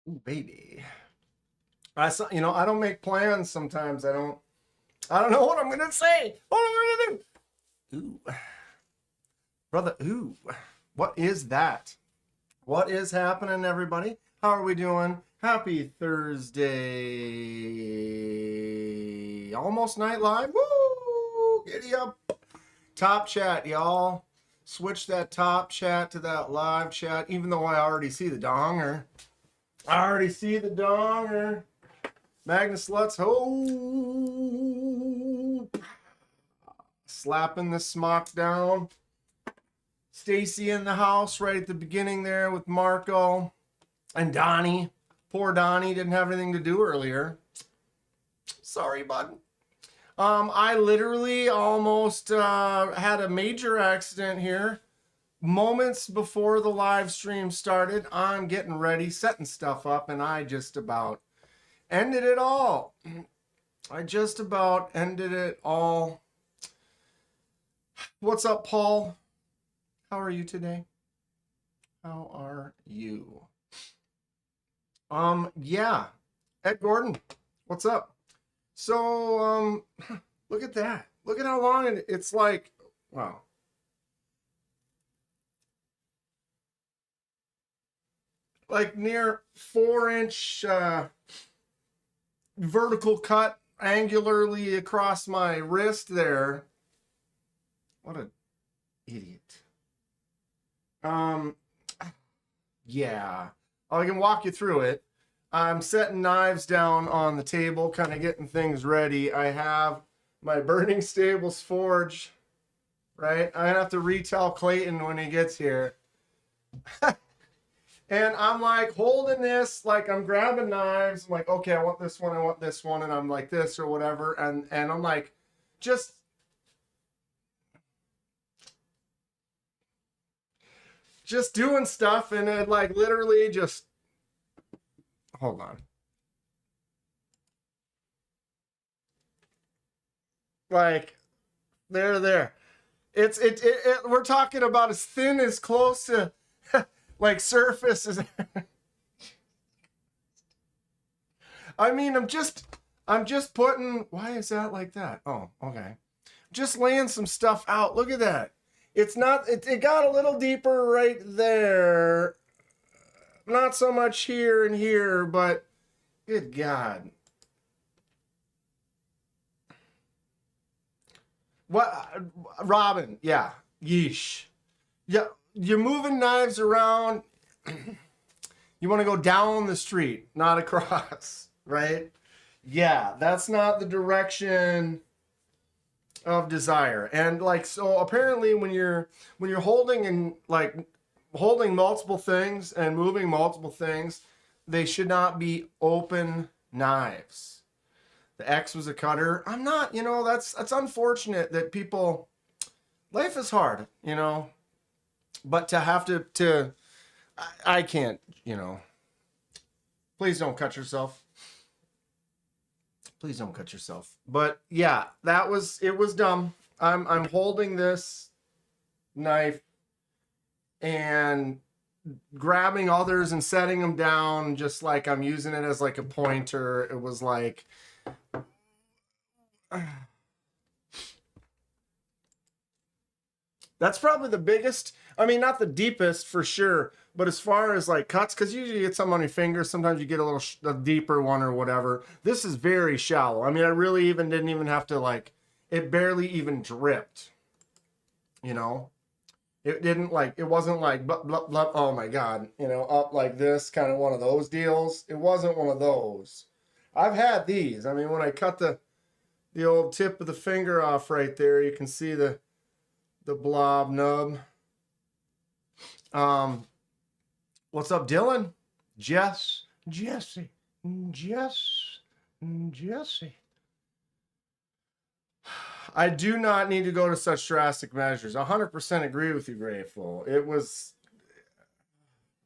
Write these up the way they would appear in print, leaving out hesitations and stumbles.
Ooh, baby. I don't make plans sometimes. I don't know what I'm gonna say. What am I gonna do? Ooh, brother. Ooh, what is that? What is happening, everybody? How are we doing? Happy Thursday. Almost night live. Woo! Giddy up. Top chat, y'all. Switch that top chat to that live chat, even though I already see the donger. I already see the donger. Magnus, let's hope. Slapping the smock down. Stacy in the house right at the beginning there with Marco and Donnie. Poor Donnie didn't have anything to do earlier. Sorry, bud. I literally almost had a major accident here moments before the live stream started. I'm getting ready, setting stuff up, and I just about ended it all. I just about ended it all. What's up, Paul? How are you today? How are you? Yeah. Ed Gordon, what's up? So, look at that. Look at how long it's like, wow. Like near 4-inch vertical cut angularly across my wrist there. What an idiot. Yeah, I can walk you through it. I'm setting knives down on the table, kind of getting things ready. I have my Burning Stables forge, right? I have to retell Clayton when he gets here. And I'm like holding this, like I'm grabbing knives. I'm like, okay, I want this one, and I'm like this or whatever. And I'm like, just doing stuff, and it like literally just hold on. Like there. We're talking about as thin as close to like surface as I mean, I'm just putting, why is that like that? Oh, okay. Just laying some stuff out. Look at that. It's not, it got a little deeper right there. Not so much here and here, but good God. What, Robin? Yeah. Yeesh. Yeah. You're moving knives around. You want to go down the street, not across, right? Yeah, that's not the direction of desire. And like, so apparently when you're holding and like holding multiple things and moving multiple things, they should not be open knives. The X was a cutter. I'm not, that's unfortunate that people, life is hard, but to have to I can't, please don't cut yourself. Please don't cut yourself. But yeah, it was dumb. I'm holding this knife and grabbing others and setting them down just like I'm using it as like a pointer. It was like that's probably the biggest, I mean, not the deepest for sure, but as far as like cuts, because usually you get some on your fingers, sometimes you get a deeper one or whatever. This is very shallow. I mean, I really didn't even have to like, it barely even dripped, It didn't like, it wasn't like, blah, blah, blah, oh my God, up like this, kind of one of those deals. It wasn't one of those. I've had these. I mean, when I cut the old tip of the finger off right there, you can see the blob nub. What's up, Dylan? Jesse. I do not need to go to such drastic measures. 100% agree with you, Grateful.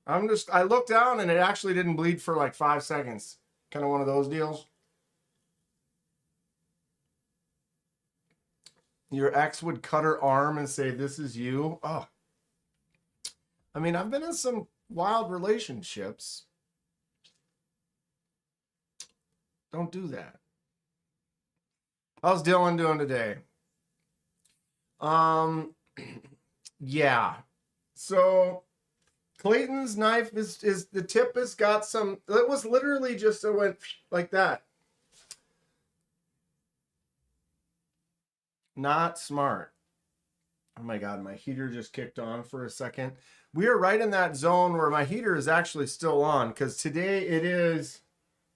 I looked down and it actually didn't bleed for like 5 seconds. Kind of one of those deals. Your ex would cut her arm and say, "This is you." Oh. I mean, I've been in some wild relationships. Don't do that. How's Dylan doing today? Yeah. So Clayton's knife is the tip has got some, it was literally just, it went like that. Not smart. Oh my God, my heater just kicked on for a second. We are right in that zone where my heater is actually still on because today it is,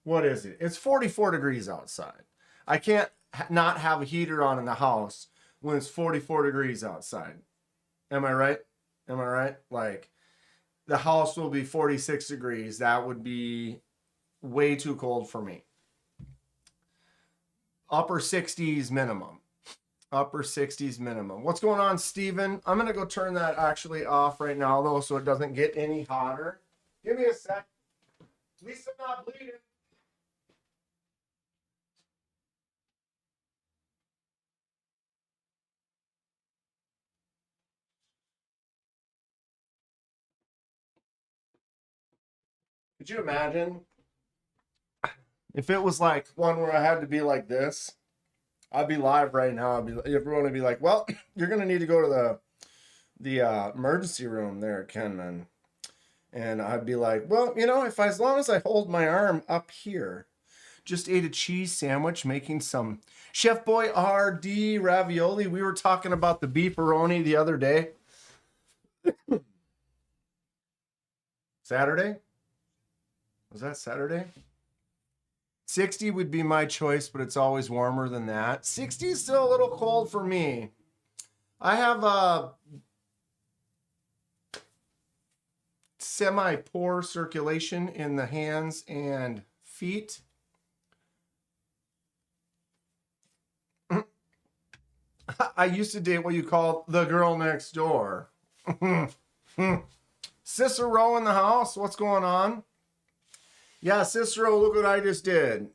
what is it? It's 44 degrees outside. I can't not have a heater on in the house when it's 44 degrees outside. Am I right? Am I right? Like the house will be 46 degrees. That would be way too cold for me. Upper 60s minimum. Upper 60s minimum. What's going on, Steven? I'm going to go turn that actually off right now, though, so it doesn't get any hotter. Give me a sec. At least I'm not bleeding. Could you imagine if it was like one where I had to be like this? I'd be live right now. Everyone would be like, well, you're going to need to go to the emergency room there, Kenman. And I'd be like, well, you know, as long as I hold my arm up here. Just ate a cheese sandwich making some Chef Boy RD ravioli. We were talking about the beefaroni the other day. Saturday? Was that Saturday? 60 would be my choice, but it's always warmer than that. 60 is still a little cold for me. I have a semi-poor circulation in the hands and feet. I used to date what you call the girl next door. Cicero in the house. What's going on? Yeah, Cicero, look what I just did.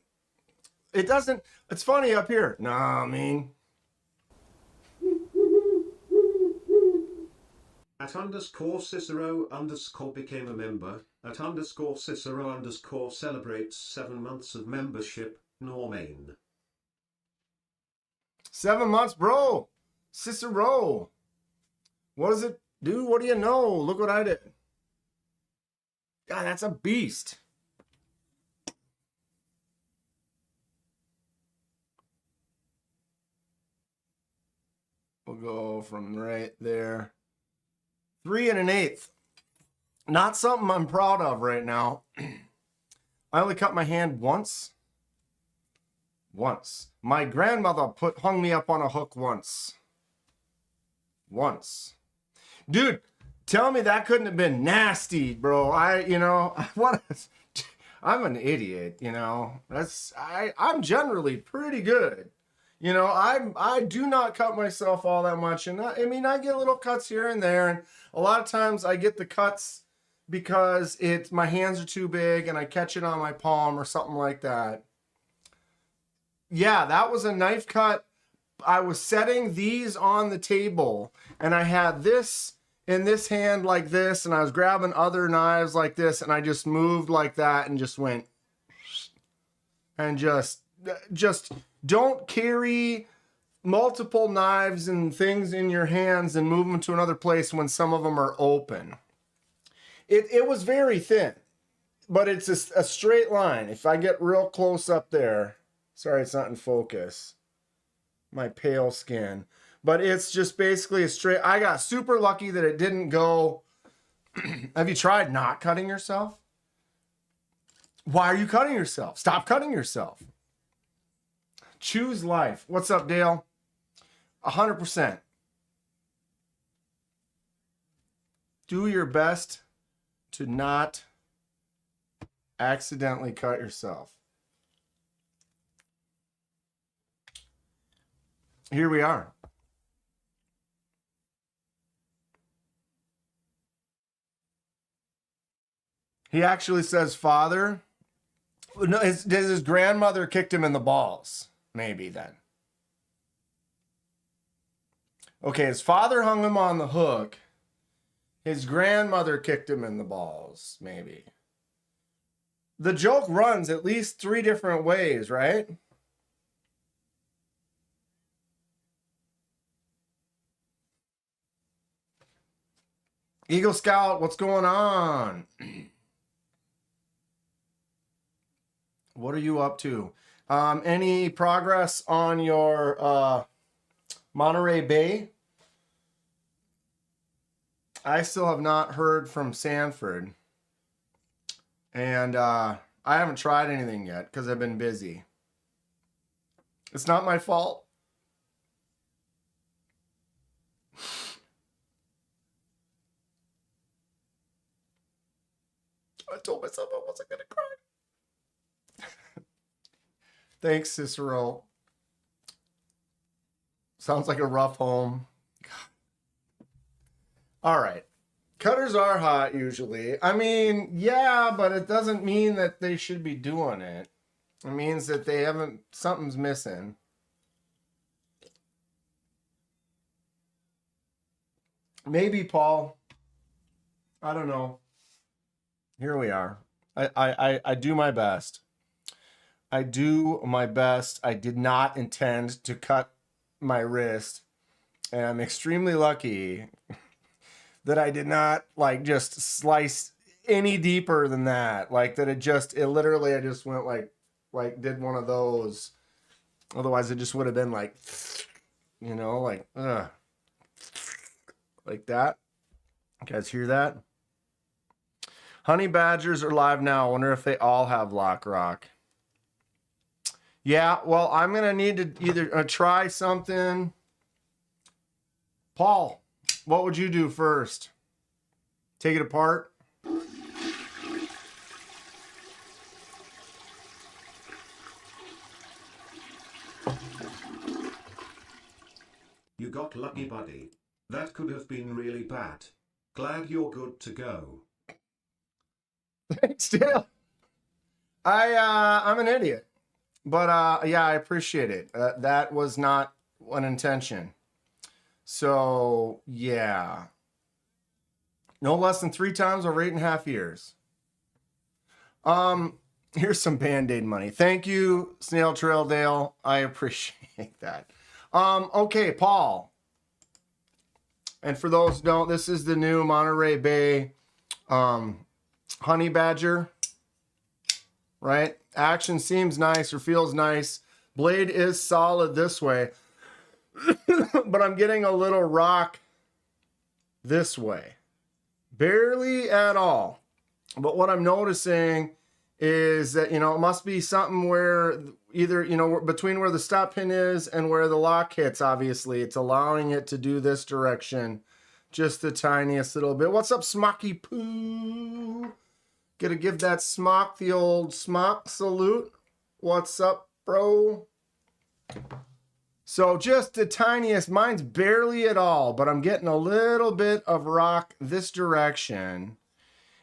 It doesn't, it's funny up here. Nah, I mean. At _ Cicero _ became a member. At _ Cicero _ celebrates 7 months of membership. Normain. 7 months, bro. Cicero. What does it do? What do you know? Look what I did. God, that's a beast. We'll go from right there. 3 1/8. Not something I'm proud of right now. I only cut my hand once. Once. My grandmother hung me up on a hook once. Once. Dude, tell me that couldn't have been nasty, bro. I'm an idiot, you know. I'm generally pretty good. You know, I do not cut myself all that much. And I get little cuts here and there. And a lot of times I get the cuts because my hands are too big and I catch it on my palm or something like that. Yeah, that was a knife cut. I was setting these on the table and I had this in this hand like this and I was grabbing other knives like this and I just moved like that and just went and just don't carry multiple knives and things in your hands and move them to another place when some of them are open. It was very thin, but it's a straight line. If I get real close up there, sorry, it's not in focus. My pale skin. But it's just basically a straight. I got super lucky that it didn't go. Have you tried not cutting yourself? Why are you cutting yourself? Stop cutting yourself. Choose life. What's up, Dale? 100%. Do your best to not accidentally cut yourself. Here we are. He actually says father. No, his grandmother kicked him in the balls. Maybe then. Okay, his father hung him on the hook. His grandmother kicked him in the balls, maybe. The joke runs at least 3 different ways, right? Eagle Scout, what's going on? What are you up to? Any progress on your Monterey Bay? I still have not heard from Sanford. And I haven't tried anything yet because I've been busy. It's not my fault. I told myself I wasn't going to cry. Thanks, Cicero. Sounds like a rough home. All right. Cutters are hot usually. I mean, yeah, but it doesn't mean that they should be doing it. It means that they haven't, something's missing. Maybe, Paul. I don't know. Here we are. I do my best. I do my best. I did not intend to cut my wrist. And I'm extremely lucky that I did not like just slice any deeper than that. Like that it literally, I just went like did one of those. Otherwise it just would have been like, you know, like that. You guys hear that? Honey badgers are live now. I wonder if they all have lock rock. Yeah, well, I'm going to need to either try something. Paul, what would you do first? Take it apart? You got lucky, buddy. That could have been really bad. Glad you're good to go. Thanks, Dale. I'm an idiot. But yeah, I appreciate it. That was not an intention. So, yeah. No less than 3 times over 8.5 years. Here's some Band-Aid money. Thank you, Snail Trail Dale. I appreciate that. Okay, Paul. And for those who don't, this is the new Monterey Bay honey badger. Right? Action seems nice or feels nice. Blade is solid this way. But I'm getting a little rock this way. Barely at all. But what I'm noticing is that, you know, it must be something where either, you know, between where the stop pin is and where the lock hits, obviously. It's allowing it to do this direction just the tiniest little bit. What's up, Smocky Poo? Gonna give that Smock the old Smock salute. What's up, bro? So just the tiniest, mine's barely at all, but I'm getting a little bit of rock this direction.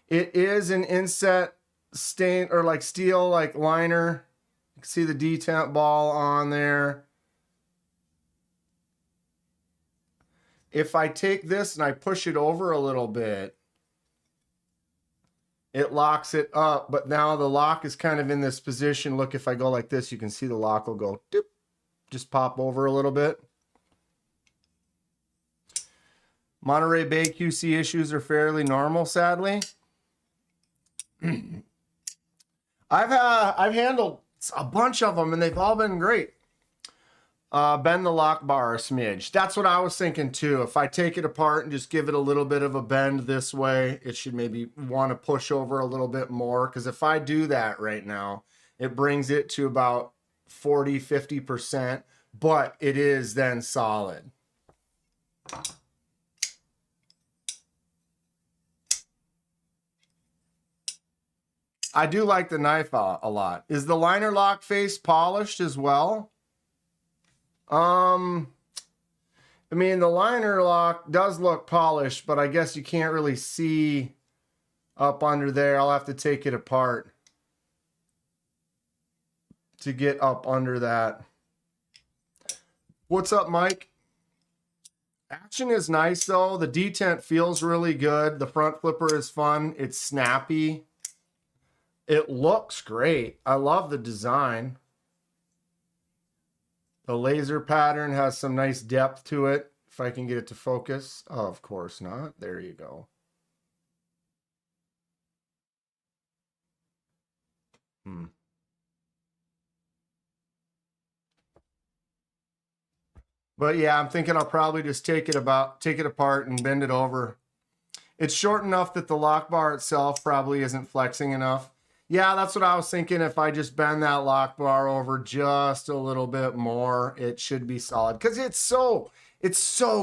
It is an inset stain or like steel like liner. You can see the detent ball on there. If I take this and I push it over a little bit, it locks it up, but now the lock is kind of in this position. Look, if I go like this, you can see the lock will go doop, just pop over a little bit. Monterey Bay QC issues are fairly normal, sadly. I've handled a bunch of them and they've all been great. Bend the lock bar a smidge. That's what I was thinking too. If I take it apart and just give it a little bit of a bend this way, it should maybe want to push over a little bit more. Because if I do that right now, it brings it to about 40–50%, but it is then solid. I do like the knife a lot. Is the liner lock face polished as well? I mean, the liner lock does look polished, but I guess you can't really see up under there. I'll have to take it apart to get up under that. What's up, Mike? Action is nice, though. The detent feels really good. The front flipper is fun. It's snappy. It looks great. I love the design. The laser pattern has some nice depth to it. If I can get it to focus. Oh, of course not. There you go. But yeah, I'm thinking I'll probably just take it apart and bend it over. It's short enough that the lock bar itself probably isn't flexing enough. Yeah, that's what I was thinking. If I just bend that lock bar over just a little bit more, it should be solid. Because it's so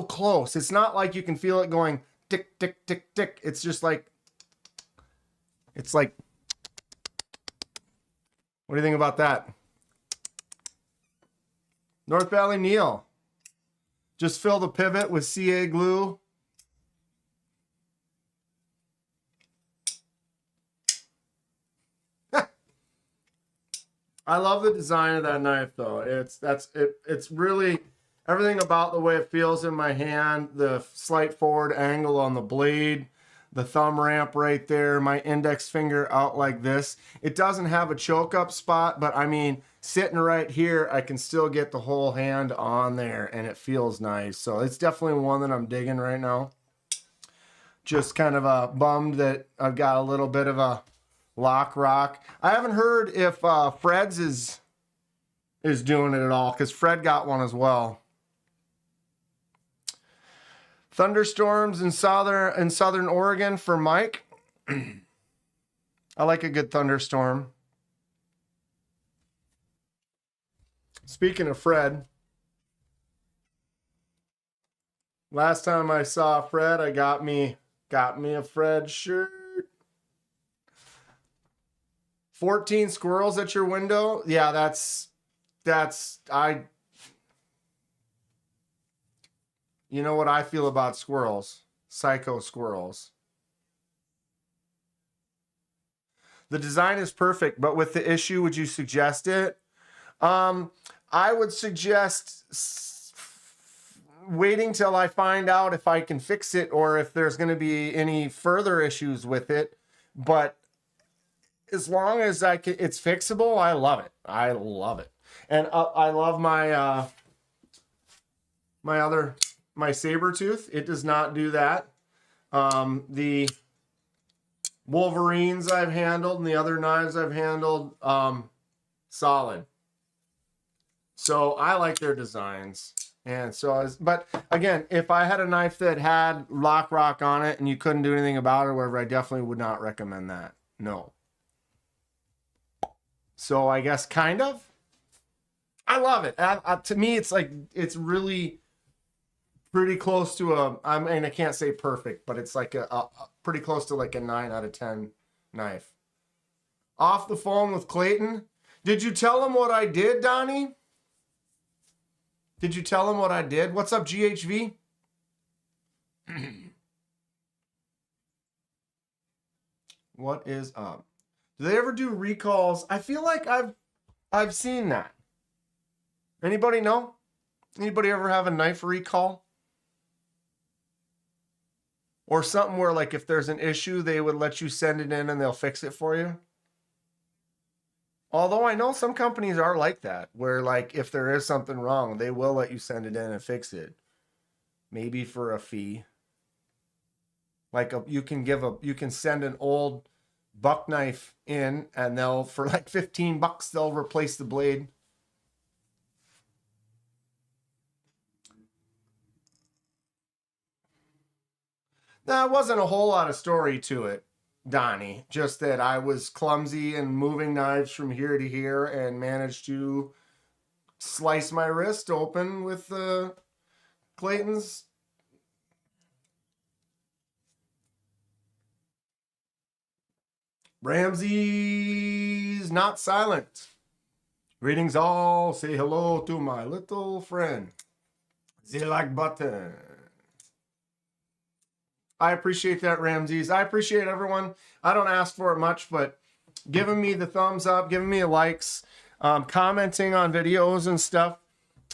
close. It's not like you can feel it going tick, tick, tick, tick. It's just like, it's like, what do you think about that? North Valley Neil. Just fill the pivot with CA glue. I love the design of that knife though. It's really everything about the way it feels in my hand, the slight forward angle on the blade, the thumb ramp right there, my index finger out like this. It doesn't have a choke up spot, but I mean, sitting right here, I can still get the whole hand on there and it feels nice. So it's definitely one that I'm digging right now. Just kind of bummed that I've got a little bit of a lock rock. I haven't heard if Fred's is doing it at all, because Fred got one as well. Thunderstorms in southern Oregon for Mike. I like a good thunderstorm. Speaking of Fred, last time I saw Fred, I got me a Fred shirt. 14 squirrels at your window. Yeah, you know what I feel about squirrels. Psycho squirrels. The design is perfect, but with the issue, would you suggest it? I would suggest waiting till I find out if I can fix it or if there's going to be any further issues with it. But as long as it's fixable, I love it. I love it. And I love my my saber tooth. It does not do that. The Wolverines I've handled and the other knives I've handled, solid. So I like their designs. And so, but again, if I had a knife that had lock rock on it and you couldn't do anything about it or whatever, I definitely would not recommend that. No. So I guess kind of. I love it. To me, it's like, it's really pretty close to I mean, I can't say perfect, but it's like a pretty close to like a 9 out of 10 knife. Off the phone with Clayton. Did you tell him what I did, Donnie? Did you tell him what I did? What's up, GHV? What is up? Do they ever do recalls? I feel like I've seen that. Anybody know? Anybody ever have a knife recall? Or something where, like, if there's an issue, they would let you send it in and they'll fix it for you? Although I know some companies are like that, where, like, if there is something wrong, they will let you send it in and fix it. Maybe for a fee. Like, you can send an old buck knife in and they'll, for like $15, they'll replace the blade. There wasn't a whole lot of story to it, Donnie. Just that I was clumsy and moving knives from here to here and managed to slice my wrist open with Clayton's. Ramsey's not silent. Greetings all. Say hello to my little friend. The like button. I appreciate that, Ramses. I appreciate everyone. I don't ask for it much, but giving me the thumbs up, giving me likes, commenting on videos and stuff.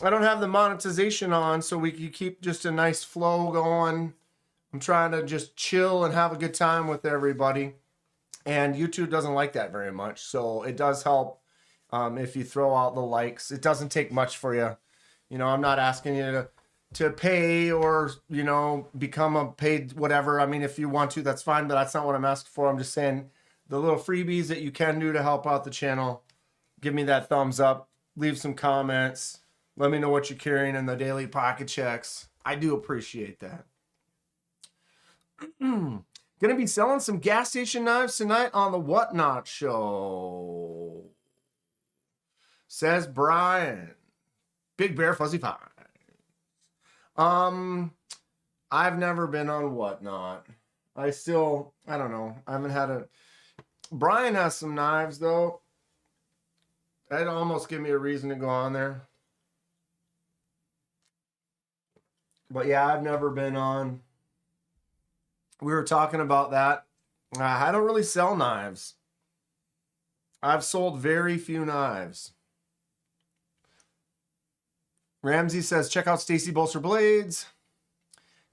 I don't have the monetization on, so we can keep just a nice flow going. I'm trying to just chill and have a good time with everybody. And YouTube doesn't like that very much. So it does help if you throw out the likes. It doesn't take much for you. You know, I'm not asking you to pay or, you know, become a paid whatever. I mean, if you want to, that's fine, but that's not what I'm asking for. I'm just saying the little freebies that you can do to help out the channel. Give me that thumbs up. Leave some comments. Let me know what you're carrying in the daily pocket checks. I do appreciate that. Gonna be selling some gas station knives tonight on the Whatnot Show. Says Brian. Big Bear Fuzzy Pie. I've never been on Whatnot. I don't know. I haven't had a... Brian has some knives, though. That'd almost give me a reason to go on there. But yeah, I've never been on. We were talking about that. I don't really sell knives. I've sold very few knives. Ramsey says, check out Stacy Bolster Blades.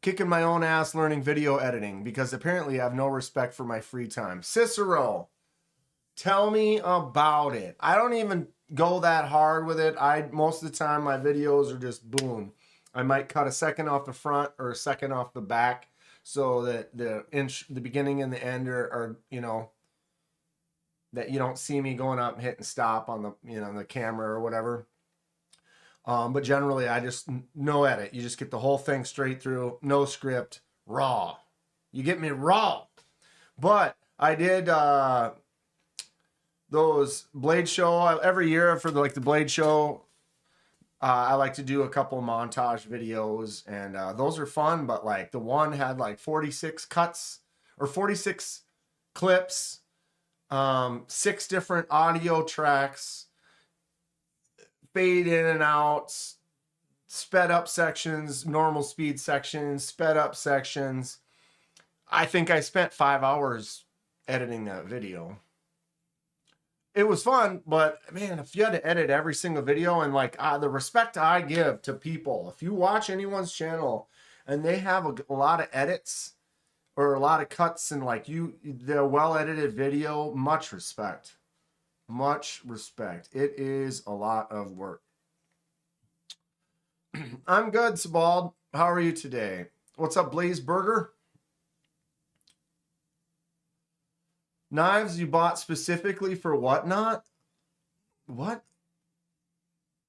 Kicking my own ass learning video editing because apparently I have no respect for my free time. Cicero, tell me about it. I don't even go that hard with it. Most of the time my videos are just boom. I might cut a second off the front or a second off the back so that the beginning and the end are, you know, that you don't see me going up and hitting stop on the, you know, the camera or whatever. But generally, I just no edit. You just get the whole thing straight through, no script, raw. You get me raw. But I did those Blade Show every year for the Blade Show. I like to do a couple montage videos, and those are fun. But like the one had like 46 cuts or 46 clips, 6 different audio tracks. Fade in and out, sped up sections, normal speed sections, sped up sections. I think I spent 5 hours editing that video. It was fun, but man, if you had to edit every single video and like the respect I give to people, if you watch anyone's channel and they have a lot of edits or a lot of cuts and like they're well edited video, much respect. Much respect. It is a lot of work. I'm good, Sabald. How are you today? What's up, Blaze Burger? Knives you bought specifically for Whatnot? What?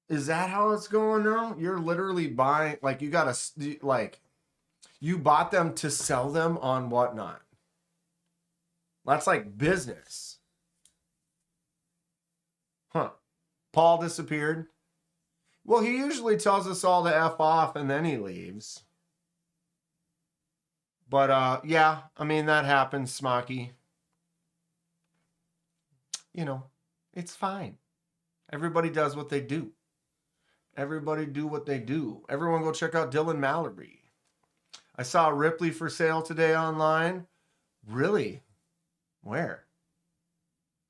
Is that how it's going now? You're literally buying, like, you gotta, like, you bought them to sell them on Whatnot. That's like business. Huh. Paul disappeared. Well, he usually tells us all to F off and then he leaves. But, yeah, I mean, that happens, Smoky. You know, it's fine. Everybody does what they do. Everybody do what they do. Everyone go check out Dylan Mallory. I saw Ripley for sale today online. Really? Where?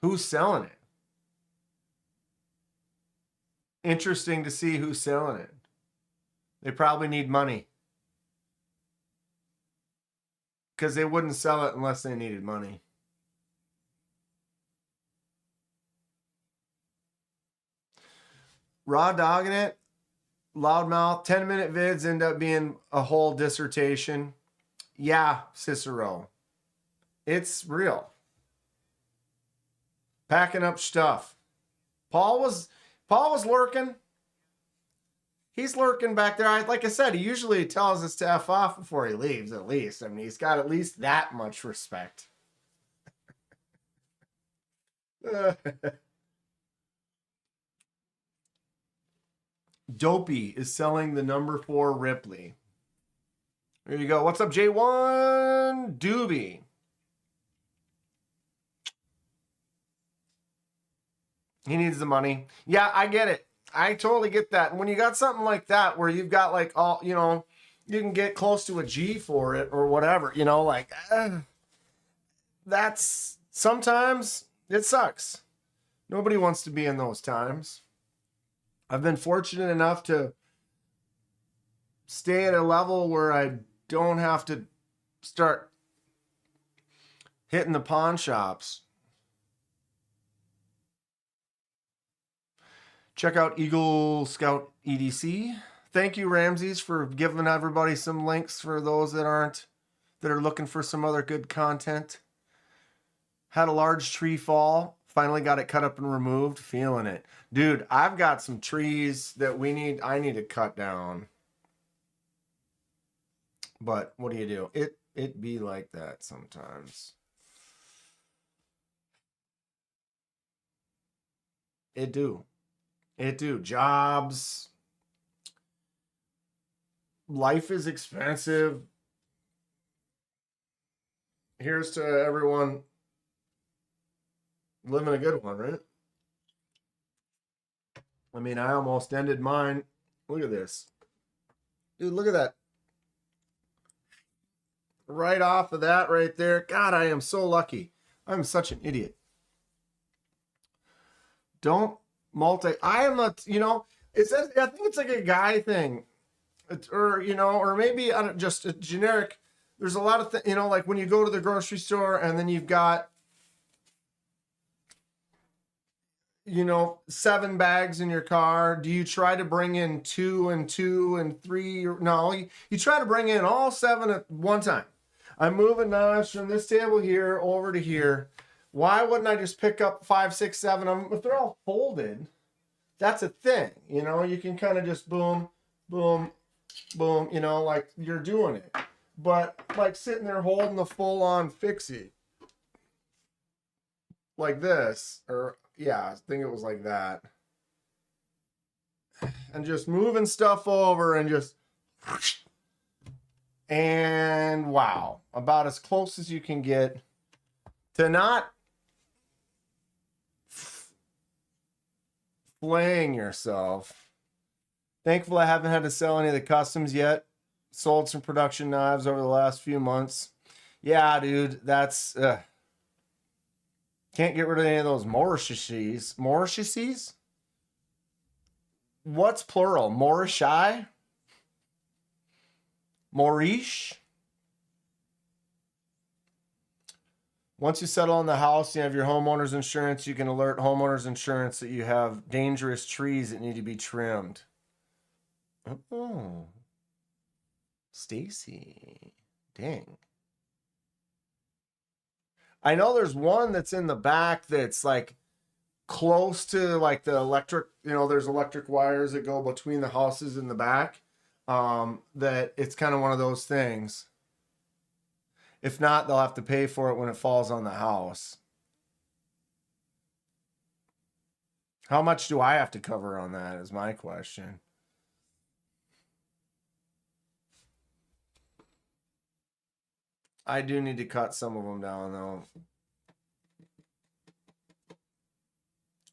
Who's selling it? Interesting to see who's selling it. They probably need money. Because they wouldn't sell it unless they needed money. Raw dogging it. Loudmouth. 10-minute vids end up being a whole dissertation. Yeah, Cicero. It's real. Packing up stuff. Paul was lurking. He's lurking back there. Like I said, he usually tells us to F off before he leaves, at least. I mean, he's got at least that much respect. Dopey is selling the number 4 Ripley. There you go. What's up, J1 Doobie? He needs the money. Yeah, I get it. I totally get that. And when you got something like that where you've got like all, you know, you can get close to a G for it or whatever, you know, like that's sometimes it sucks. Nobody wants to be in those times. I've been fortunate enough to stay at a level where I don't have to start hitting the pawn shops. Check out Eagle Scout EDC. Thank you, Ramses, for giving everybody some links for those that are looking for some other good content. Had a large tree fall. Finally got it cut up and removed. Feeling it. Dude, I've got some trees that I need to cut down. But what do you do? It be like that sometimes. It do. Jobs. Life is expensive. Here's to everyone living a good one, right? I mean, I almost ended mine. Look at this. Dude, look at that. Right off of that right there. God, I am so lucky. I'm such an idiot. Don't I am not, I think it's like a guy thing. Or maybe just a generic. There's a lot of like when you go to the grocery store and then you've got 7 bags in your car. Do you try to bring in 2 and 2 and 3? No, you try to bring in all 7 at one time. I'm moving knives from this table here over to here. Why wouldn't I just pick up 5, 6, 7 of them? If they're all folded, that's a thing. You can kind of just boom, boom, boom, like you're doing it. But like sitting there holding the full on fixie like this, or yeah, I think it was like that. And just moving stuff over and just, and wow, about as close as you can get to not flaying yourself. Thankful I haven't had to sell any of the customs yet. Sold some production knives over the last few months. Yeah, dude, that's can't get rid of any of those Mauritius. Mauritius? What's plural? Mauritius? Maurice? Once you settle on the house, you have your homeowner's insurance. You can alert homeowner's insurance that you have dangerous trees that need to be trimmed. Oh, Stacy, dang. I know there's one that's in the back that's like close to like the electric, there's electric wires that go between the houses in the back. That it's kind of one of those things. If not, they'll have to pay for it when it falls on the house. How much do I have to cover on that is my question. I do need to cut some of them down though.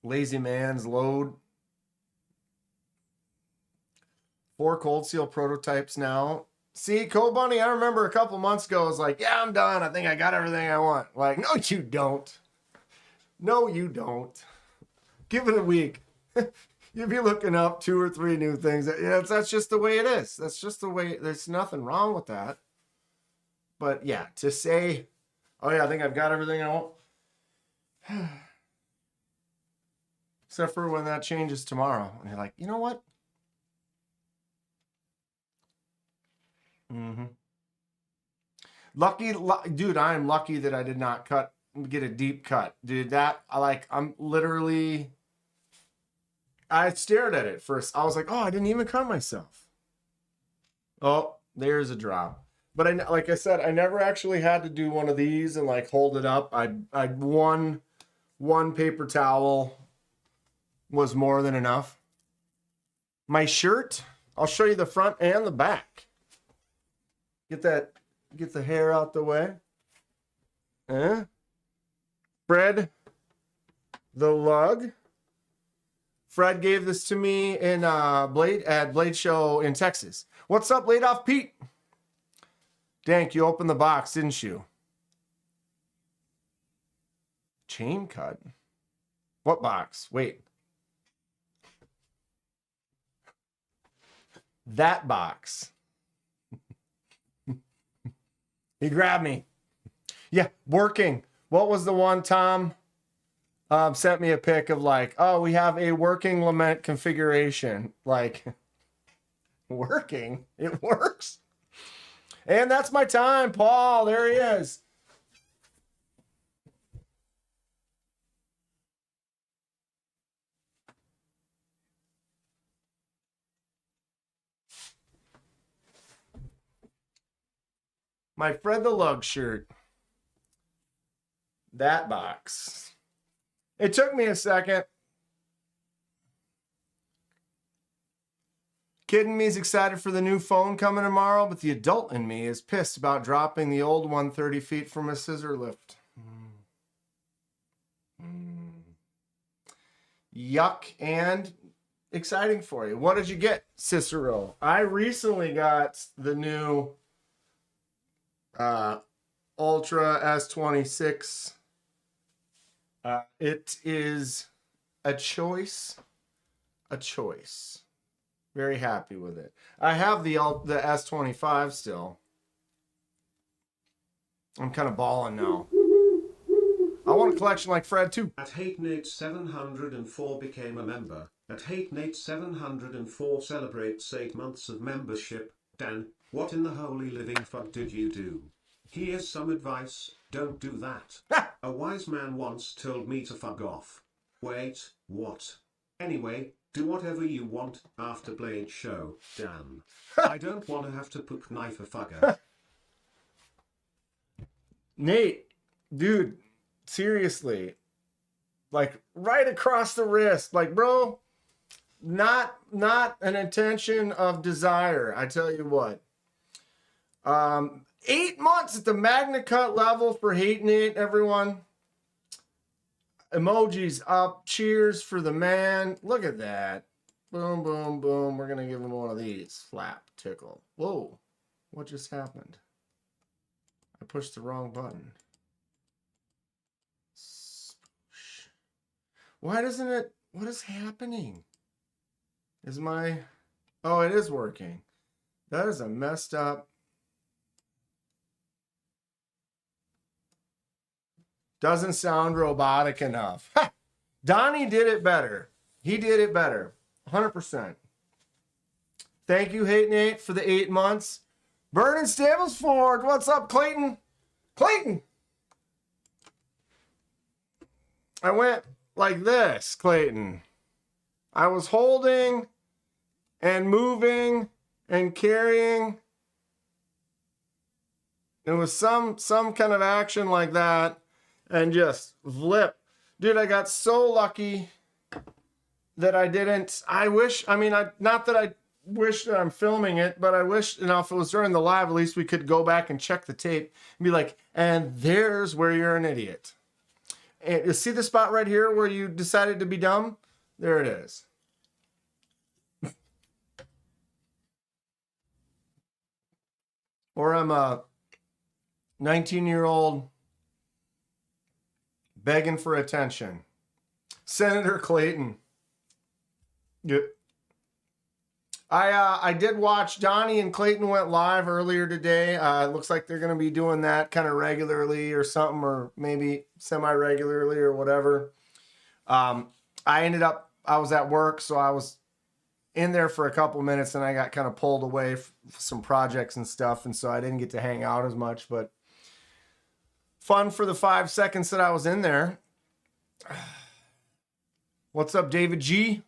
Lazy Man's Load. 4 cold seal prototypes now. See, Code Bunny, I remember a couple months ago, I was like, yeah, I'm done. I think I got everything I want. Like, no, you don't. No, you don't. Give it a week. You'll be looking up 2 or 3 new things. That's just the way it is. That's just the way, there's nothing wrong with that. But yeah, to say, oh yeah, I think I've got everything I want. Except for when that changes tomorrow. And you're like, you know what? Lucky, dude, I am lucky that I did not get a deep cut. Dude, I stared at it first. I was like, oh, I didn't even cut myself. Oh, there's a drop. But like I said, I never actually had to do one of these and like hold it up. I'd one paper towel was more than enough. My shirt, I'll show you the front and the back. Get the hair out the way. Fred the Lug. Fred gave this to me in Blade Show in Texas. What's up, Laid Off Pete? Dank, you opened the box, didn't you? Chain cut? What box? Wait. That box. He grabbed me. Yeah, working. What was the one Tom sent me a pic of like, oh, we have a working lament configuration. Like, working? It works. And that's my time, Paul. There he is. My Fred the Lug shirt. That box. It took me a second. Kid in me is excited for the new phone coming tomorrow, but the adult in me is pissed about dropping the old one 30 feet from a scissor lift. Yuck, and exciting for you. What did you get, Cicero? I recently got the new Ultra S26. It is a choice. Very happy with it. I have the S25 still. I'm kind of balling now. I want a collection like Fred too. At HateNate 704 became a member. At HateNate 704 celebrates 8 months of membership. Dan, what in the holy living fuck did you do? Here's some advice, don't do that. A wise man once told me to fuck off. Wait, what? Anyway, do whatever you want after Blade show, Dan. I don't want to have to put knife a fucker. Nate, dude, seriously. Like right across the wrist. Like, bro, not an intention of desire. I tell you what. 8 months at the Magna Cut level for hating it, everyone. Emojis up. Cheers for the man. Look at that. Boom, boom, boom. We're going to give him one of these. Flap, tickle. Whoa. What just happened? I pushed the wrong button. Why doesn't it... What is happening? Is my... Oh, it is working. That is a messed up... Doesn't sound robotic enough. Ha! Donnie did it better. He did it better. 100%. Thank you, Hate Nate, for the 8 months. Vernon Stablesford, what's up, Clayton? Clayton! I went like this, Clayton. I was holding and moving and carrying. It was some kind of action like that. And just flip. Dude, I got so lucky that I didn't. I wish, I mean, not that I wish that I'm filming it, but I wish, you know, if it was during the live, at least we could go back and check the tape and be like, and there's where you're an idiot. And you see the spot right here where you decided to be dumb? There it is. Or I'm a 19-year-old begging for attention. Senator Clayton. Yeah. I did watch Donnie and Clayton went live earlier today. It looks like they're going to be doing that kind of regularly or something, or maybe semi-regularly or whatever. I was at work, so I was in there for a couple minutes and I got kind of pulled away for some projects and stuff. And so I didn't get to hang out as much, but fun for the 5 seconds that I was in there. What's up, David G?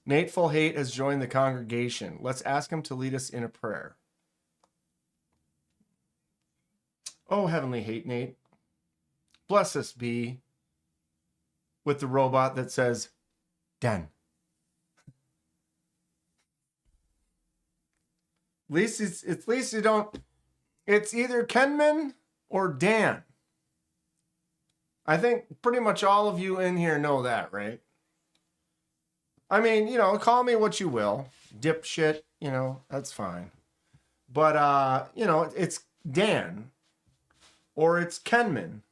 Nateful Hate has joined the congregation. Let's ask him to lead us in a prayer. Oh, heavenly Hate Nate, bless us be with the robot that says, Dan. At least you don't... It's either Kenman or Dan. I think pretty much all of you in here know that, right? I mean, you know, call me what you will. Dipshit, you know, that's fine. But, you know, it's Dan. Or it's Kenman.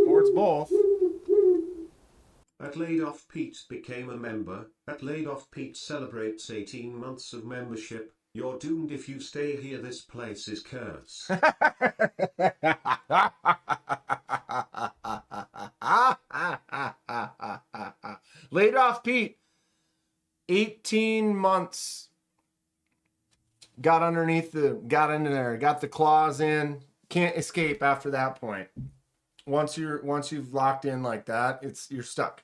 Or it's both. At Laid Off Pete became a member. At Laid Off Pete celebrates 18 months of membership. You're doomed if you stay here. This place is cursed. Laid off Pete. 18 months. Got into there, got the claws in. Can't escape after that point. Once you've locked in like that, you're stuck.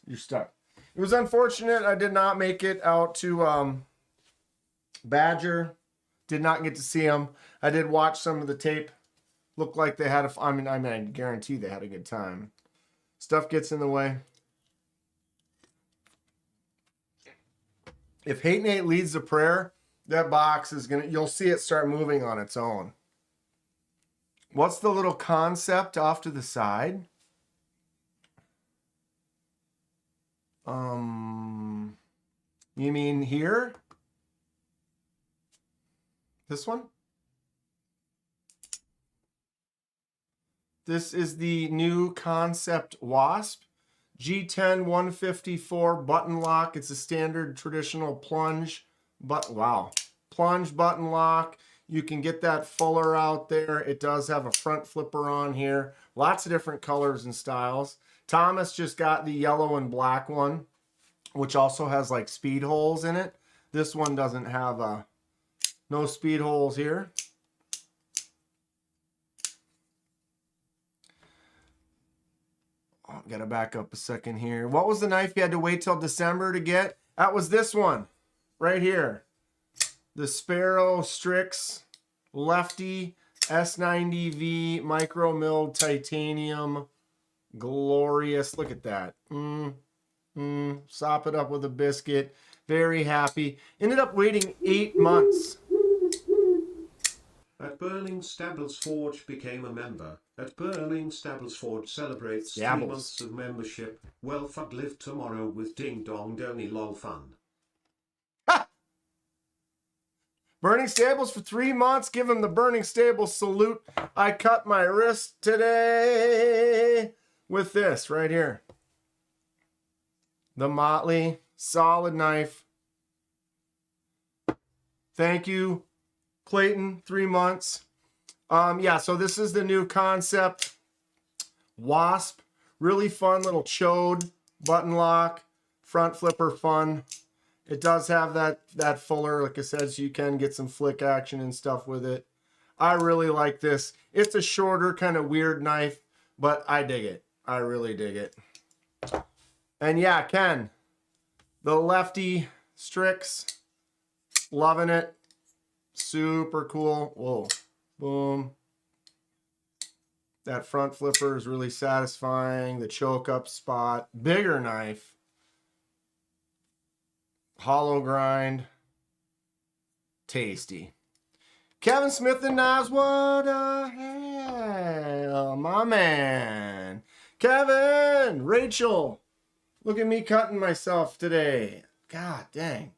You're stuck. It was unfortunate I did not make it out to Badger. Did not get to see them. I did watch some of the tape. Looked like they had I guarantee they had a good time. Stuff gets in the way. If Hate Nate leads the prayer, that box is you'll see it start moving on its own. What's the little Kansept off to the side? You mean here? This one? This is the new Kansept Wasp. G10 154 button lock. It's a standard traditional plunge, plunge button lock. You can get that fuller out there. It does have a front flipper on here. Lots of different colors and styles. Thomas just got the yellow and black one, which also has like speed holes in it. This one doesn't have no speed holes here. Oh, gotta back up a second here. What was the knife you had to wait till December to get? That was this one right here. The Sparrow Strix Lefty S90V micro milled titanium. Glorious. Look at that. Sop it up with a biscuit. Very happy. Ended up waiting 8 months. At Burning Stables Forge became a member. At Burning Stables Forge celebrates 3 Stabbles. months of membership. Well, fuck, live tomorrow with Ding Dong Donny lol fun. Ha! Burning Stables for 3 months. Give him the Burning Stables salute. I cut my wrist today with this right here. The Motley solid knife. Thank you, Clayton. 3 months. Yeah, so this is the new Kansept Wasp. Really fun little chode button lock, front flipper fun. It does have that fuller, like I said, so you can get some flick action and stuff with it. I really like this. It's a shorter, kind of weird knife, but I dig it. I really dig it. And yeah, Ken, the Lefty Strix, loving it. Super cool. Whoa. Boom. That front flipper is really satisfying. The choke up spot. Bigger knife. Hollow grind. Tasty. Kevin Smith and Nas, what the hell? My man. Kevin! Rachel! Look at me cutting myself today. God dang.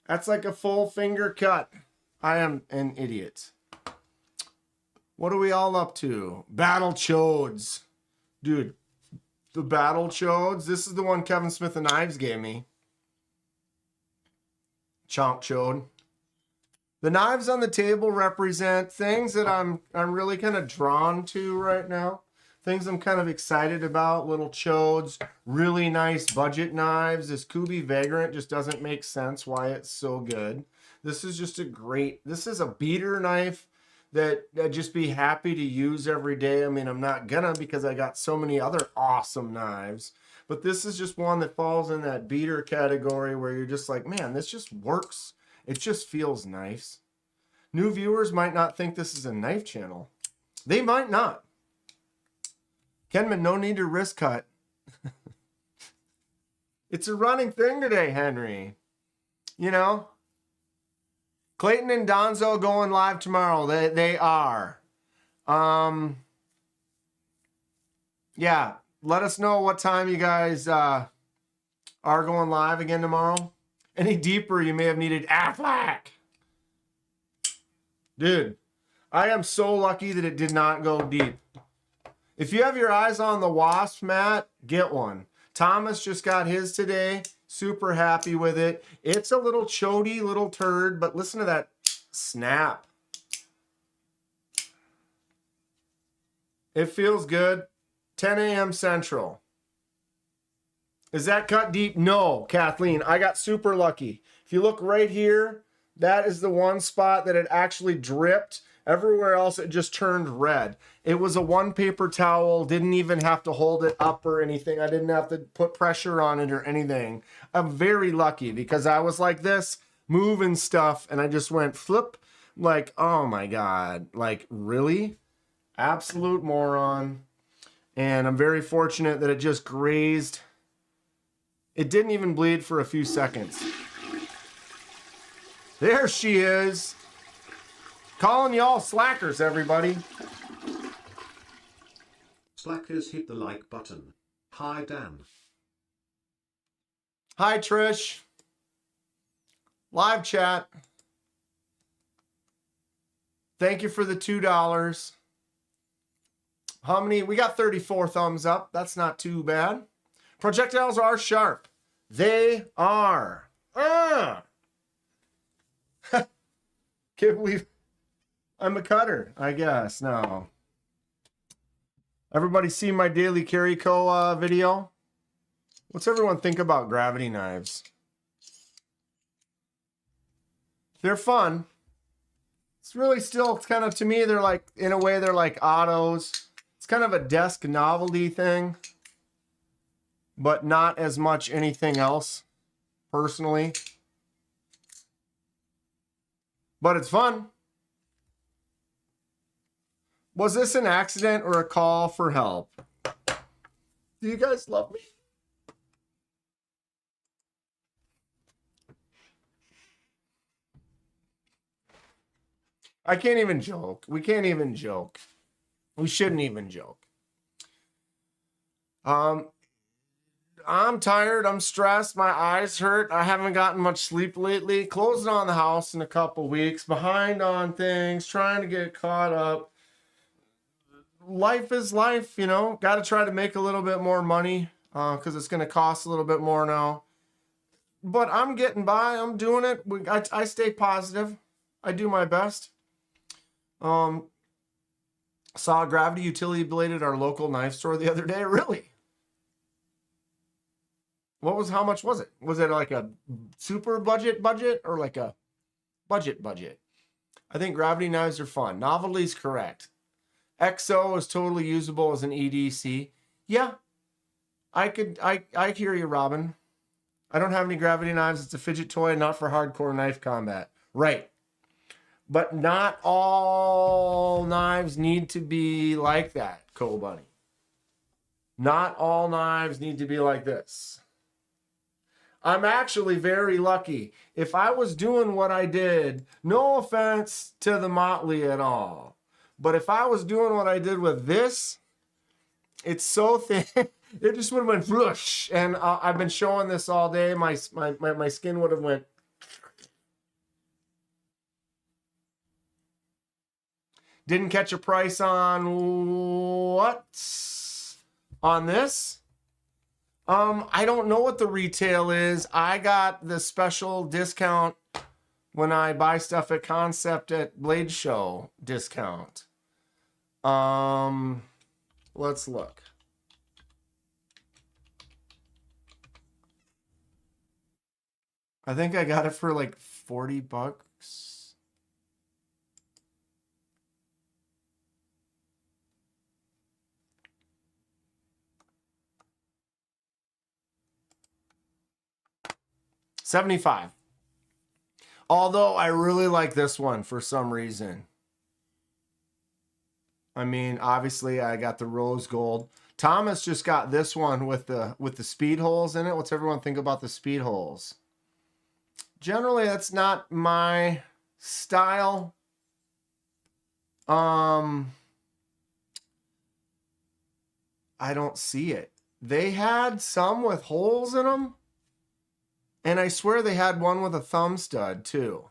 That's like a full finger cut. I am an idiot. What are we all up to? Battle Chodes. Dude, the Battle Chodes. This is the one Kevin Smith and Knives gave me. Chomp Chode. The knives on the table represent things that I'm really kind of drawn to right now. Things I'm kind of excited about. Little chodes. Really nice budget knives. This Kubi Vagrant just doesn't make sense why it's so good. This is just this is a beater knife that I'd just be happy to use every day. I mean, I'm not gonna because I got so many other awesome knives. But this is just one that falls in that beater category where you're just like, man, this just works. It just feels nice. New viewers might not think this is a knife channel. They might not. Kenman, no need to wrist cut. It's a running thing today, Henry. You know? Clayton and Donzo going live tomorrow. They are. Yeah. Let us know what time you guys are going live again tomorrow. Any deeper, you may have needed Affleck. Dude, I am so lucky that it did not go deep. If you have your eyes on the Wasp, Matt, get one. Thomas just got his today. Super happy with it. It's a little chody little turd, but listen to that snap. It feels good. 10 a.m. Central. Is that cut deep? No, Kathleen. I got super lucky. If you look right here, that is the one spot that it actually dripped. Everywhere else, it just turned red. It was a one paper towel. Didn't even have to hold it up or anything. I didn't have to put pressure on it or anything. I'm very lucky because I was like this, moving stuff, and I just went flip. Like, oh my God. Like, really? Absolute moron. And I'm very fortunate that it just grazed. It didn't even bleed for a few seconds. There she is. Calling y'all slackers, everybody. Slackers, hit the like button. Hi, Dan. Hi, Trish. Live chat. Thank you for the $2. How many? We got 34 thumbs up. That's not too bad. Projectiles are sharp. They are. Can't believe I'm a cutter, I guess. No. Everybody see my Daily Carry Co. Video? What's everyone think about gravity knives? They're fun. It's really still kind of, to me, they're like, in a way, they're like autos. It's kind of a desk novelty thing, but not as much anything else, personally. But it's fun. Was this an accident or a call for help? Do you guys love me? I can't even joke. We can't even joke. We shouldn't even joke. I'm tired. I'm stressed. My eyes hurt. I haven't gotten much sleep lately. Closing on the house in a couple weeks. Behind on things. Trying to get caught up. Life is life, you know. Got to try to make a little bit more money because it's going to cost a little bit more now. But I'm getting by. I'm doing it. I stay positive. I do my best. Saw a gravity utility blade at our local knife store the other day. Really? How much was it? Was it like a super budget or like a budget? I think gravity knives are fun. Novelty's correct. XO is totally usable as an EDC. Yeah, I hear you, Robin. I don't have any gravity knives. It's a fidget toy, not for hardcore knife combat. Right. But not all knives need to be like that, Cole Bunny. Not all knives need to be like this. I'm actually very lucky. If I was doing what I did, no offense to the Motley at all, but if I was doing what I did with this, it's so thin, it just would have went whoosh. And I've been showing this all day. My skin would have went. Didn't catch a price on what? On this? I don't know what the retail is. I got the special discount when I buy stuff at Kansept at Blade Show discount. Let's look. I think I got it for like $40. $75. Although I really like this one for some reason. I mean, obviously I got the rose gold. Thomas just got this one with the speed holes in it. What's everyone think about the speed holes? Generally, that's not my style. I don't see it. They had some with holes in them. And I swear they had one with a thumb stud too.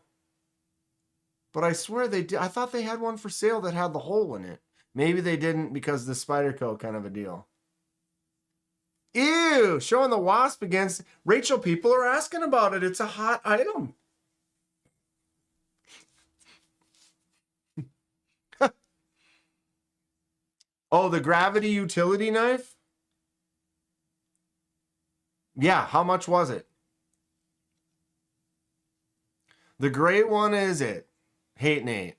But I swear they did. I thought they had one for sale that had the hole in it. Maybe they didn't because the Spyderco kind of a deal. Ew, showing the wasp against Rachel. People are asking about it. It's a hot item. Oh, the gravity utility knife? Yeah, how much was it? The gray one is it. Hate Nate.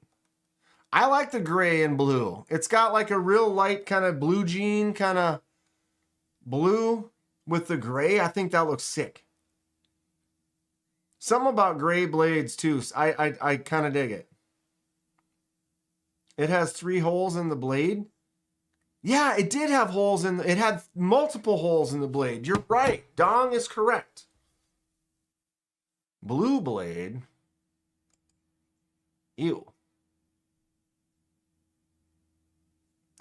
I like the gray and blue. It's got like a real light kind of blue jean kind of blue with the gray. I think that looks sick. Something about gray blades too. I kind of dig it. It has 3 holes in the blade. Yeah, it did have holes in it had multiple holes in the blade. You're right. Dong is correct. Blue blade. Ew.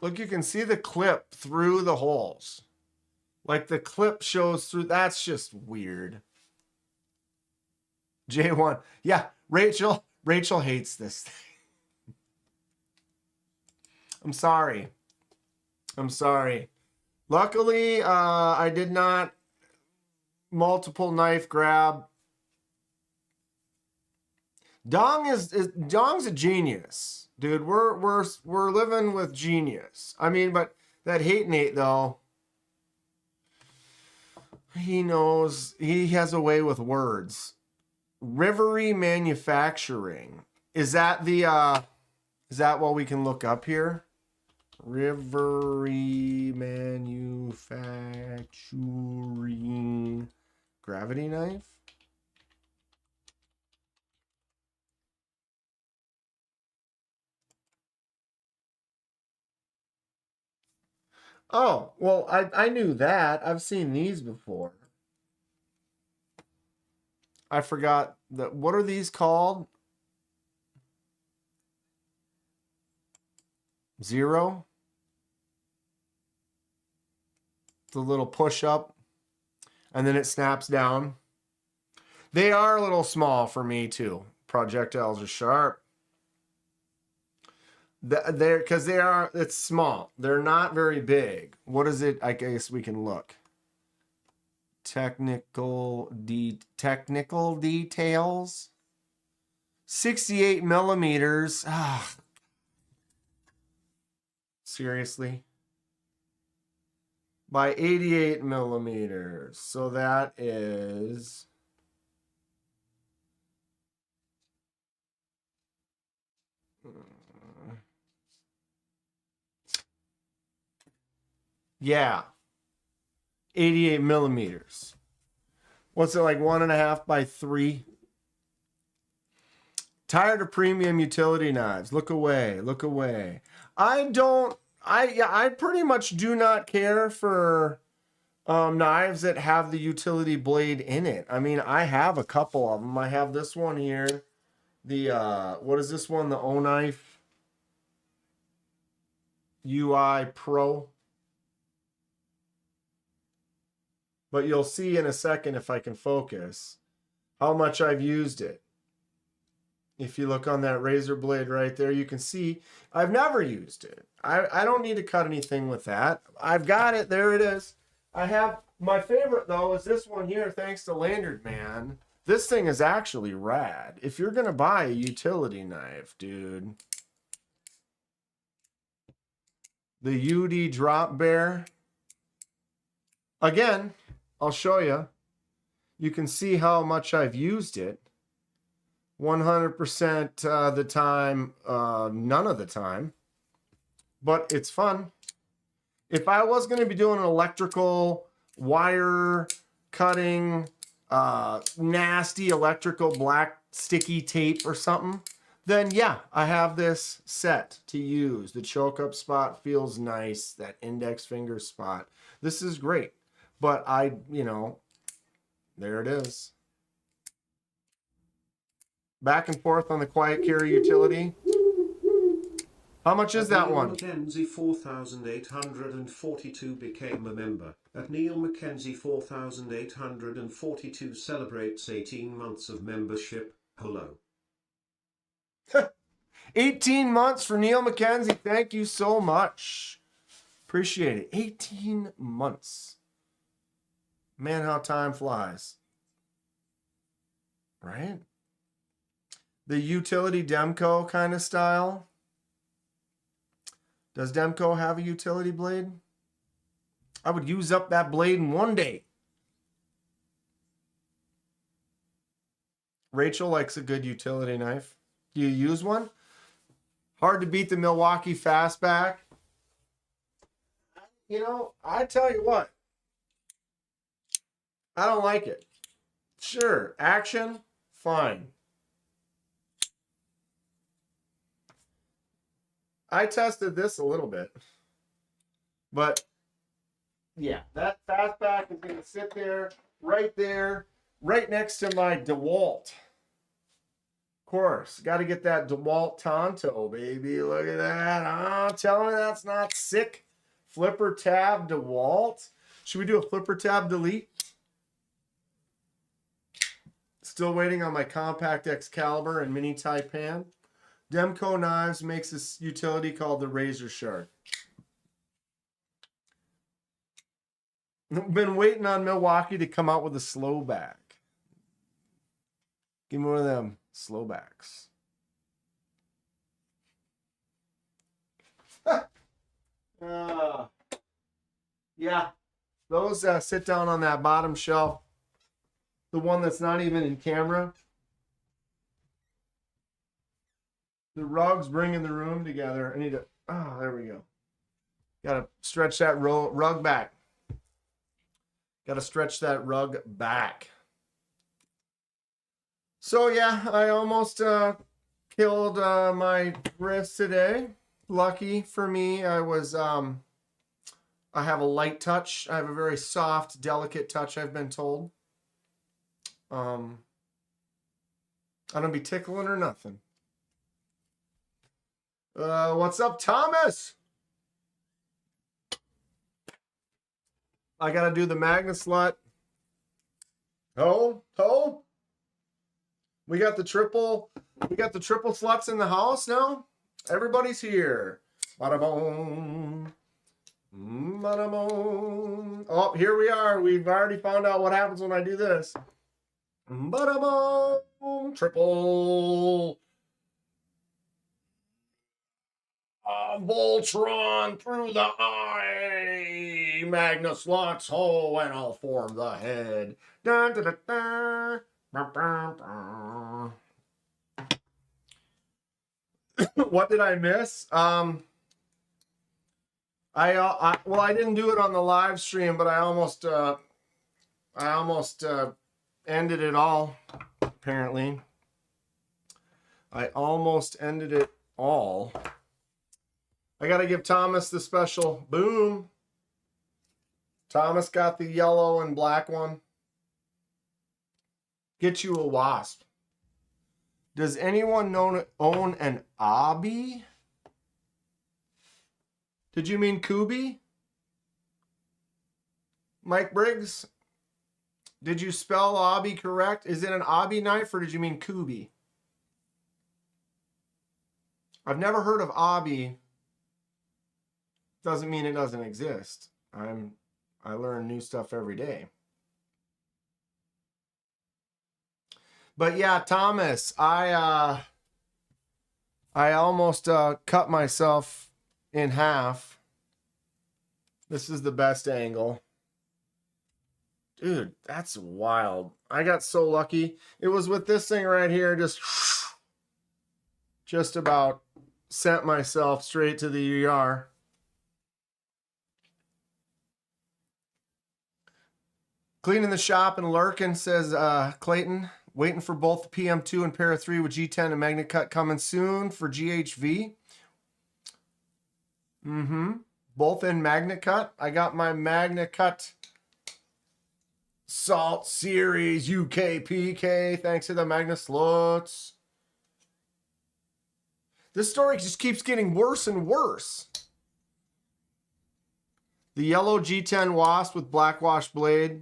Look, you can see the clip through the holes. Like the clip shows through. That's just weird. J1. Yeah, Rachel hates this thing. I'm sorry. Luckily, I did not multiple knife grab. Dong's a genius, dude. We're living with genius. I mean, but that Hate Nate though, he knows he has a way with words. Rivery Manufacturing. Is that what we can look up here? Rivery Manufacturing gravity knife. Oh, well, I knew that. I've seen these before. I forgot that. What are these called? Zero. The little push up and then it snaps down. They are a little small for me too. Projectiles are sharp. It's small. They're not very big. What is it? I guess we can look. Technical details. 68 millimeters. Ah. Seriously? By 88 millimeters. So that is... yeah. 88 millimeters. What's it like, 1.5 by 3? Tired of premium utility knives. Look away. Look away. I pretty much do not care for knives that have the utility blade in it. I mean, I have a couple of them. I have this one here. The, what is this one? The O-Knife UI Pro. But you'll see in a second, if I can focus, how much I've used it. If you look on that razor blade right there, you can see I've never used it. I don't need to cut anything with that. I've got it. There it is. I have my favorite, though, is this one here, thanks to Landard Man. This thing is actually rad. If you're going to buy a utility knife, dude. The UD Drop Bear. Again, I'll show you. You can see how much I've used it. 100% the time, none of the time. But it's fun. If I was going to be doing an electrical wire cutting, nasty electrical black sticky tape or something, then yeah, I have this set to use. The choke up spot feels nice. That index finger spot. This is great. But there it is. Back and forth on the quiet carry utility. How much is that one? Mackenzie 4842 became a member. At Neil Mackenzie 4842 celebrates 18 months of membership. Hello. 18 months for Neil Mackenzie. Thank you so much. Appreciate it. 18 months. Man, how time flies. Right? The utility Demco kind of style. Does Demco have a utility blade? I would use up that blade in one day. Rachel likes a good utility knife. Do you use one? Hard to beat the Milwaukee Fastback. You know, I tell you what. I don't like it. Sure, action, fine. I tested this a little bit. But, yeah, that Fastback is going to sit there, right next to my DeWalt. Of course, got to get that DeWalt Tonto, baby. Look at that. Tell me that's not sick. Flipper tab DeWalt. Should we do a flipper tab delete? Still waiting on my compact Excalibur and mini Taipan. Demco Knives makes this utility called the Razor Shark. Been waiting on Milwaukee to come out with a slow back. Give me one of them slow backs. Yeah, those sit down on that bottom shelf. The one that's not even in camera. The rug's bringing the room together. I need to, there we go. Got to stretch that rug back. Got to stretch that rug back. So yeah, I almost killed my wrist today. Lucky for me, I have a light touch. I have a very soft, delicate touch, I've been told. I don't be tickling or nothing. What's up, Thomas? I gotta do the magnet slut. Oh. We got the triple sluts in the house now. Everybody's here. Bada boom. Bada boom. Oh, here we are. We've already found out what happens when I do this. Bada boom. Triple. Voltron through the eye. Magnus Lux. Oh, and I'll form the head. Dun, dun, dun, dun. What did I miss? I didn't do it on the live stream, but I almost ended it all. Apparently, I almost ended it all. I got to give Thomas the special boom. Thomas got the yellow and black one. Get you a wasp. Does anyone own an obby? Did you mean Kubi? Mike Briggs? Did you spell obby correct? Is it an obby knife or did you mean Kubi? I've never heard of obby. Doesn't mean it doesn't exist. I learn new stuff every day. But yeah, Thomas, I almost cut myself in half. This is the best angle. Dude, that's wild. I got so lucky. It was with this thing right here, just about sent myself straight to the ER. Cleaning the shop and lurking, says Clayton. Waiting for both the PM2 and Para 3 with G10 and Magnet Cut coming soon for GHV. Both in Magnet Cut. I got my Magnet Cut Salt Series UKPK thanks to the Magnus Lutz. This story just keeps getting worse and worse. The yellow G10 Wasp with black wash blade.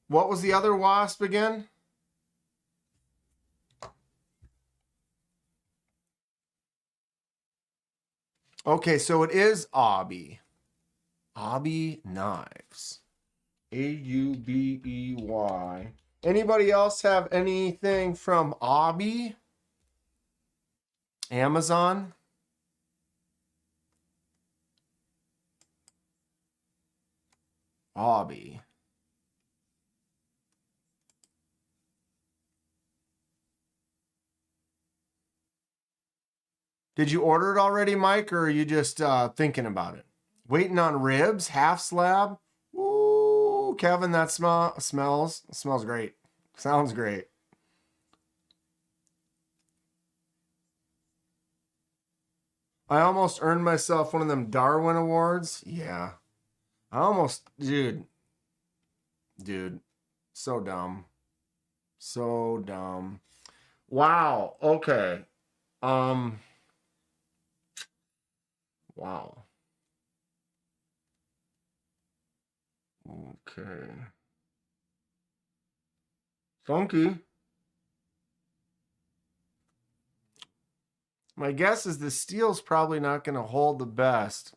What was the other wasp again? Okay, so it is obby. Aubey Knives. Aubey. Anybody else have anything from Aubey? Amazon? Aubey. Did you order it already, Mike, or are you just thinking about it? Waiting on ribs, half slab. Ooh, Kevin, that smells great. Sounds great. I almost earned myself one of them Darwin Awards. Yeah. I almost, dude, so dumb. So dumb. Wow. Okay. Wow. Okay. Funky. My guess is the steel's probably not going to hold the best.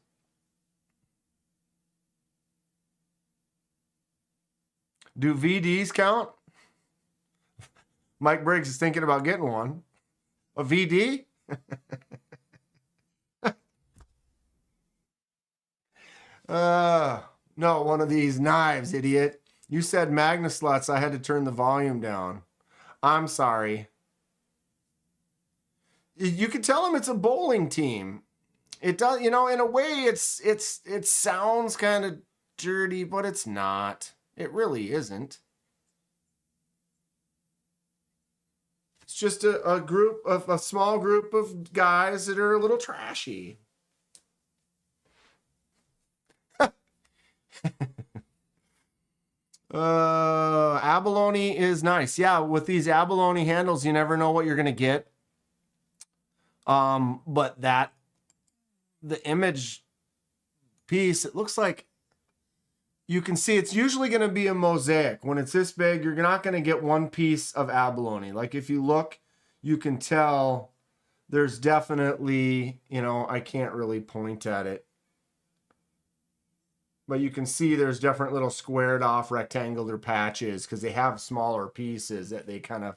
Do VDs count? Mike Briggs is thinking about getting one. A VD? No, one of these knives, idiot. You said Magnasluts. I had to turn the volume down. I'm sorry. You can tell them it's a bowling team. It does, in a way, it sounds kind of dirty, but it's not. It really isn't. It's just a small group of guys that are a little trashy. Abalone is nice. Yeah, with these abalone handles, you never know what you're gonna get. But the image piece, it looks like you can see it's usually going to be a mosaic. When it's this big, you're not going to get one piece of abalone. Like if you look, you can tell there's definitely, I can't really point at it. But you can see there's different little squared off rectangular patches because they have smaller pieces that they kind of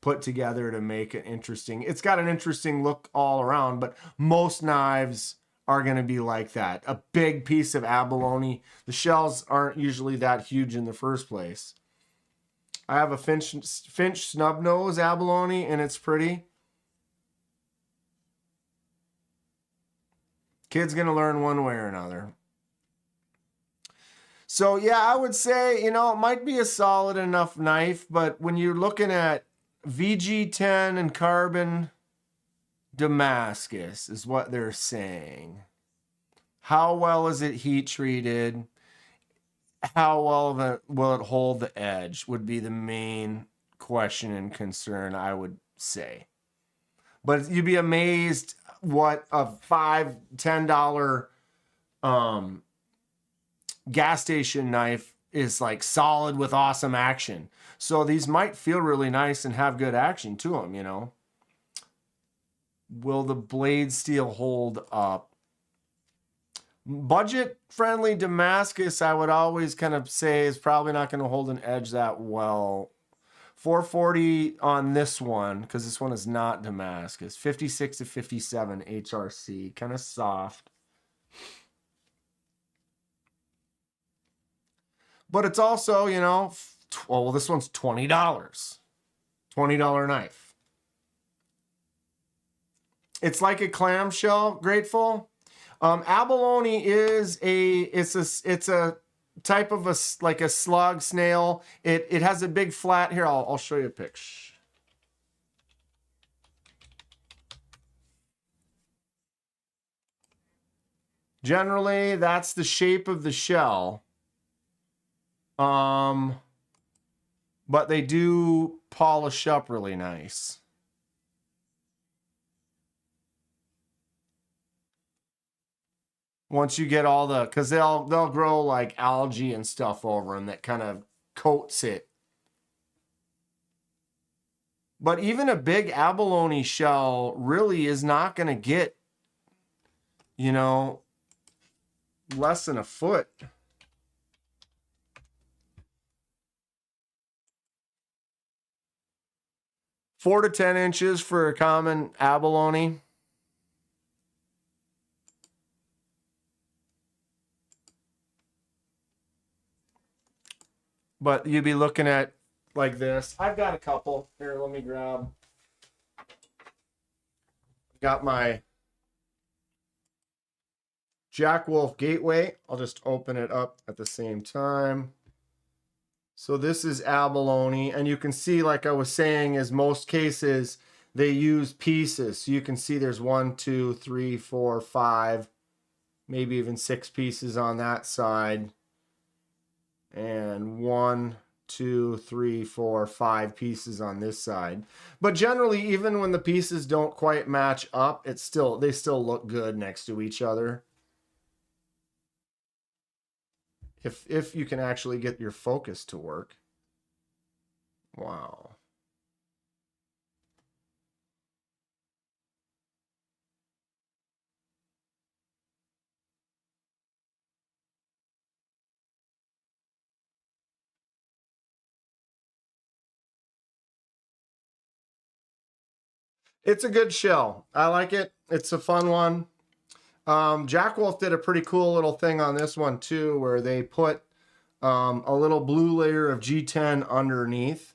put together to make it interesting. It's got an interesting look all around, but most knives are going to be like that. A big piece of abalone. The shells aren't usually that huge in the first place. I have a Finch snub nose abalone, and it's pretty. Kid's going to learn one way or another. So yeah, I would say, it might be a solid enough knife, but when you're looking at VG10 and carbon Damascus is what they're saying. How well is it heat treated? How well will it hold the edge would be the main question and concern, I would say. But you'd be amazed what a $5-10 gas station knife is like solid with awesome action. So these might feel really nice and have good action to them, Will the blade steel hold up? Budget-friendly Damascus, I would always kind of say, is probably not going to hold an edge that well. $440 on this one, because this one is not Damascus. 56 to 57 HRC, kind of soft. But it's also, well, this one's $20. $20 knife. It's like a clamshell, Grateful. Abalone is it's a type of like a slug snail. It has a big flat here. I'll show you a picture. Generally, that's the shape of the shell. But they do polish up really nice. Once you get all because they'll grow like algae and stuff over them that kind of coats it. But even a big abalone shell really is not going to get, less than a foot. Four to 10 inches for a common abalone. But you'd be looking at like this. I've got a couple. Here, let me grab. Got my Jack Wolf Gateway. I'll just open it up at the same time. So this is abalone, and you can see, like I was saying, is most cases they use pieces. So you can see there's 1, 2, 3, 4, 5, maybe even 6 pieces on that side. And 1, 2, 3, 4, 5 pieces on this side. But generally, even when the pieces don't quite match up, they still look good next to each other. If you can actually get your focus to work. Wow. It's a good shell. I like it. It's a fun one. Jack Wolf did a pretty cool little thing on this one too, where they put a little blue layer of G10 underneath,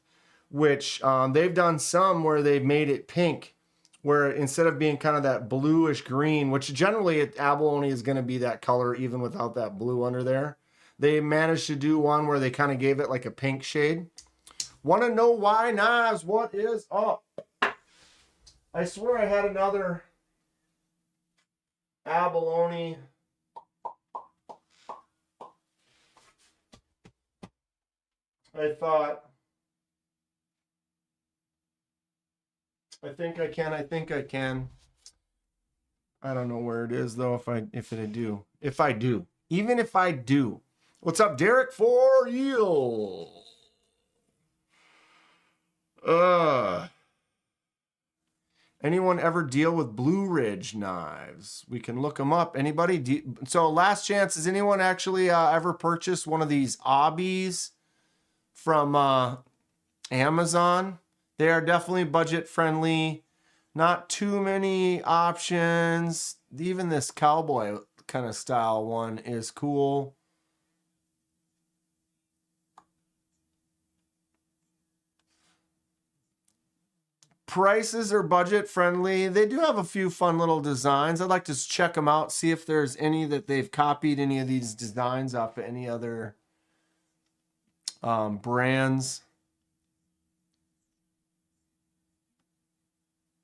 which they've done some where they've made it pink, where instead of being kind of that bluish green, which generally abalone is going to be that color even without that blue under there, they managed to do one where they kind of gave it like a pink shade. Want to know why, knives? What is up? I swear I had another abalone. I think I can. I don't know where it is though. If I do. Even if I do. What's up, Derek? For you. Anyone ever deal with Blue Ridge knives? We can look them up. Anybody? So last chance. Has anyone actually ever purchased one of these Obbies from Amazon? They are definitely budget friendly. Not too many options. Even this cowboy kind of style one is cool. Prices are budget friendly. They do have a few fun little designs. I'd like to check them out, see if there's any that they've copied any of these designs off of any other brands.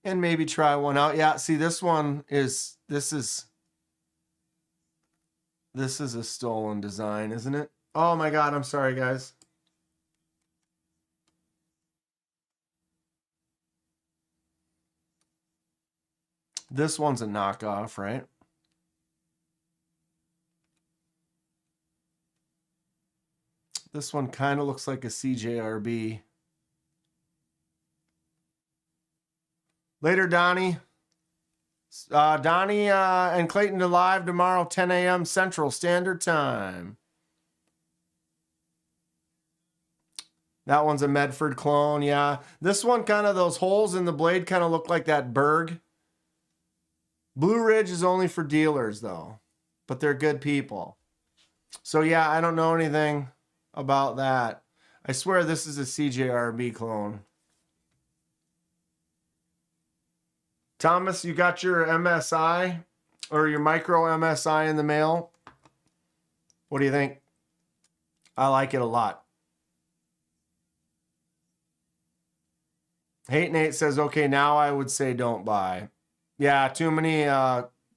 And maybe try one out. Yeah, see, this is a stolen design, isn't it? Oh my God, I'm sorry, guys. This one's a knockoff, right? This one kind of looks like a CJRB. Later, Donnie. Donnie and Clayton are live tomorrow, 10 a.m. Central Standard Time. That one's a Medford clone, yeah. This one, kind of those holes in the blade kind of look like that Berg. Blue Ridge is only for dealers, though. But they're good people. So, yeah, I don't know anything about that. I swear this is a CJRB clone. Thomas, you got your MSI or your micro MSI in the mail? What do you think? I like it a lot. Hate Nate says, okay, now I would say don't buy. Yeah, too many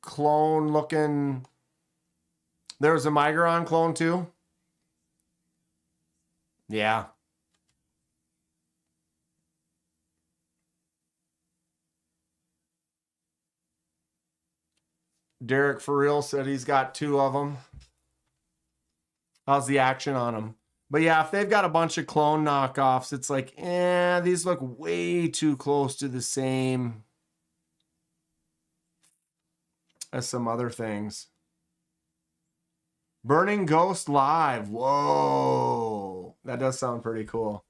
clone looking. There's a Migron clone too. Yeah. Derek for real said he's got 2 of them. How's the action on them? But yeah, if they've got a bunch of clone knockoffs, it's like, these look way too close to the same as some other things. Burning Ghost Live. Whoa. That does sound pretty cool.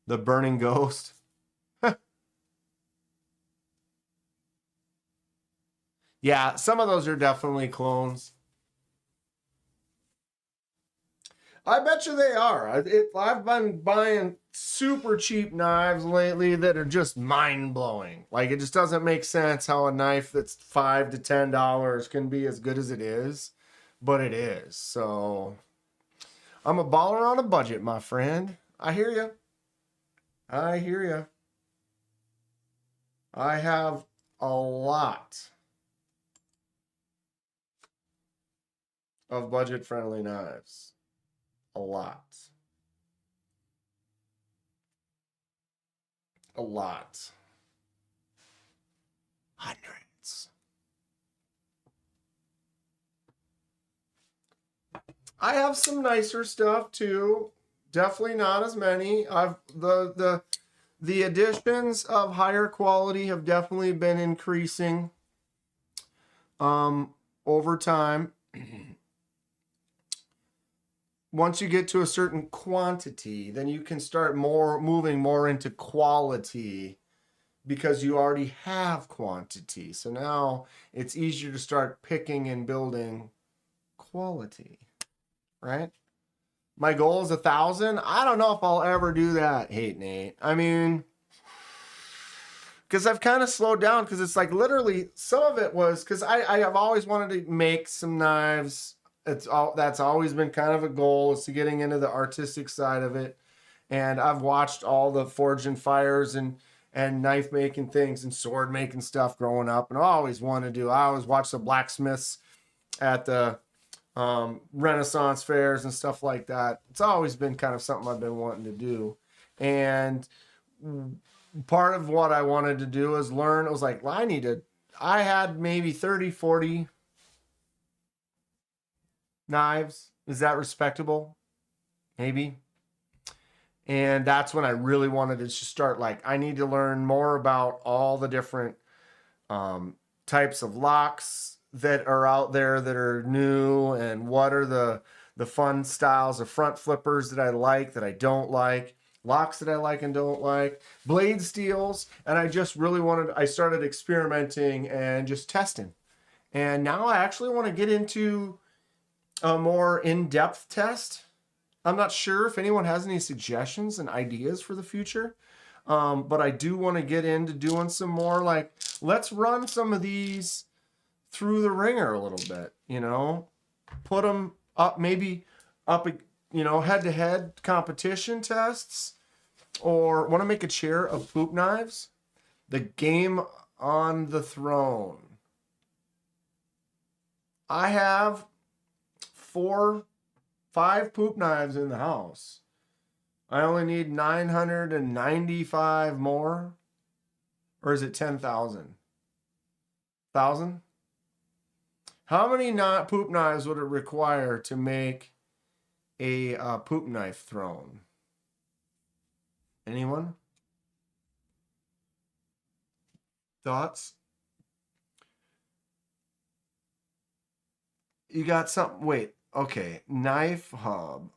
The Burning Ghost. Yeah, some of those are definitely clones. I bet you they are. I've been buying super cheap knives lately that are just mind blowing. Like, it just doesn't make sense how a knife that's $5 to $10 can be as good as it is, but it is. So I'm a baller on a budget, my friend. I hear you. I hear you. I have a lot of budget friendly knives. A lot. A lot. Hundreds. I have some nicer stuff too. Definitely not as many. The additions of higher quality have definitely been increasing over time. Once you get to a certain quantity, then you can start moving more into quality because you already have quantity. So now it's easier to start picking and building quality, right? My goal is 1,000. I don't know if I'll ever do that. Hate Nate. I mean, because I've kind of slowed down because it's like literally some of it was because I have always wanted to make some knives. That's always been kind of a goal, is to getting into the artistic side of it. And I've watched all the Forged and Fires and knife making things and sword making stuff growing up, and I always watch the blacksmiths at the Renaissance fairs and stuff like that. It's always been kind of something I've been wanting to do. And part of what I wanted to do is learn. It was like, well, I had maybe 30, 40 knives. Is that respectable? Maybe. And that's when I really wanted to just start, like, I need to learn more about all the different types of locks that are out there that are new, and what are the fun styles of front flippers that I like, that I don't like, locks that I like and don't like, blade steels. And I started experimenting and just testing. And now I actually want to get into a more in-depth test. I'm not sure if anyone has any suggestions and ideas for the future, but I do want to get into doing some more, like, let's run some of these through the ringer a little bit, put them up, maybe up, head-to-head competition tests, or want to make a chair of poop knives. The Game on the Throne. I have 5 poop knives in the house. I only need 995 more. Or is it 10,000? 1,000? How many poop knives would it require to make a poop knife throne? Anyone? Thoughts? You got something? Wait. Okay. Knife Hub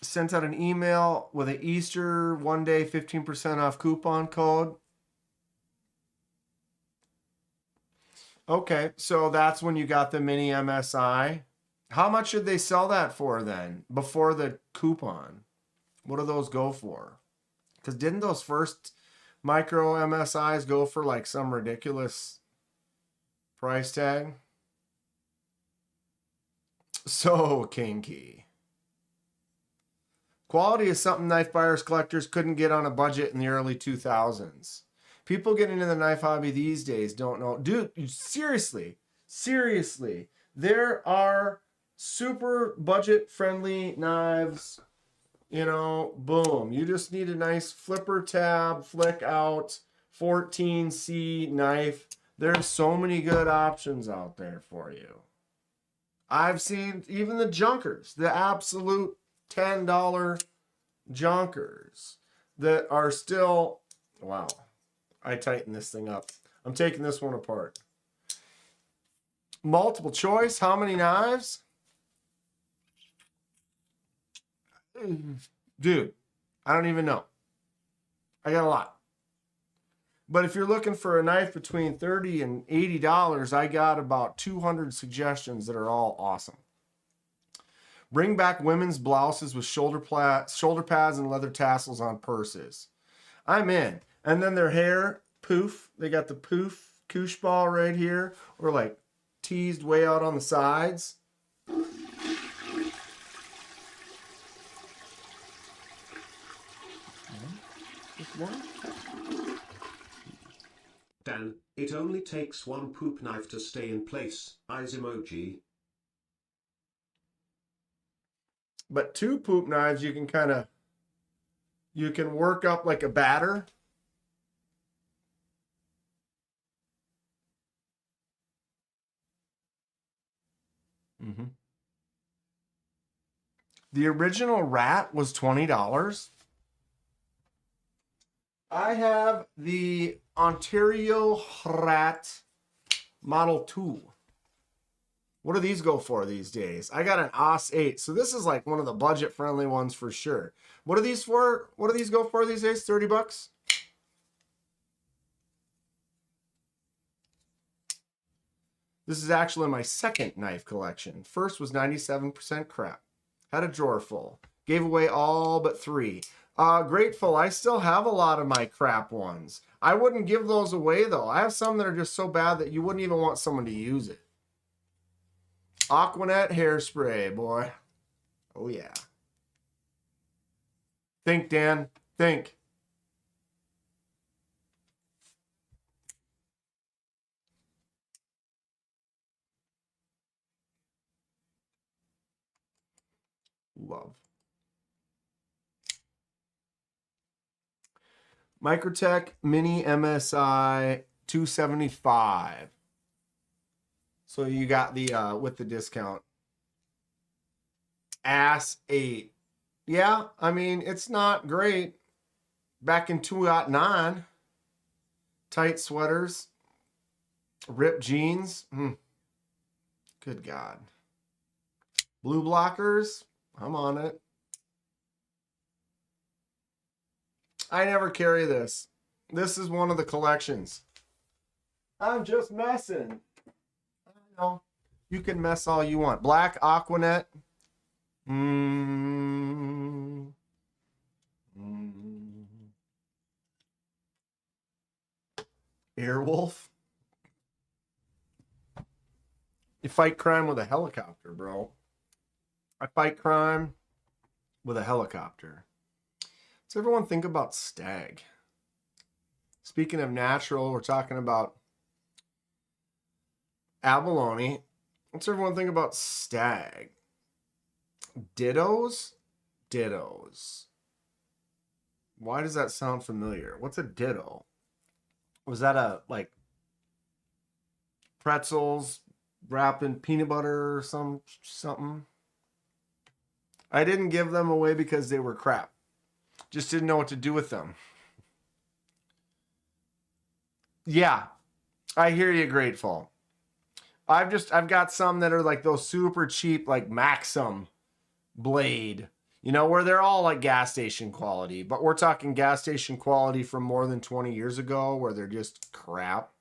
sent out an email with an Easter one day 15% off coupon code. Okay, so that's when you got the mini MSI. How much should they sell that for then, before the coupon? What do those go for? Because didn't those first micro MSIs go for like some ridiculous price tag? So kinky. Quality is something knife buyers, collectors couldn't get on a budget in the early 2000s. People getting into the knife hobby these days don't know. Dude, seriously, there are super budget-friendly knives. Boom. You just need a nice flipper tab, flick out, 14C knife. There's so many good options out there for you. I've seen even the junkers, the absolute $10 junkers that are still, wow. I tighten this thing up. I'm taking this one apart. Multiple choice. How many knives? Dude, I don't even know. I got a lot. But if you're looking for a knife between $30 and $80, I got about 200 suggestions that are all awesome. Bring back women's blouses with shoulder pads and leather tassels on purses. I'm in. And then their hair, poof. They got the poof koosh ball right here, or like teased way out on the sides. Just one. Dan, it only takes one poop knife to stay in place. Eyes emoji. But two poop knives, you can work up like a batter. Mm-hmm. The original rat was $20. I have the Ontario Rat Model 2. What do these go for these days? I got an OS 8, so this is like one of the budget-friendly ones for sure. What are these for? What do these go for these days? 30 bucks? This is actually my second knife collection. First was 97% crap. Had a drawer full. Gave away all but 3. Grateful, I still have a lot of my crap ones. I wouldn't give those away though. I have some that are just so bad that you wouldn't even want someone to use it. Aquanet hairspray, boy. Oh yeah. Think, Dan. Think. Love. Microtech Mini MSI 275. So you got the with the discount. Ass 8. Yeah, I mean, it's not great. Back in 2009. Tight sweaters. Ripped jeans. Good God. Blue blockers. I'm on it. I never carry this. This is one of the collections. I'm just messing. I know. You can mess all you want. Black Aquanet. Airwolf. You fight crime with a helicopter, bro. I fight crime with a helicopter. Does everyone think about stag? Speaking of natural, we're talking about abalone. What's everyone think about stag? Dittos? Dittos. Why does that sound familiar? What's a ditto? Was that a, like, pretzels wrapped in peanut butter or something? I didn't give them away because they were crap. Just didn't know what to do with them. Yeah, I hear you, Grateful. I've got some that are like those super cheap, like Maxim blade, you know, where they're all like gas station quality, but we're talking gas station quality from more than 20 years ago where they're just crap.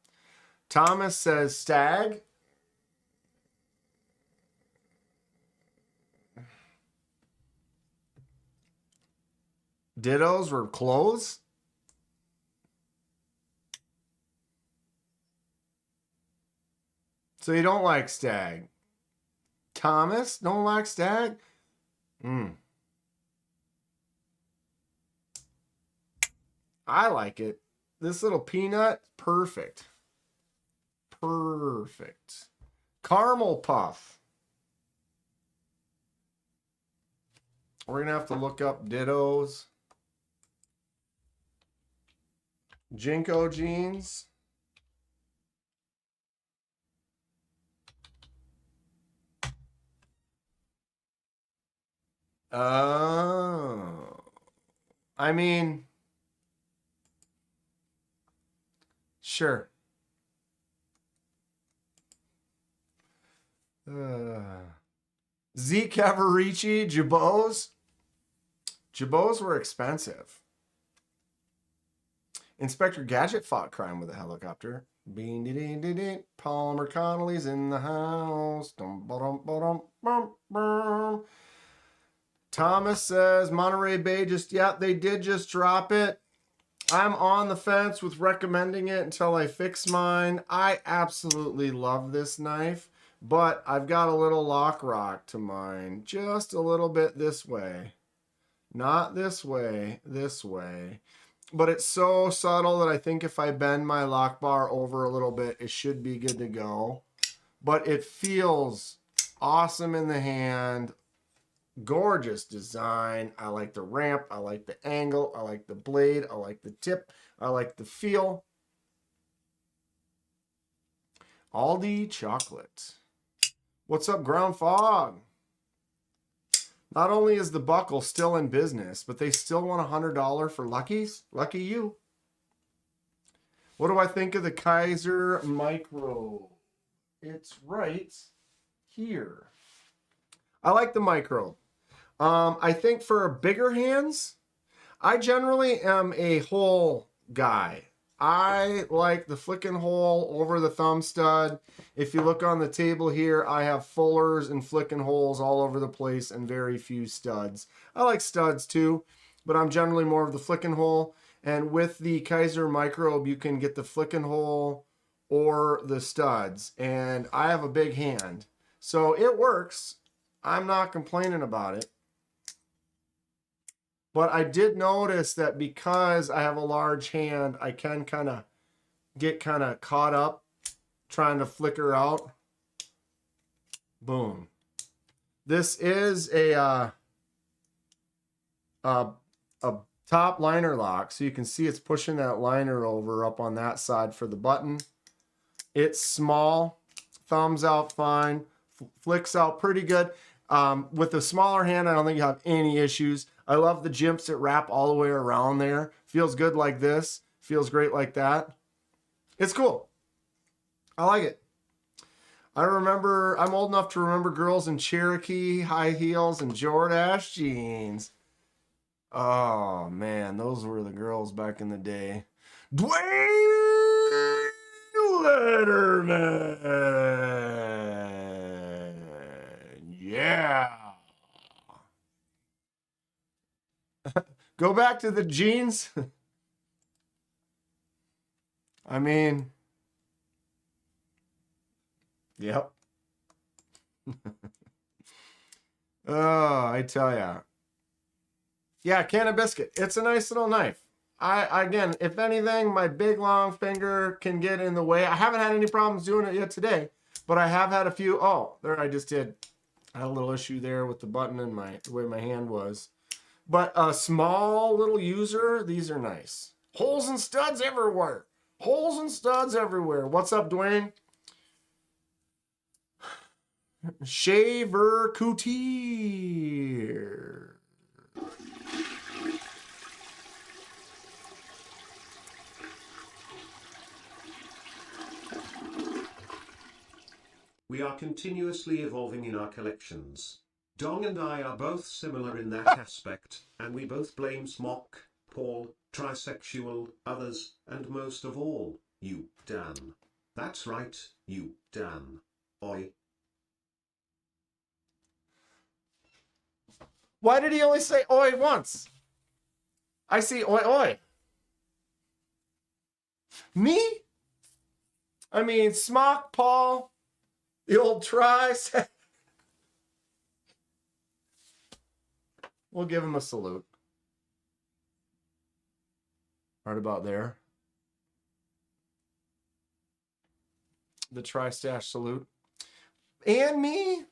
Thomas says stag. Dittos were clothes. So you don't like stag. Thomas, don't like stag? I like it. This little peanut, perfect. Perfect. Caramel puff. We're going to have to look up dittos. Jinko jeans. Oh. I mean, sure. Zeke Cavarici, Jabots. Jabots were expensive. Inspector Gadget fought crime with a helicopter. Bean dee dee dee dee. Palmer Connolly's in the house. Dum, ba-dum, ba-dum, bum, bum. Thomas says Monterey Bay they did just drop it. I'm on the fence with recommending it until I fix mine. I absolutely love this knife, but I've got a little lock rock to mine. Just a little bit this way. Not this way, this way. But it's so subtle that I think if I bend my lock bar over a little bit, it should be good to go. But it feels awesome in the hand. Gorgeous design. I like the ramp. I like the angle. I like the blade. I like the tip. I like the feel. Aldi chocolate. What's up, Ground Fog? Not only is the buckle still in business, but they still want $100 for Luckies. Lucky you. What do I think of the Kizer Micro? It's right here. I like the Micro. I think for bigger hands, I generally am a hole guy. I like the flicking hole over the thumb stud. If you look on the table here, I have fullers and flicking holes all over the place and very few studs. I like studs too, but I'm generally more of the flicking hole. And with the Kizer Microbe, you can get the flicking hole or the studs. And I have a big hand, so it works. I'm not complaining about it. But I did notice that because I have a large hand, I can get caught up trying to flicker out. Boom. This is a top liner lock, so you can see it's pushing that liner over up on that side for the button. It's small, thumbs out fine, flicks out pretty good. With a smaller hand, I don't think you have any issues. I love the jimps that wrap all the way around there. Feels good like this. Feels great like that. It's cool. I like it. I'm old enough to remember girls in Cherokee, high heels, and Jordache jeans. Oh, man, those were the girls back in the day. Dwayne Letterman. Yeah. Go back to the jeans. I mean, yep. Oh, I tell ya. Yeah, can of biscuit. It's a nice little knife. Again, if anything, my big long finger can get in the way. I haven't had any problems doing it yet today, but I have had a few. Oh, there I just did. I had a little issue there with the button and the way my hand was. But a small little user, these are nice. Holes and studs everywhere. Holes and studs everywhere. What's up, Dwayne? Shaver Couture. We are continuously evolving in our collections. Dong and I are both similar in that aspect, and we both blame Smock, Paul, trisexual, others, and most of all, you, Dan. That's right, you, Dan. Oi. Why did he only say oi once? I see oi oi. Me? I mean, Smock, Paul, the old tries. We'll give him a salute. Right about there. The Tri-Stash salute. And me?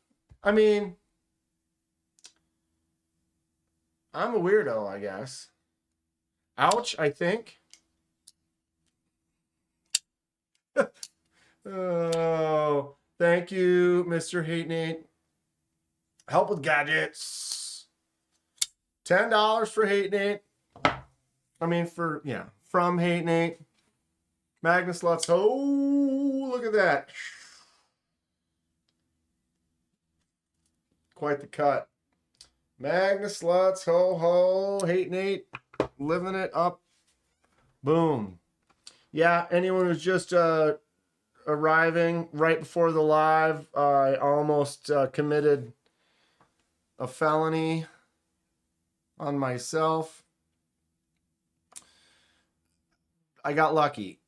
I mean, I'm a weirdo, I guess. Ouch, I think. Oh, thank you, Mr. Hate Nate. Help with gadgets. $10 for Hate Nate. I mean, from Hate Nate. Magnus Lutz. Oh, look at that. Quite the cut. Magnus Sluts, ho ho, hate Nate, living it up. Boom. Yeah, anyone who's just arriving right before the live, I almost committed a felony on myself. I got lucky.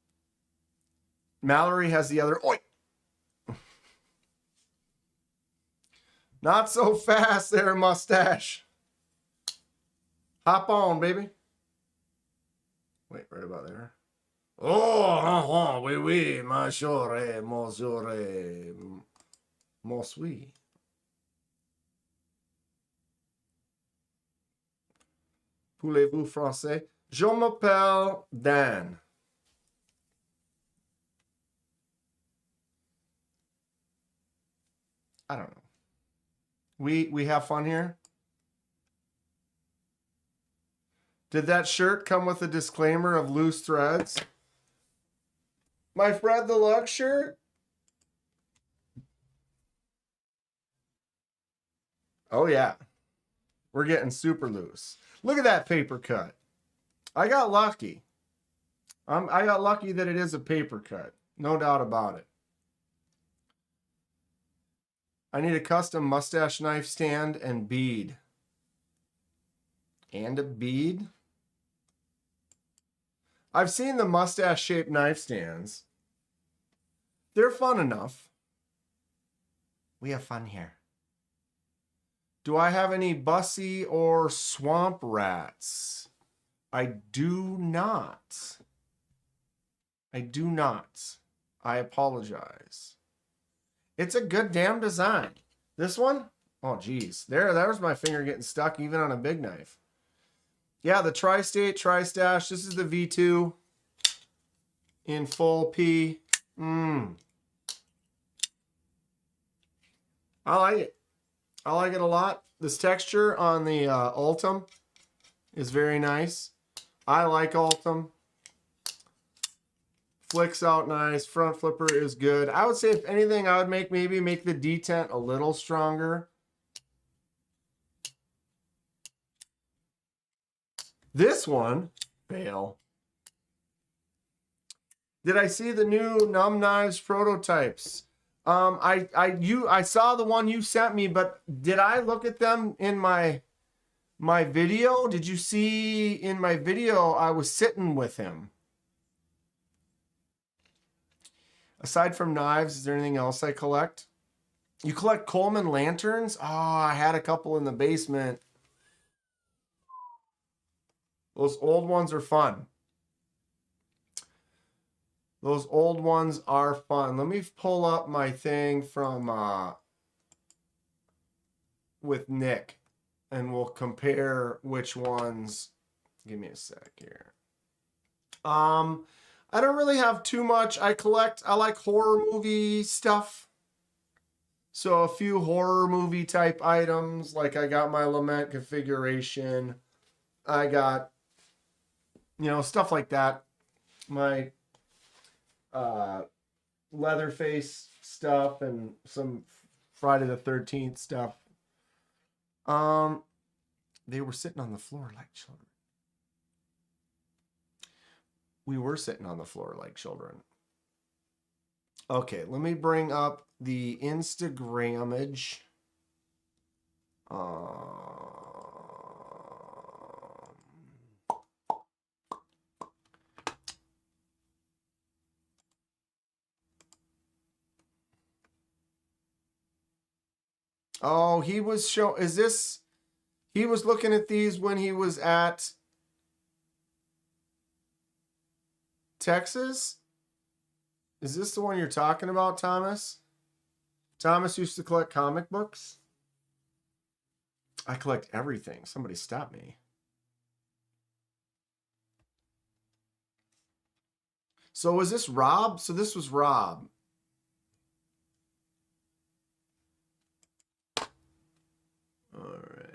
Mallory has the other. Oi! Not so fast there, mustache. Hop on, baby. Wait, right about there. Oh, oui, oui, monsieur, monsieur. Voulez-vous français? Je m'appelle Dan. I don't know. We have fun here. Did that shirt come with a disclaimer of loose threads? My Fred the Lux shirt? Oh yeah. We're getting super loose. Look at that paper cut. I got lucky. I got lucky that it is a paper cut. No doubt about it. I need a custom mustache knife stand and bead. And a bead? I've seen the mustache-shaped knife stands. They're fun enough. We have fun here. Do I have any bussy or swamp rats? I do not. I do not. I apologize. It's a good damn design. This one? Oh, geez. There's my finger getting stuck even on a big knife. Yeah, the Tri-State, Tri-Stash. This is the V2 in full P. I like it. I like it a lot. This texture on the Ultim is very nice. I like Ultim. Flicks out nice. Front flipper is good. I would say if anything, I would maybe make the detent a little stronger. This one, fail. Did I see the new Numb Knives prototypes? I saw the one you sent me, but did I look at them in my video? Did you see in my video I was sitting with him? Aside from knives, is there anything else I collect? You collect Coleman lanterns? Oh, I had a couple in the basement. Those old ones are fun. Those old ones are fun. Let me pull up my thing from with Nick, and we'll compare which ones. Give me a sec here. I don't really have too much. I like horror movie stuff. So a few horror movie type items, like I got my Lament configuration. I got, stuff like that. My Leatherface stuff and some Friday the 13th stuff. They were sitting on the floor like children. We were sitting on the floor like children. Okay, let me bring up the Instagrammage. Oh, he was he was looking at these when he was at Texas? Is this the one you're talking about, Thomas? Thomas used to collect comic books? I collect everything. Somebody stop me. So was this Rob? So this was Rob. All right.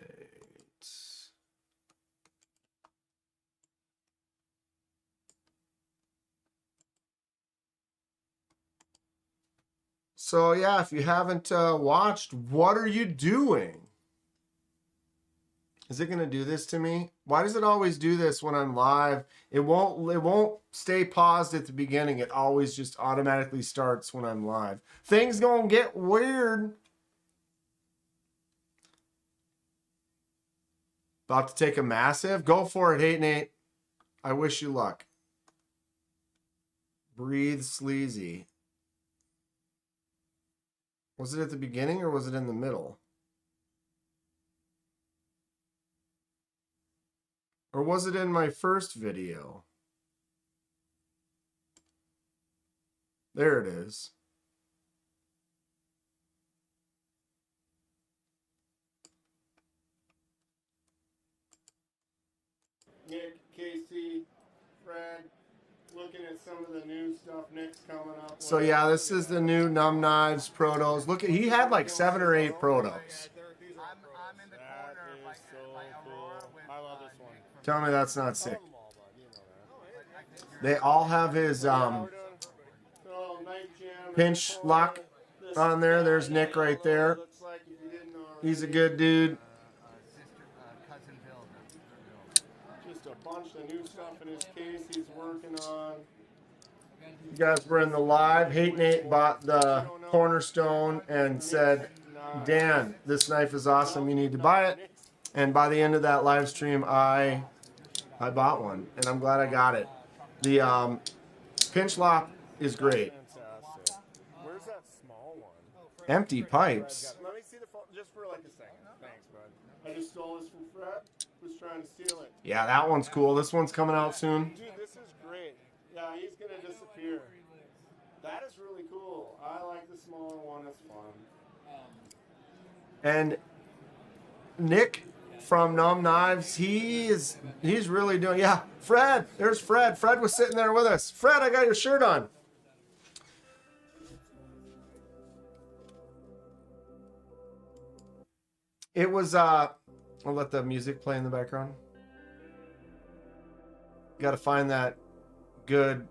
So yeah, if you haven't watched, what are you doing? Is it gonna do this to me? Why does it always do this when I'm live? It won't stay paused at the beginning. It always just automatically starts when I'm live. Things gonna get weird. About to take a massive? Go for it, Hate Nate. I wish you luck. Breathe sleazy. Was it at the beginning or was it in the middle? Or was it in my first video? There it is. Nick, Casey, Fred, looking at some of the new stuff Nick's coming up with. So yeah, this is the new Numb Knives Protos. Look at, he had like 7 or 8 Protos. I'm in the corner by Aurora with I love this one. Tell me that's not sick. They all have his pinch lock on there. There's Nick right there. He's a good dude. cousin Bill. Just a bunch of new stuff in his case he's working on. You guys were in the live. Hate Nate bought the Cornerstone and said, Dan, this knife is awesome. You need to buy it. And by the end of that live stream, I bought one, and I'm glad I got it. The pinch lock is great. Fantastic. Where's that small one? Empty pipes. Let me see the phone just for like a second. Thanks, bud. I just stole this from Fred, who's trying to steal it. Yeah, that one's cool. This one's coming out soon. Dude, this is great. Yeah, he's gonna disappear. That is really cool. I like the smaller one. It's fun. And Nick from Numb Knives, he's really doing, yeah, Fred, there's Fred. Fred was sitting there with us. Fred, I got your shirt on. It was, I'll let the music play in the background. Got to find that good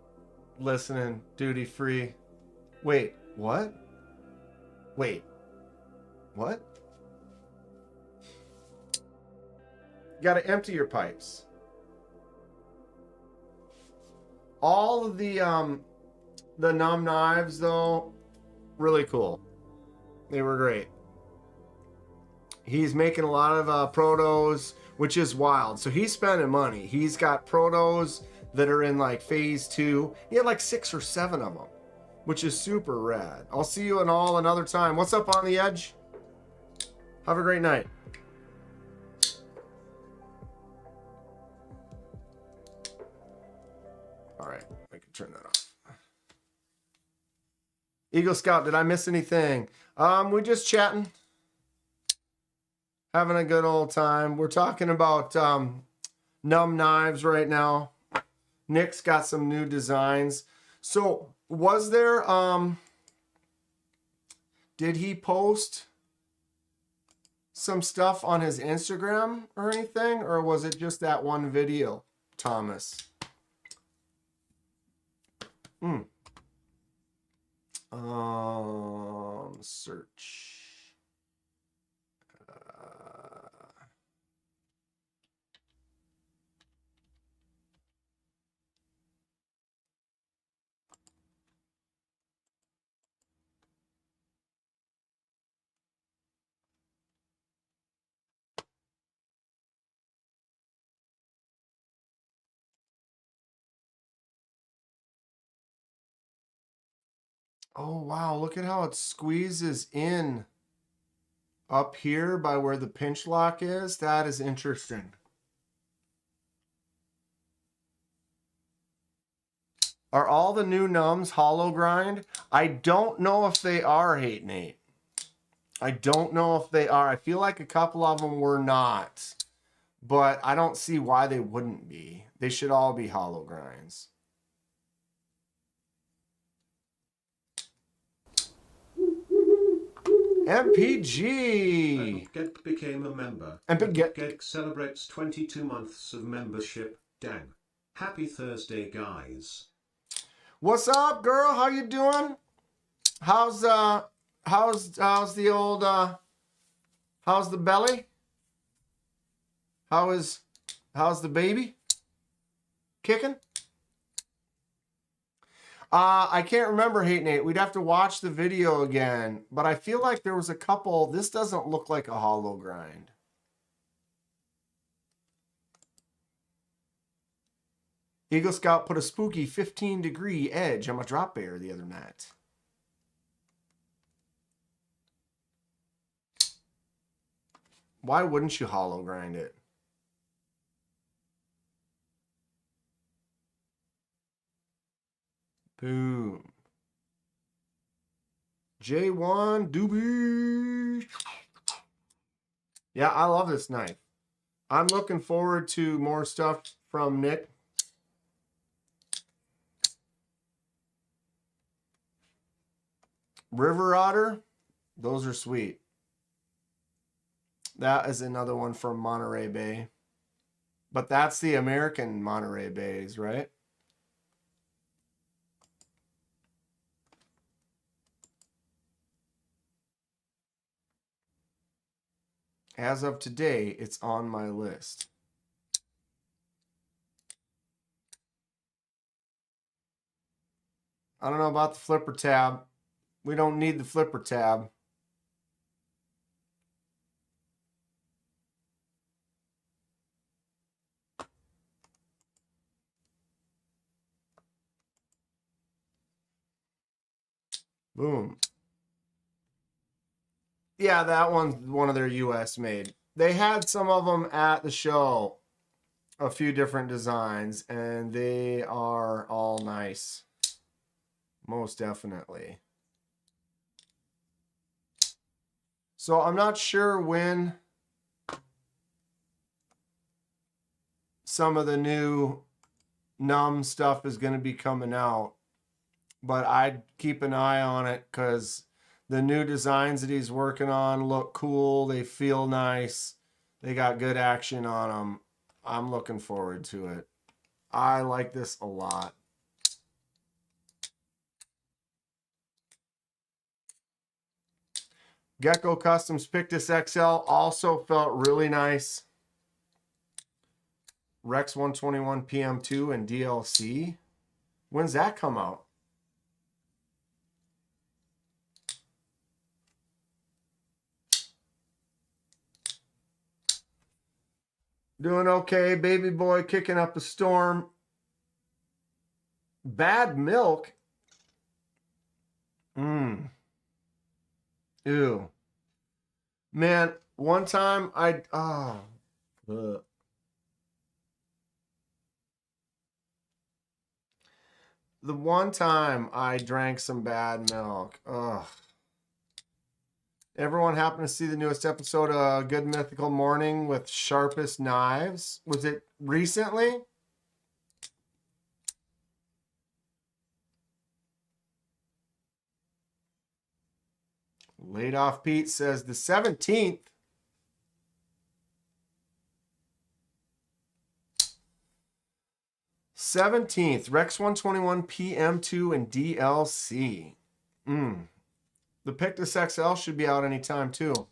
listening, duty free. Wait, what? Wait, what? Got to empty your pipes. All of the Numb Knives though, really cool. They were great. He's making a lot of protos, which is wild. So he's spending money. He's got protos that are in like phase 2. He had like 6 or 7 of them, which is super rad. I'll see you in all another time. What's up on the edge? Have a great night. All right, I can turn that off. Eagle Scout, did I miss anything? We're just chatting. Having a good old time. We're talking about Numb Knives right now. Nick's got some new designs. So was there, did he post some stuff on his Instagram or anything? Or was it just that one video, Thomas? Search. Oh, wow. Look at how it squeezes in up here by where the pinch lock is. That is interesting. Are all the new Numbs hollow grind? I don't know if they are, Hate Nate. I don't know if they are. I feel like a couple of them were not. But I don't see why they wouldn't be. They should all be hollow grinds. MPG. Get became a member. Get Celebrates 22 months of membership. Dang. Happy Thursday, guys. What's up, girl? How you doing? How's the old how's the belly? How's the baby? Kicking? I can't remember, Hate Nate. We'd have to watch the video again. But I feel like there was a couple. This doesn't look like a hollow grind. Eagle Scout put a spooky 15-degree edge on my drop bear the other night. Why wouldn't you hollow grind it? Boom. J1 Doobie. Yeah, I love this knife. I'm looking forward to more stuff from Nick. River Otter, those are sweet. That is another one from Monterey Bay. But that's the American Monterey Bays, right? As of today, it's on my list. I don't know about the flipper tab. We don't need the flipper tab. Boom. Yeah, that one's one of their US made. They had some of them at the show, a few different designs, and they are all nice. Most definitely. So I'm not sure when some of the new numb stuff is going to be coming out, but I'd keep an eye on it because the new designs that he's working on look cool. They feel nice. They got good action on them. I'm looking forward to it. I like this a lot. Gecko Customs Pictus XL also felt really nice. Rex 121 PM2 and DLC. When's that come out? Doing okay. Baby boy kicking up a storm. Bad milk. Ew. Man, one time the one time I drank some bad milk. Ugh. Everyone happened to see the newest episode of Good Mythical Morning with Sharpest Knives? Was it recently? Laid Off Pete says the 17th. Rex 121 PM2 and DLC. The Pictus XL should be out anytime too.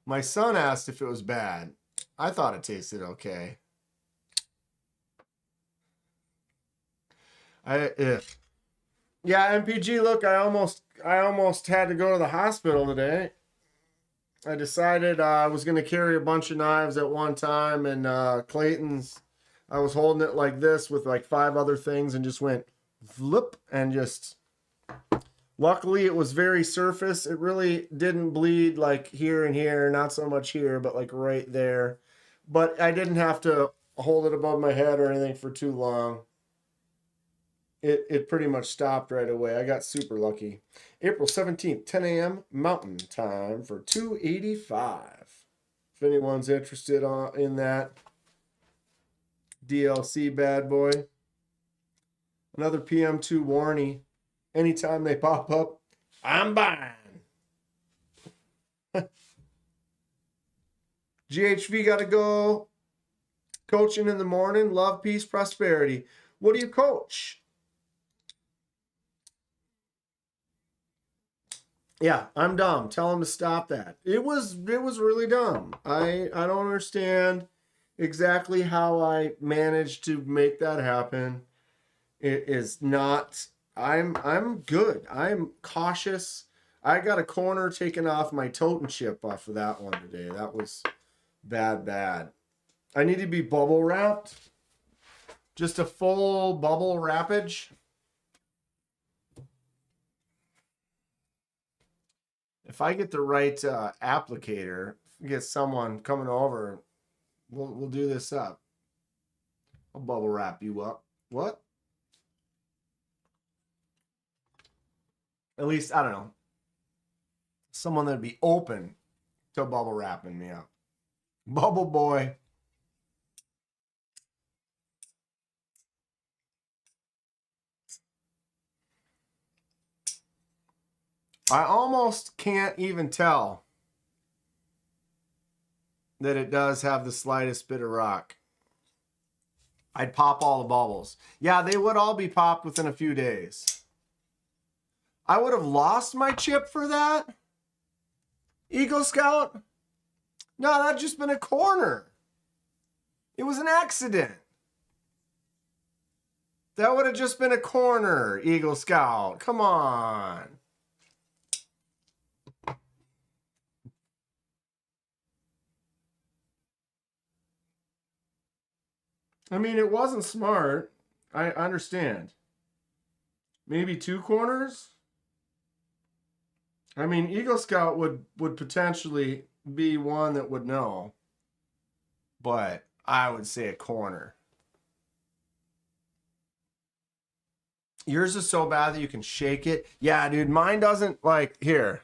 My son asked if it was bad. I thought it tasted okay. Yeah, MPG, look, I almost had to go to the hospital today. I decided I was going to carry a bunch of knives at one time, and Clayton's, I was holding it like this with like 5 other things and just went flip and just, luckily it was very surface. It really didn't bleed like here and here, not so much here, but like right there. But I didn't have to hold it above my head or anything for too long. It pretty much stopped right away. I got super lucky. April 17th, 10 a.m. Mountain Time for 285. If anyone's interested in that DLC bad boy. Another PM2 warning. Anytime they pop up, I'm buying. GHV got to go. Coaching in the morning. Love, peace, prosperity. What do you coach? Yeah, I'm dumb. Tell him to stop that. It was really dumb. I don't understand exactly how I managed to make that happen. It is not. I'm good. I'm cautious. I got a corner taken off my totem chip off of that one today. That was bad. I need to be bubble wrapped. Just a full bubble wrappage. If I get the right applicator, get someone coming over, we'll do this up. I'll bubble wrap you up. What? At least I don't know. Someone that'd be open to bubble wrapping me up. Bubble boy. I almost can't even tell that it does have the slightest bit of rock. I'd pop all the bubbles. Yeah, they would all be popped within a few days. I would have lost my chip for that? Eagle Scout? No, that'd just been a corner. It was an accident. That would have just been a corner, Eagle Scout. Come on. I mean, it wasn't smart. I understand. Maybe 2 corners? I mean, Eagle Scout would potentially be one that would know. But I would say a corner. Yours is so bad that you can shake it. Yeah, dude, mine doesn't like here.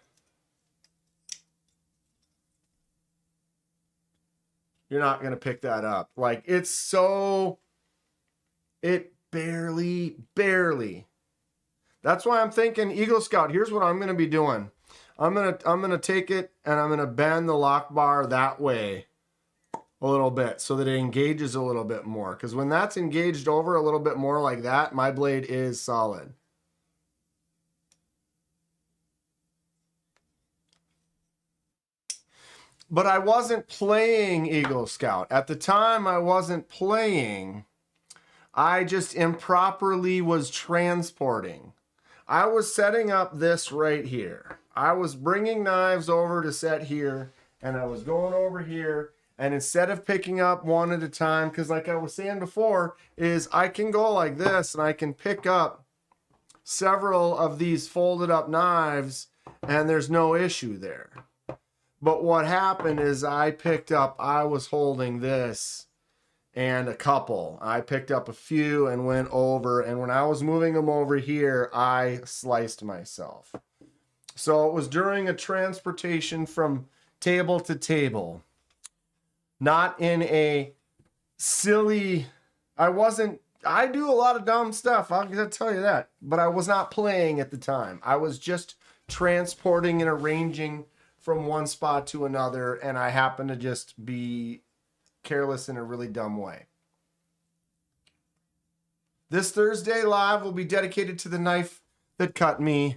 You're not going to pick that up. Like it's so it barely. That's why I'm thinking Eagle Scout. Here's what I'm going to be doing. I'm going to take it and I'm going to bend the lock bar that way a little bit so that it engages a little bit more. Because when that's engaged over a little bit more like that, my blade is solid. But I wasn't playing Eagle Scout. At the time, I wasn't playing. I just improperly was transporting. I was setting up this right here. I was bringing knives over to set here, and I was going over here, and instead of picking up one at a time, because like I was saying before, is I can go like this, and I can pick up several of these folded up knives, and there's no issue there. But what happened is I was holding this and a couple. I picked up a few and went over. And when I was moving them over here, I sliced myself. So it was during a transportation from table to table. Not in a silly, I do a lot of dumb stuff. I'm going to tell you that. But I was not playing at the time. I was just transporting and arranging from one spot to another, and I happen to just be careless in a really dumb way. This Thursday live will be dedicated to the knife that cut me,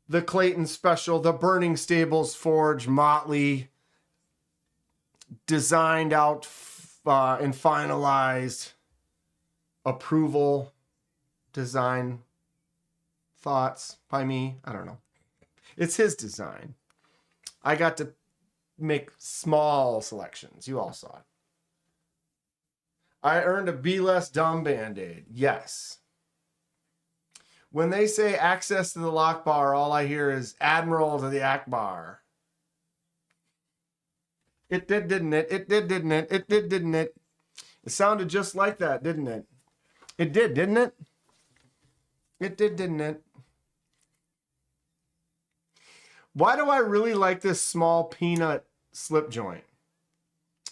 the Clayton Special, the Burning Stables Forge Motley, designed out and finalized approval, design thoughts by me. I don't know. It's his design. I got to make small selections. You all saw it. I earned a Be Less Dumb Band-Aid. Yes. When they say access to the lock bar, all I hear is Admiral to the Akbar. It did, didn't it? It did, didn't it? It did, didn't it? It sounded just like that, didn't it? It did, didn't it? It did, didn't it? Why do I really like this small peanut slip joint?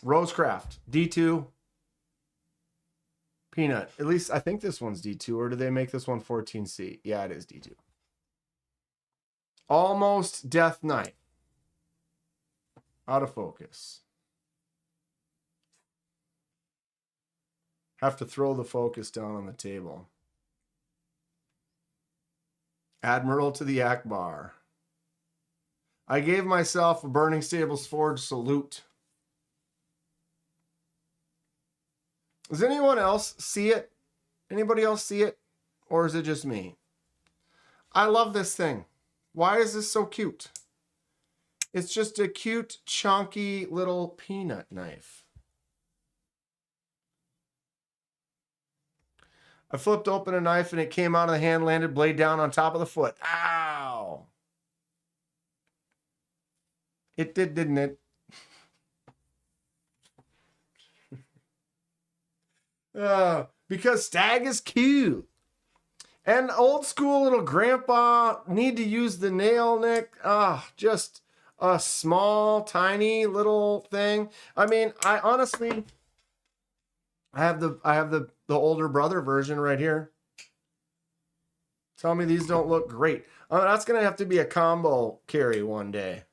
Rosecraft, D2, peanut. At least I think this one's D2, or do they make this one 14C? Yeah, it is D2. Almost Death Knight. Out of focus. Have to throw the focus down on the table. Admiral to the Akbar. I gave myself a Burning Stables Forge salute. Does anyone else see it? Anybody else see it? Or is it just me? I love this thing. Why is this so cute? It's just a cute, chunky little peanut knife. I flipped open a knife and it came out of the hand, landed blade down on top of the foot. Ow! It did, didn't it? Because stag is cute. And old school little grandpa need to use the nail nick. Just a small, tiny little thing. I mean, I honestly, I have the older brother version right here. Tell me these don't look great. That's gonna have to be a combo carry one day.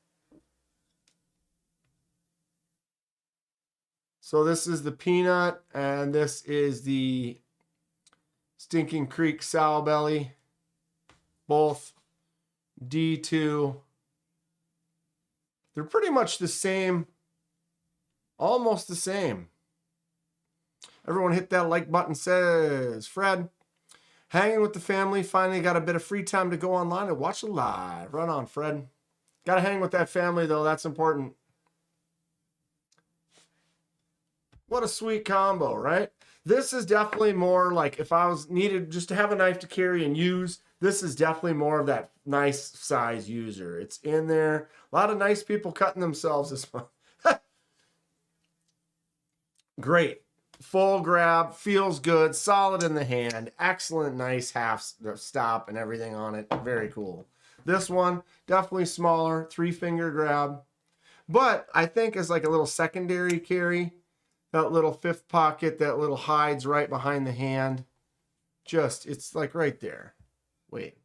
So this is the peanut, and this is the Stinking Creek sow belly. Both D2. They're pretty much the same, almost the same. Everyone hit that like button, says Fred. Hanging with the family, finally got a bit of free time to go online and watch it live. Right on, Fred. Got to hang with that family, though. That's important. What a sweet combo, right? This is definitely more like if I was needed just to have a knife to carry and use, this is definitely more of that nice size user. It's in there. A lot of nice people cutting themselves this month. Great. Full grab, feels good, solid in the hand, excellent, nice half stop and everything on it. Very cool. This one, definitely smaller, 3-finger grab. But I think as like a little secondary carry, that little fifth pocket, that little hides right behind the hand. Just, it's like right there. Wait,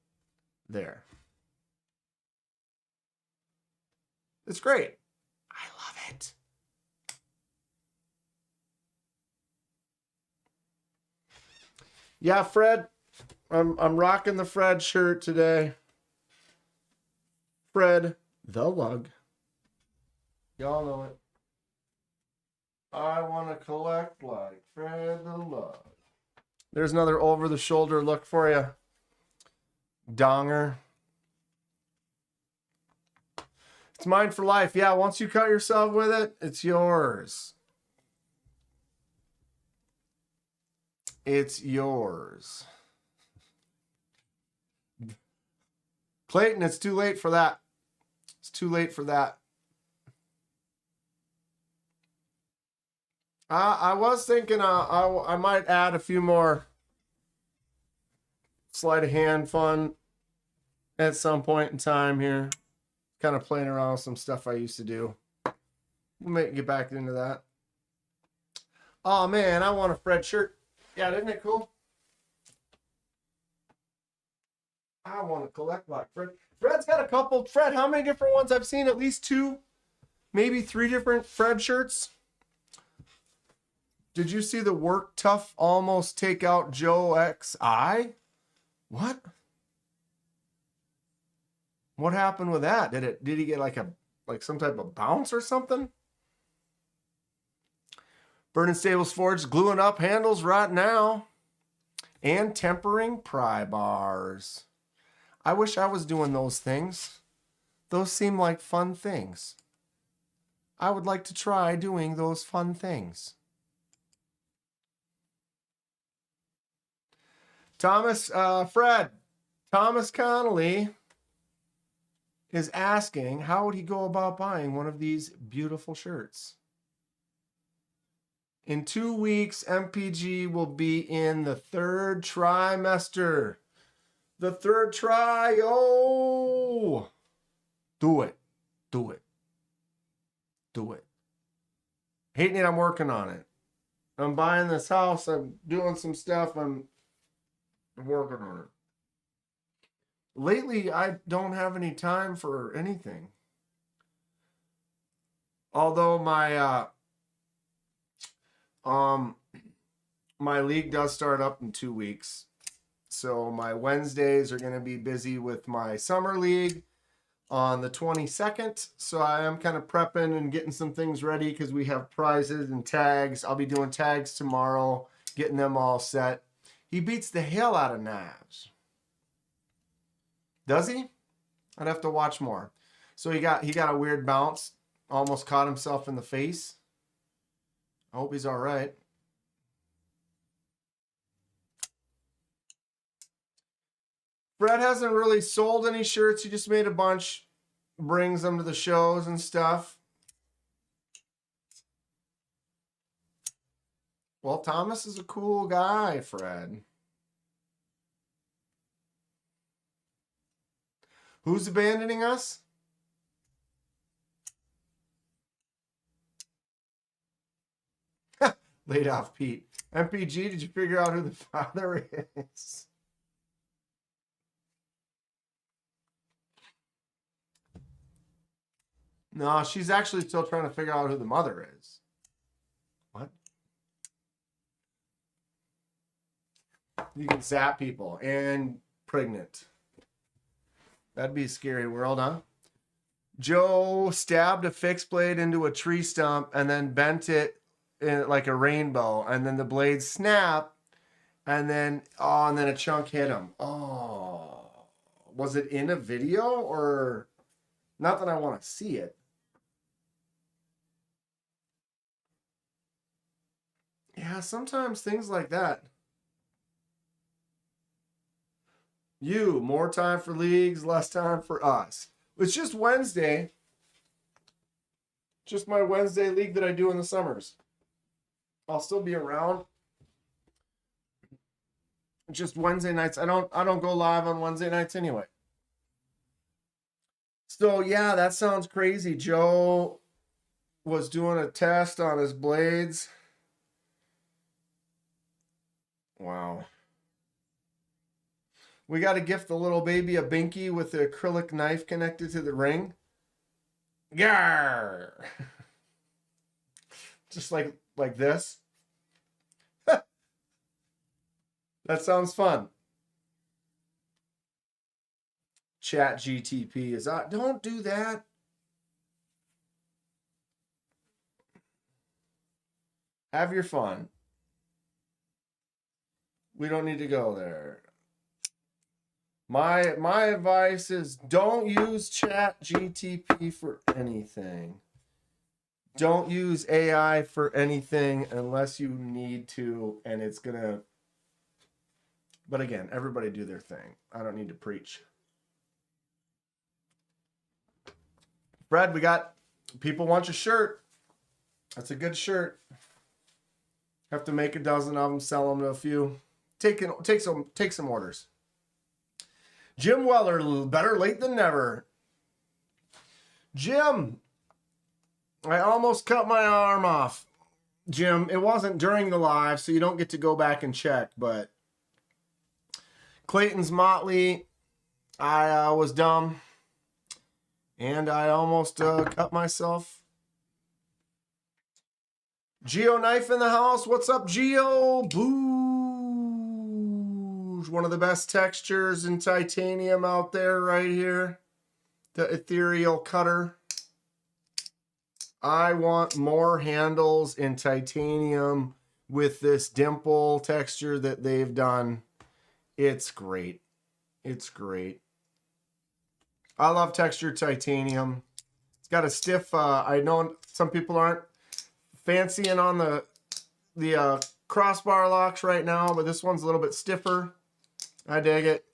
there. It's great. I love it. Yeah, Fred, I'm rocking the Fred shirt today. Fred the Lug. Y'all know it. I want to collect like Fred the Lug. There's another over-the-shoulder look for you. Donger. It's mine for life. Yeah, once you cut yourself with it, it's yours. It's yours. Clayton, it's too late for that. It's too late for that. I was thinking I might add a few more sleight of hand fun at some point in time here. Kind of playing around with some stuff I used to do. We'll make get back into that. Oh man, I want a Fred shirt. Yeah, isn't it cool? I want to collect like Fred. Fred's got a couple. Fred, how many different ones? I've seen at least 2, maybe 3 different Fred shirts. Did you see the work tough almost take out Joe XI? What? What happened with that? Did he get like some type of bounce or something? Burning Stables Forge gluing up handles right now. And tempering pry bars. I wish I was doing those things. Those seem like fun things. I would like to try doing those fun things. Thomas Connolly is asking, how would he go about buying one of these beautiful shirts? In 2 weeks, MPG will be in the 3rd trimester. The 3rd try, oh! Do it. Do it. Do it. Hating it, I'm working on it. I'm buying this house. I'm doing some stuff. I'm working on it. Lately, I don't have any time for anything. Although my my league does start up in 2 weeks. So my Wednesdays are going to be busy with my summer league. on the 22nd. So I am kind of prepping and getting some things ready because we have prizes and tags. I'll be doing tags tomorrow, getting them all set. He beats the hell out of knives. Does he? I'd have to watch more. So he got a weird bounce. Almost caught himself in the face. I hope he's all right. Fred hasn't really sold any shirts. He just made a bunch, brings them to the shows and stuff. Well, Thomas is a cool guy, Fred. Who's abandoning us? Laid off Pete. MPG, did you figure out who the father is? No, she's actually still trying to figure out who the mother is. What? You can zap people and pregnant. That'd be a scary world, huh? Joe stabbed a fixed blade into a tree stump and then bent it in like a rainbow, and then the blade snapped, and then a chunk hit him. Oh, was it in a video or not that I want to see it? Yeah, sometimes things like that. You, more time for leagues, less time for us. It's just Wednesday. Just my Wednesday league that I do in the summers. I'll still be around. Just Wednesday nights. I don't go live on Wednesday nights anyway. So yeah, that sounds crazy. Joe was doing a test on his blades. Wow. We got to gift the little baby a binky with the acrylic knife connected to the ring. Yarr! Just like this. That sounds fun. Chat GTP is out. Don't do that. Have your fun. We don't need to go there. My advice is don't use Chat GTP for anything. Don't use AI for anything unless you need to, and it's gonna. But again, everybody do their thing. I don't need to preach. Fred, we got people want your shirt. That's a good shirt. Have to make a dozen of them, sell them to a few. Take some orders. Jim Weller, better late than never. Jim, I almost cut my arm off. Jim, it wasn't during the live, so you don't get to go back and check, but Clayton's Motley, I was dumb, and I almost cut myself. Geo Knife in the house. What's up, Geo? Boosh. One of the best textures in titanium out there right here. The ethereal cutter. I want more handles in titanium with this dimple texture that they've done. It's great. It's great. I love textured titanium. It's got a stiff, I know some people aren't fancying on the crossbar locks right now, but this one's a little bit stiffer. I dig it.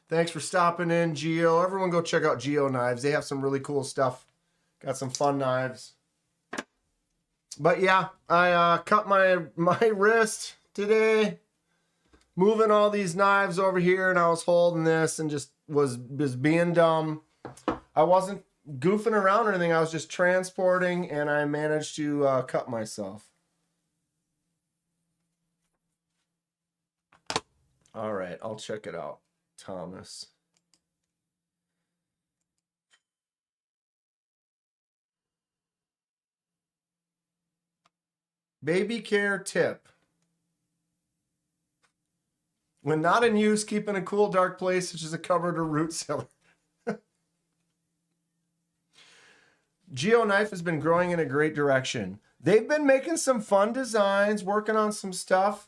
Thanks for stopping in, Geo. Everyone go check out Geo Knives. They have some really cool stuff. Got some fun knives. But yeah, I cut my wrist today. Moving all these knives over here, and I was holding this and just was being dumb. I wasn't goofing around or anything. I was just transporting, and I managed to cut myself. All right, I'll check it out, Thomas. Baby care tip. When not in use, keep in a cool, dark place, such as a cupboard or root cellar. Geo Knife has been growing in a great direction. They've been making some fun designs, working on some stuff.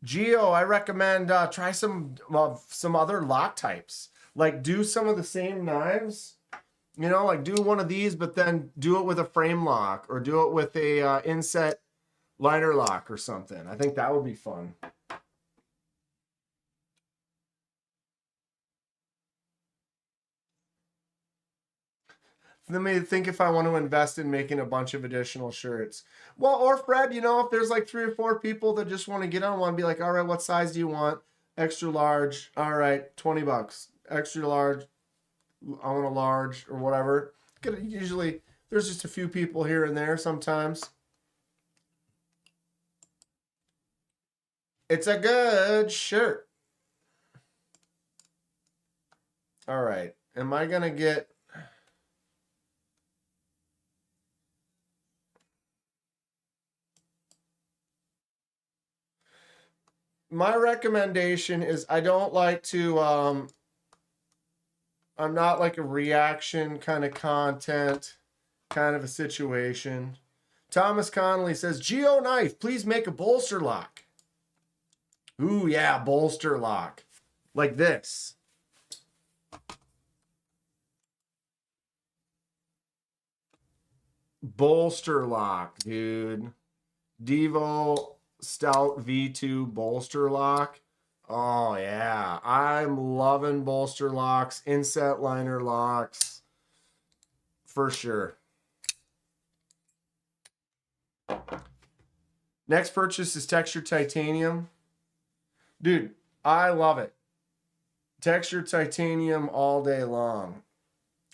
Geo, I recommend try some other lock types. Like do some of the same knives. You know, like do one of these, but then do it with a frame lock or do it with a inset liner lock or something. I think that would be fun. Let me think if I want to invest in making a bunch of additional shirts. Well, or Fred, you know, if there's like 3 or 4 people that just want to get on one, be like, all right, what size do you want? Extra large. All right, $20. Extra large. I want a large or whatever. Usually there's just a few people here and there sometimes. It's a good shirt. All right. Am I going to get... My recommendation is I don't like to, I'm not like a reaction kind of content, kind of a situation. Thomas Connolly says, Geo Knife, please make a bolster lock. Ooh, yeah, bolster lock. Like this. Bolster lock, dude. Devo Stout V2 bolster lock. Oh yeah, I'm loving bolster locks, inset liner locks for sure. Next purchase is textured titanium. Dude, I love it. Textured titanium all day long.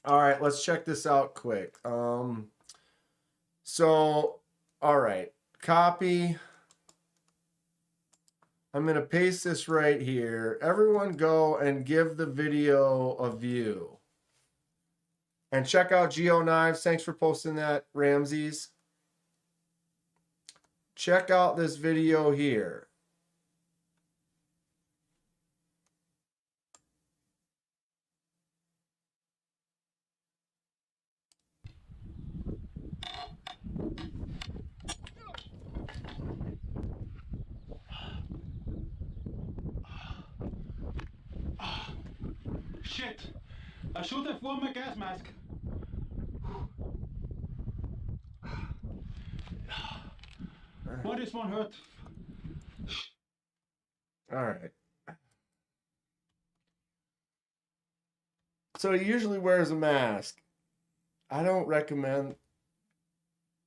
All right, let's check this out quick. So, all right, copy. I'm going to paste this right here. Everyone go and give the video a view. And check out Geo Knives. Thanks for posting that, Ramses. Check out this video here. Shit! I should have worn my gas mask. Why this one hurt? All right. So he usually wears a mask. I don't recommend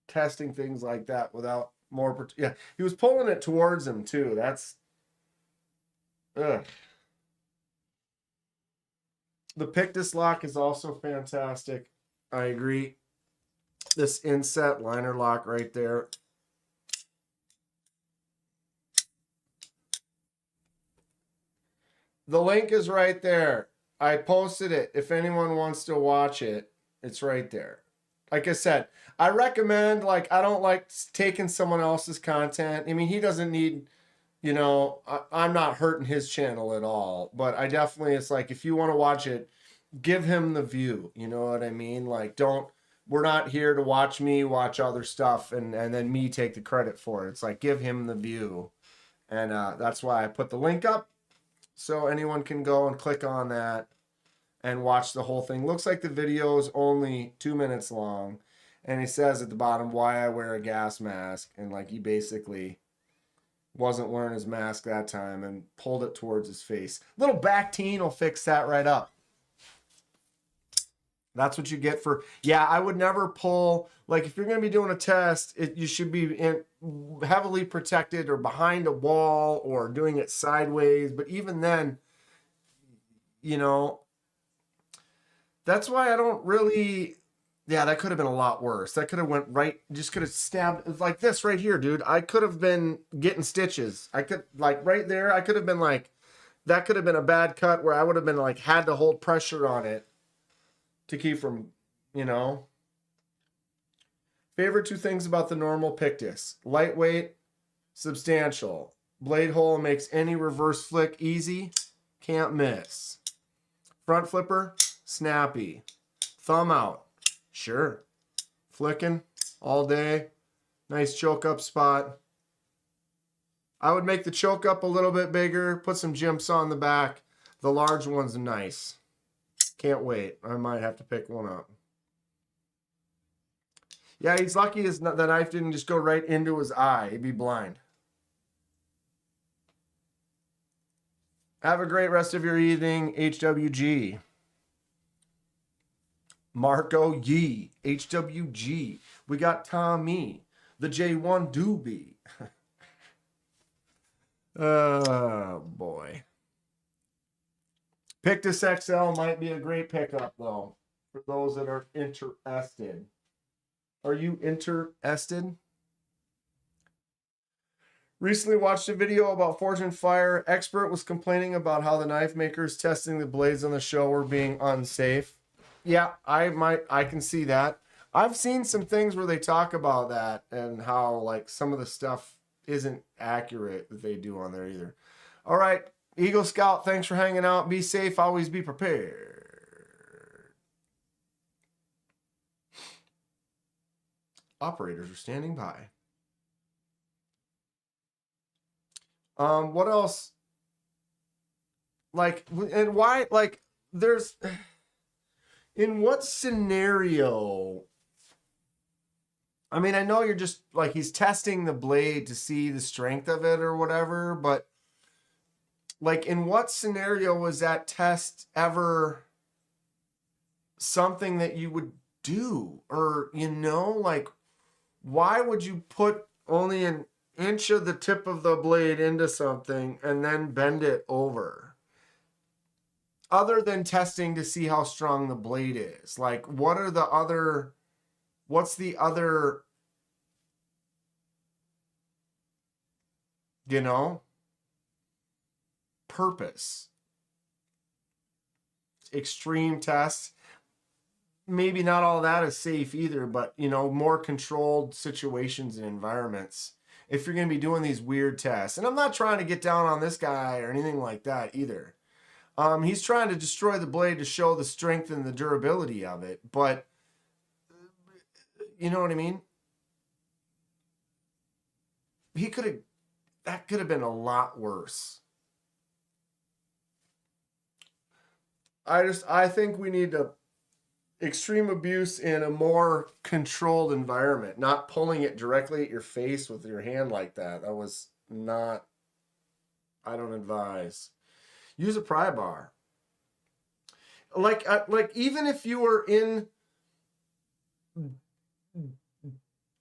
testing things like that without more. Yeah, he was pulling it towards him too. That's. Ugh. The Pictus lock is also fantastic. I agree. This inset liner lock right there. The link is right there. I posted it. If anyone wants to watch it, it's right there. Like I said, I recommend, like, I don't like taking someone else's content. I mean, he doesn't need, you know, I'm not hurting his channel at all. But I definitely, it's like, if you want to watch it, give him the view. You know what I mean? Like, we're not here to watch me watch other stuff and then me take the credit for it. It's like, give him the view. And that's why I put the link up. So anyone can go and click on that and watch the whole thing. Looks like the video is only 2 minutes long. And he says at the bottom, why I wear a gas mask. And like he basically wasn't wearing his mask that time and pulled it towards his face. Little back teen will fix that right up. That's what you get for, yeah, I would never pull, like if you're going to be doing a test, you should be heavily protected or behind a wall or doing it sideways. But even then, you know, that's why I don't really, yeah, that could have been a lot worse. That could have went right, just could have stabbed, like this right here, dude. I could have been getting stitches. I could, like right there, I could have been like, that could have been a bad cut where I would have been like, had to hold pressure on it to keep from, you know. Favorite 2 things about the normal Pictus: lightweight, substantial. Blade hole makes any reverse flick easy, can't miss. Front flipper, snappy. Thumb out, Sure. Flicking all day. Nice choke up spot. I would make the choke up a little bit bigger. Put some jimps on the back. The large one's nice. Can't wait. I might have to pick one up. Yeah, he's lucky the knife didn't just go right into his eye. He'd be blind. Have a great rest of your evening, HWG. Marco Yee, HWG. We got Tommy, the J1 Doobie. Oh, boy. Pictus XL might be a great pickup, though, for those that are interested. Are you interested? Recently watched a video about Forge and Fire. Expert was complaining about how the knife makers testing the blades on the show were being unsafe. Yeah, I can see that. I've seen some things where they talk about that and how like some of the stuff isn't accurate that they do on there either. All right, Eagle Scout, thanks for hanging out. Be safe, always be prepared. Operators are standing by. What else? Like, and why, like, there's, in what scenario? I mean, I know you're just, like, he's testing the blade to see the strength of it or whatever, but, like, in what scenario was that test ever something that you would do? Or, you know, like, why would you put only an inch of the tip of the blade into something and then bend it over? Other than testing to see how strong the blade is. Like, what's the other, you know, purpose? Extreme tests. Maybe not all that is safe either, but, you know, more controlled situations and environments. If you're going to be doing these weird tests. And I'm not trying to get down on this guy or anything like that either. He's trying to destroy the blade to show the strength and the durability of it. But, you know what I mean? That could have been a lot worse. I think we need to extreme abuse in a more controlled environment, not pulling it directly at your face with your hand like that. That was not, I don't advise. Use a pry bar. Like even if you were in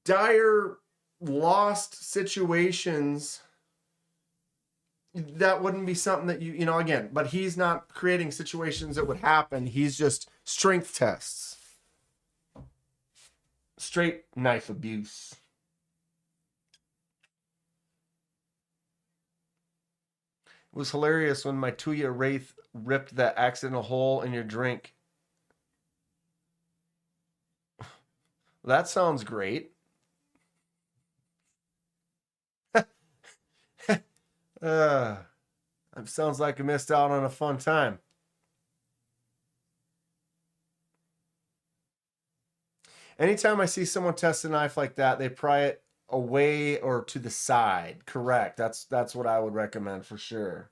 dire lost situations, that wouldn't be something that you know, again, but he's not creating situations that would happen. He's just strength tests. Straight knife abuse. It was hilarious when my Tuya Wraith ripped that accidental hole in your drink. That sounds great. It sounds like I missed out on a fun time. Anytime I see someone test a knife like that, they pry it away or to the side. Correct. That's what I would recommend for sure.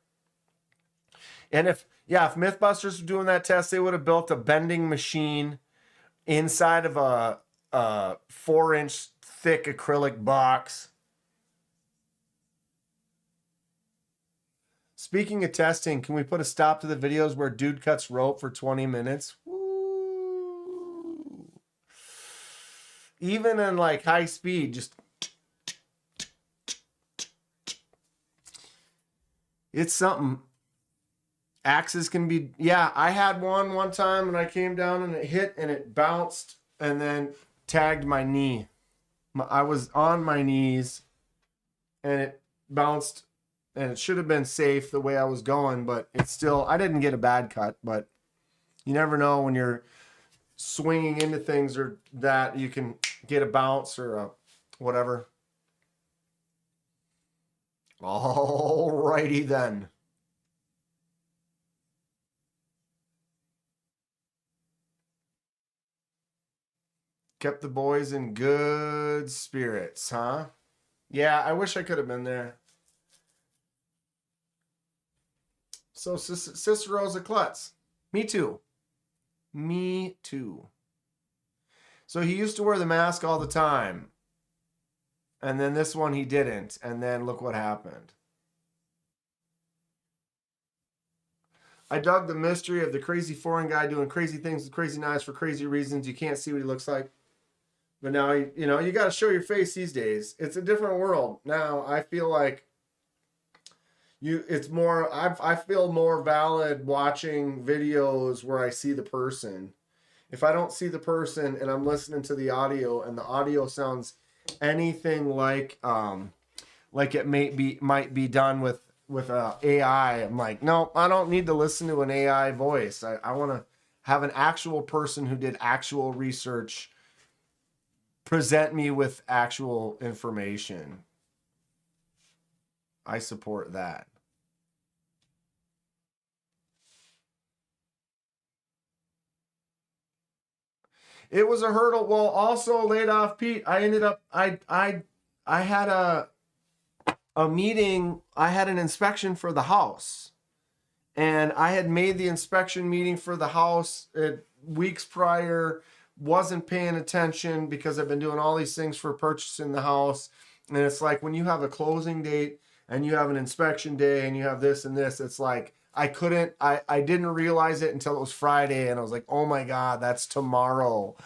And if Mythbusters were doing that test, they would have built a bending machine inside of a 4-inch thick acrylic box. Speaking of testing, can we put a stop to the videos where dude cuts rope for 20 minutes? Woo. Even in like high speed, just it's something. Axes can be, yeah, I had one time and I came down and it hit and it bounced and then tagged my knee. I was on my knees and it bounced. And it should have been safe the way I was going, but it's still, I didn't get a bad cut, but you never know when you're swinging into things or that you can get a bounce or a whatever. Alrighty then. Kept the boys in good spirits, huh? Yeah, I wish I could have been there. So Cicero's a klutz. Me too. Me too. So he used to wear the mask all the time. And then this one he didn't. And then look what happened. I dug the mystery of the crazy foreign guy doing crazy things with crazy knives for crazy reasons. You can't see what he looks like. But now, you know, you got to show your face these days. It's a different world. Now, I feel like it's more, I feel more valid watching videos where I see the person. If I don't see the person and I'm listening to the audio and the audio sounds anything like it might be done with AI, I'm like, no, I don't need to listen to an AI voice. I want to have an actual person who did actual research present me with actual information. I support that. It was a hurdle. Well, also laid off Pete. I ended up I had a meeting. I had an inspection for the house, and I had made the inspection meeting for the house weeks prior. Wasn't paying attention because I've been doing all these things for purchasing the house. And it's like when you have a closing date and you have an inspection day and you have this and this, it's like I didn't realize it until it was Friday. And I was like, oh my God, that's tomorrow.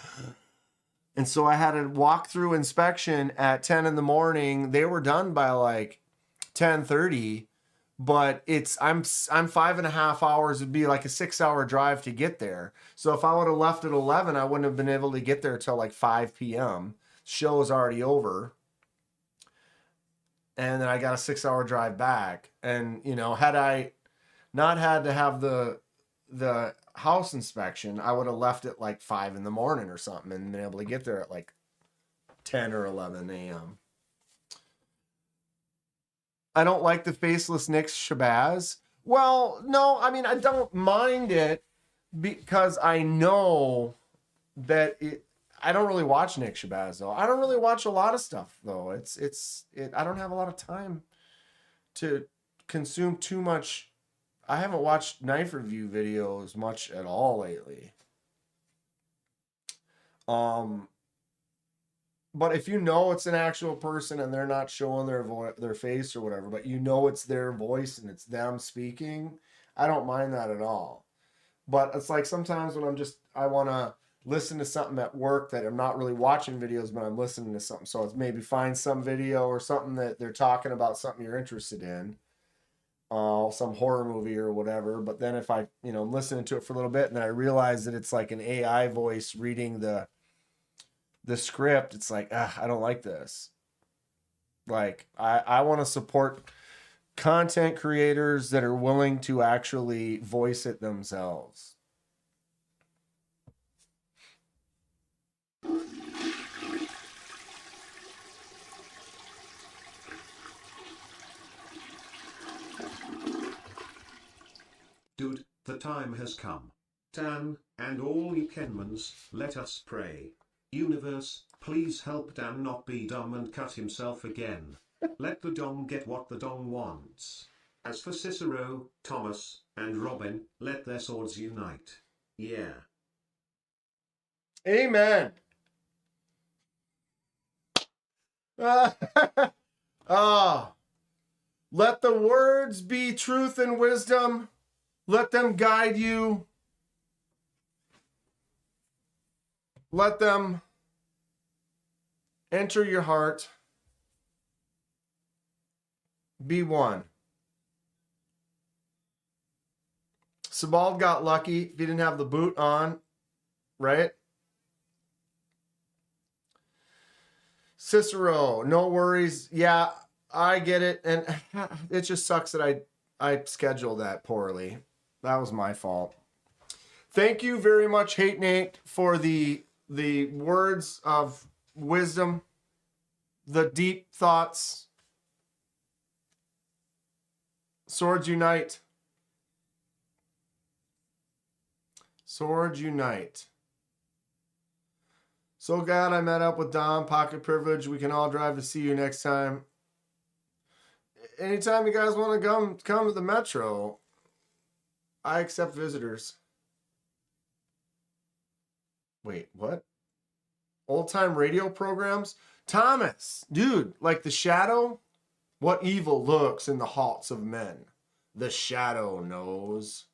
And so I had a walkthrough inspection at 10 in the morning. They were done by like 10:30. But I'm 5.5 hours. It'd be like a 6-hour drive to get there. So if I would have left at 11, I wouldn't have been able to get there till like 5 p.m. Show is already over. And then I got a 6-hour drive back. And, you know, had I not had to have the house inspection, I would have left at like 5 in the morning or something and been able to get there at like 10 or 11 a.m. I don't like the faceless Nick Shabazz. Well, no, I mean, I don't mind it because I know that I don't really watch Nick Shabazz though. I don't really watch a lot of stuff though. I don't have a lot of time to consume too much. I haven't watched knife review videos much at all lately. But if you know it's an actual person and they're not showing their face or whatever, but you know it's their voice and it's them speaking, I don't mind that at all. But it's like sometimes when I want to listen to something at work that I'm not really watching videos, but I'm listening to something. So it's maybe find some video or something that they're talking about something you're interested in, some horror movie or whatever. But then if I'm listening to it for a little bit and then I realize that it's like an AI voice reading the script, it's like, I don't like this. Like, I want to support content creators that are willing to actually voice it themselves. Dude, the time has come. Dan, and all you Kenmans, let us pray. Universe, please help Dan not be dumb and cut himself again. Let the dong get what the dong wants. As for Cicero, Thomas, and Robin, let their swords unite. Yeah. Amen. Let the words be truth and wisdom. Let them guide you. Let them enter your heart. Be one. Sebald got lucky. He didn't have the boot on, right? Cicero, no worries. Yeah, I get it. And it just sucks that I scheduled that poorly. That was my fault. Thank you very much, Hate Nate, for the words of wisdom, the deep thoughts. Swords unite. Swords unite. So glad I met up with Dom. Pocket privilege. We can all drive to see you next time. Anytime you guys want to come to the Metro, I accept visitors. Wait, what? Old time radio programs? Thomas, dude, like The Shadow? What evil lurks in the hearts of men? The Shadow knows.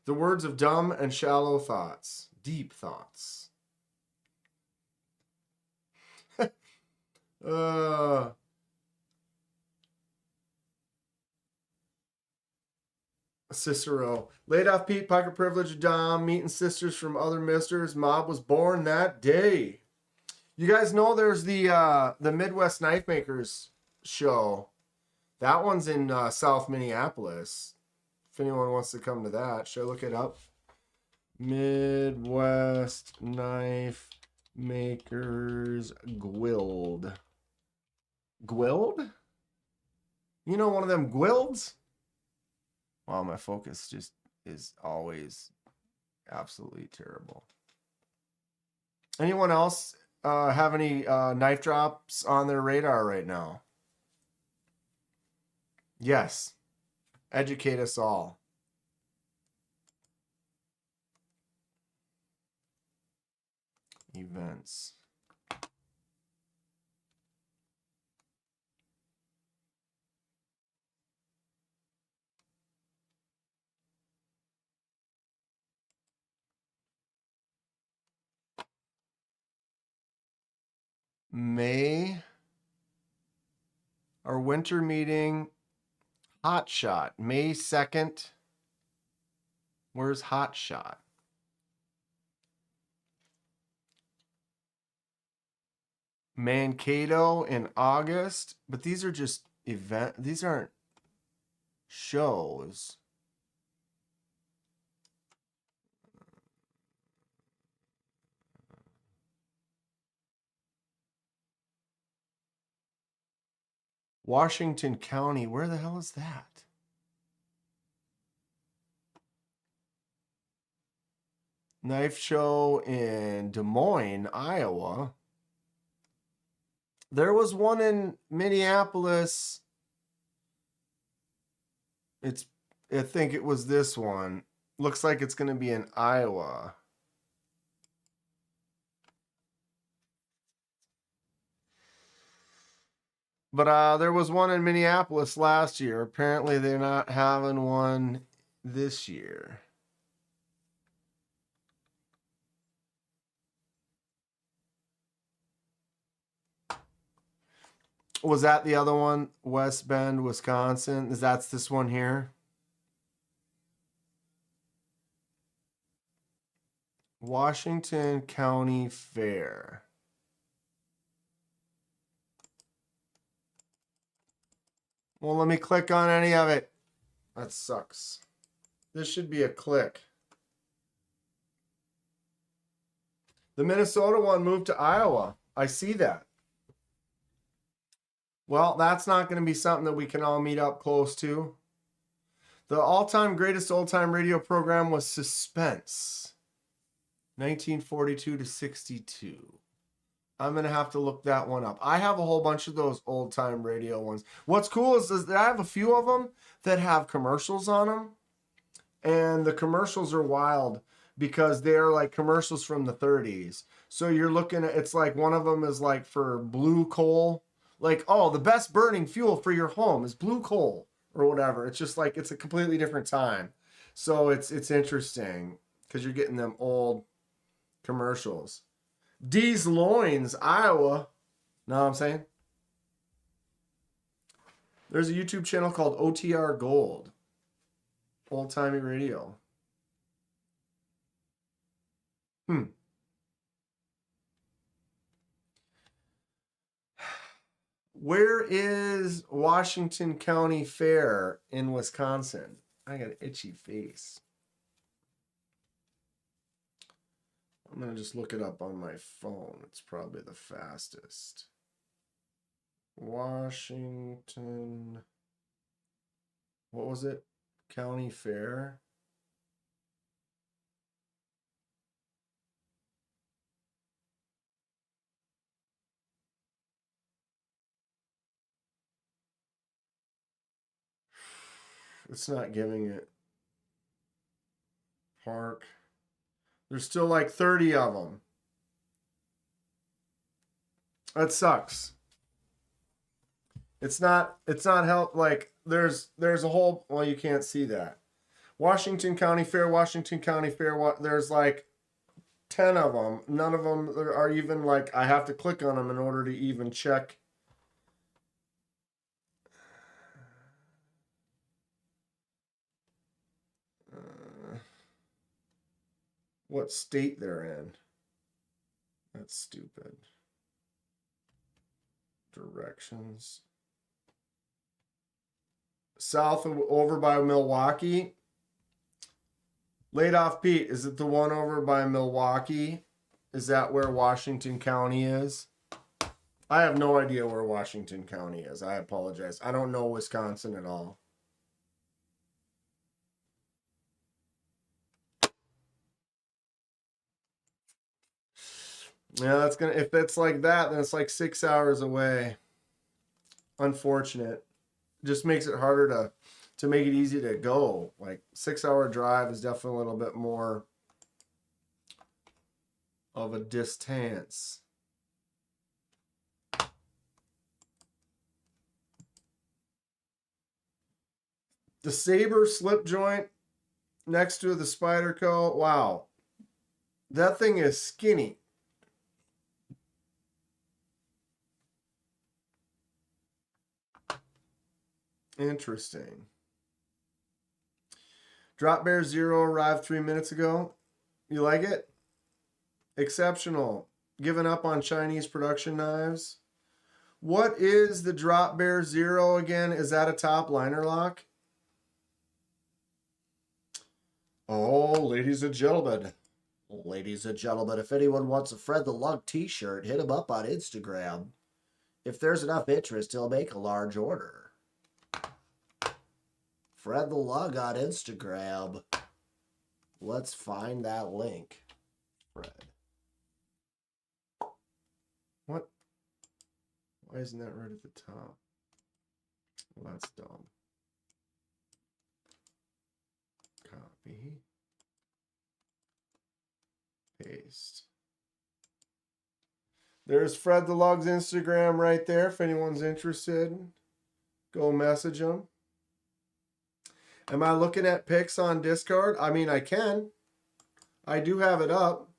The words of dumb and shallow thoughts. Deep thoughts. Cicero. Laid off Pete, pocket privilege, Dom, meeting sisters from other misters. Mob was born that day. You guys know there's the Midwest Knife Makers show. That one's in South Minneapolis. If anyone wants to come to that, should I look it up? Midwest Knife Makers Guild. Guild? You know one of them guilds? Wow, my focus just is always absolutely terrible. Anyone else have any knife drops on their radar right now? Yes. Educate us all. Events. May, our winter meeting, Hot Shot, May 2nd. Where's Hot Shot? Mankato in August, but these are just these aren't shows. Washington County, where the hell is that? Knife show in Des Moines, Iowa. There was one in Minneapolis. I think it was this one. Looks like it's going to be in Iowa. But there was one in Minneapolis last year. Apparently they're not having one this year. Was that the other one? West Bend, Wisconsin? That's this one here? Washington County Fair. Well, let me click on any of it. That sucks. This should be a click. The Minnesota one moved to Iowa. I see that. Well, that's not going to be something that we can all meet up close to. The all-time greatest old-time radio program was Suspense. 1942 to 62. I'm going to have to look that one up. I have a whole bunch of those old-time radio ones. What's cool is that I have a few of them that have commercials on them. And the commercials are wild because they're like commercials from the 30s. So you're looking at, it's like one of them is like for blue coal. Like, oh, the best burning fuel for your home is blue coal or whatever. It's just like, it's a completely different time. So it's interesting because you're getting them old commercials. Des Loins, Iowa. Know what I'm saying? There's a YouTube channel called OTR Gold. Old timey radio. Where is Washington County Fair in Wisconsin? I got an itchy face. I'm going to just look it up on my phone. It's probably the fastest. Washington. What was it? County Fair. It's not giving it. Park. There's still like 30 of them. That sucks. It's not help, like there's a whole, well, you can't see that. Washington County Fair, there's like 10 of them. None of them are even like, I have to click on them in order to even check. What state they're in. That's stupid. Directions. South of, over by Milwaukee. Laid off Pete, is it the one over by Milwaukee? Is that where Washington County is? I have no idea where Washington County is. I apologize. I don't know Wisconsin at all. Yeah, that's gonna, if it's like that, then it's like 6 hours away. Unfortunate. Just makes it harder to make it easy to go. Like 6 hour drive is definitely a little bit more of a distance. The Sabre slip joint next to the Spyderco. Wow. That thing is skinny. Interesting. Drop Bear Zero arrived 3 minutes ago. You like it? Exceptional. Giving up on Chinese production knives. What is the Drop Bear Zero again? Is that a top liner lock? Oh, ladies and gentlemen. Ladies and gentlemen, if anyone wants a Fred the Lug t-shirt, hit him up on Instagram. If there's enough interest, he'll make a large order. Fred the Lug on Instagram. Let's find that link. Fred. What? Why isn't that right at the top? Well, that's dumb. Copy. Paste. There's Fred the Lug's Instagram right there. If anyone's interested, go message him. Am I looking at pics on Discord? I mean, I can. I do have it up.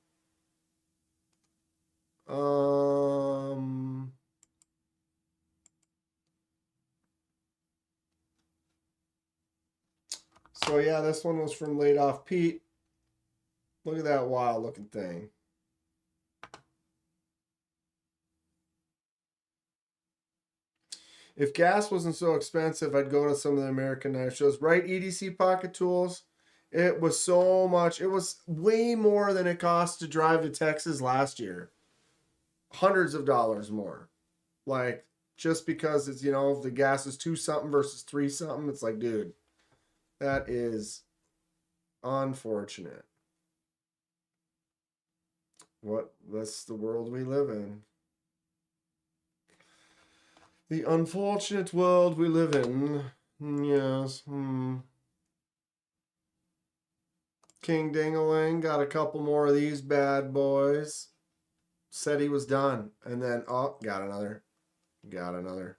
So yeah, this one was from Laid Off Pete. Look at that wild looking thing. If gas wasn't so expensive, I'd go to some of the American knife shows. Right, EDC Pocket Tools? It was so much. It was way more than it cost to drive to Texas last year. Hundreds of dollars more. Like, just because it's, you know, if the gas is 2 something versus 3 something, it's like, dude, that is unfortunate. That's the world we live in. The unfortunate world we live in. Yes. King Dingaling got a couple more of these bad boys. Said he was done. And then, oh, got another. Got another.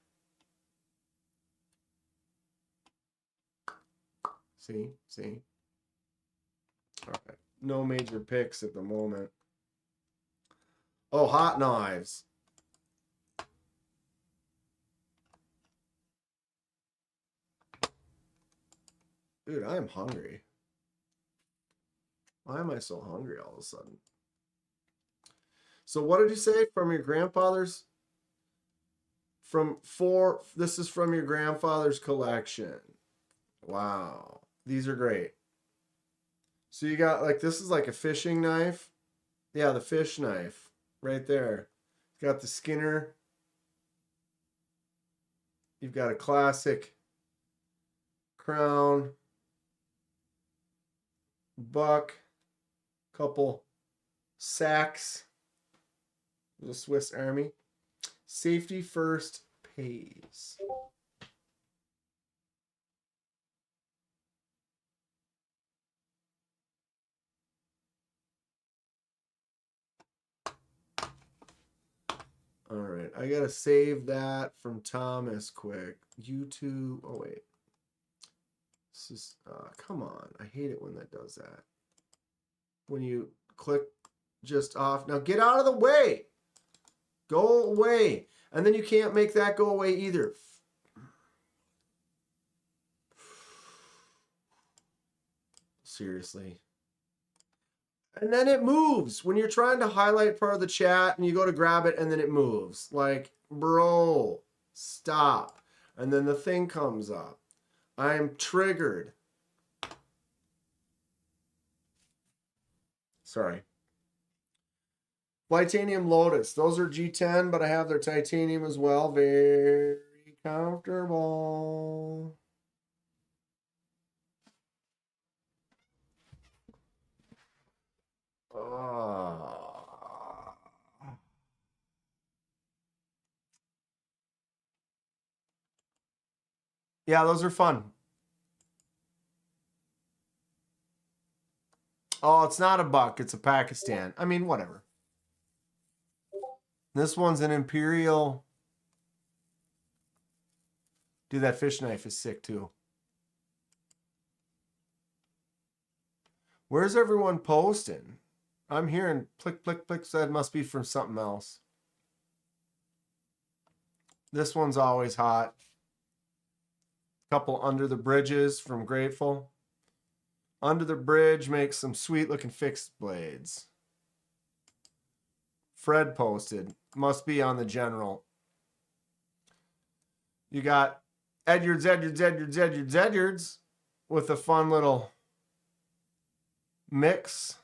See? See? All right. No major picks at the moment. Oh, hot knives. Dude, I'm hungry. Why am I so hungry all of a sudden? So what did you say? From your grandfather's? This is from your grandfather's collection. Wow. These are great. So you got like, this is like a fishing knife. Yeah, the fish knife right there. Got the Skinner. You've got a classic Crown. Buck, couple sacks, the Swiss Army. Safety first pays. right, I gotta save that from Thomas quick. YouTube. Oh wait, this is come on. I hate it when that does that. When you click just off. Now get out of the way. Go away, and then you can't make that go away either. Seriously. And then it moves when you're trying to highlight part of the chat and you go to grab it and then it moves. Like, bro, stop. And then the thing comes up. I'm triggered. Sorry. Titanium Lotus. Those are G10, but I have their titanium as well. Very comfortable. Yeah, those are fun. Oh, it's not a buck. It's a Pakistan. I mean, whatever. This one's an Imperial. Dude, that fish knife is sick too. Where's everyone posting? I'm hearing click, click, click. So that must be from something else. This one's always hot. Couple Under the Bridges from Grateful. Under the Bridge makes some sweet looking fixed blades. Fred posted. Must be on the general. You got Edwards with a fun little mix.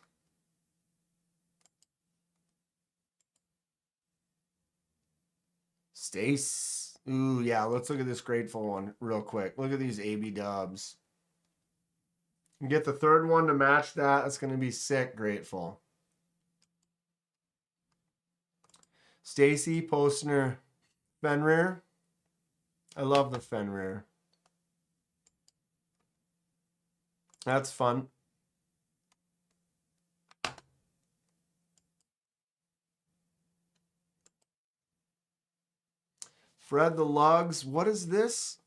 Stace. Ooh, yeah, let's look at this Grateful one real quick. Look at these AB dubs. You get the third one to match that. That's going to be sick, Grateful. Stacy Postner Fenrir. I love the Fenrir. That's fun. Fred the Lugs. What is this?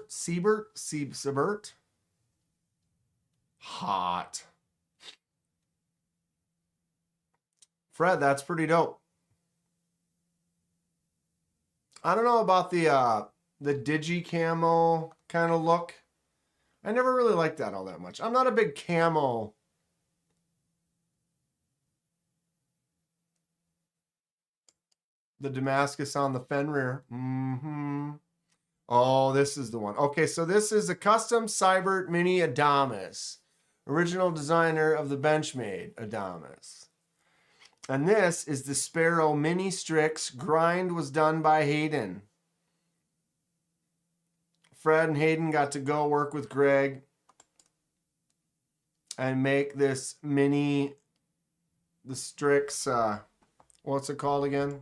Siebert. Hot. Fred, that's pretty dope. I don't know about the digi camo kind of look. I never really liked that all that much. I'm not a big camo. The Damascus on the Fenrir. Oh, this is the one. Okay, so this is a custom Cybert Mini Adamas. Original designer of the Benchmade Adamas. And this is the Sparrow Mini Strix. Grind was done by Hayden. Fred and Hayden got to go work with Greg and make this mini, the Strix, what's it called again?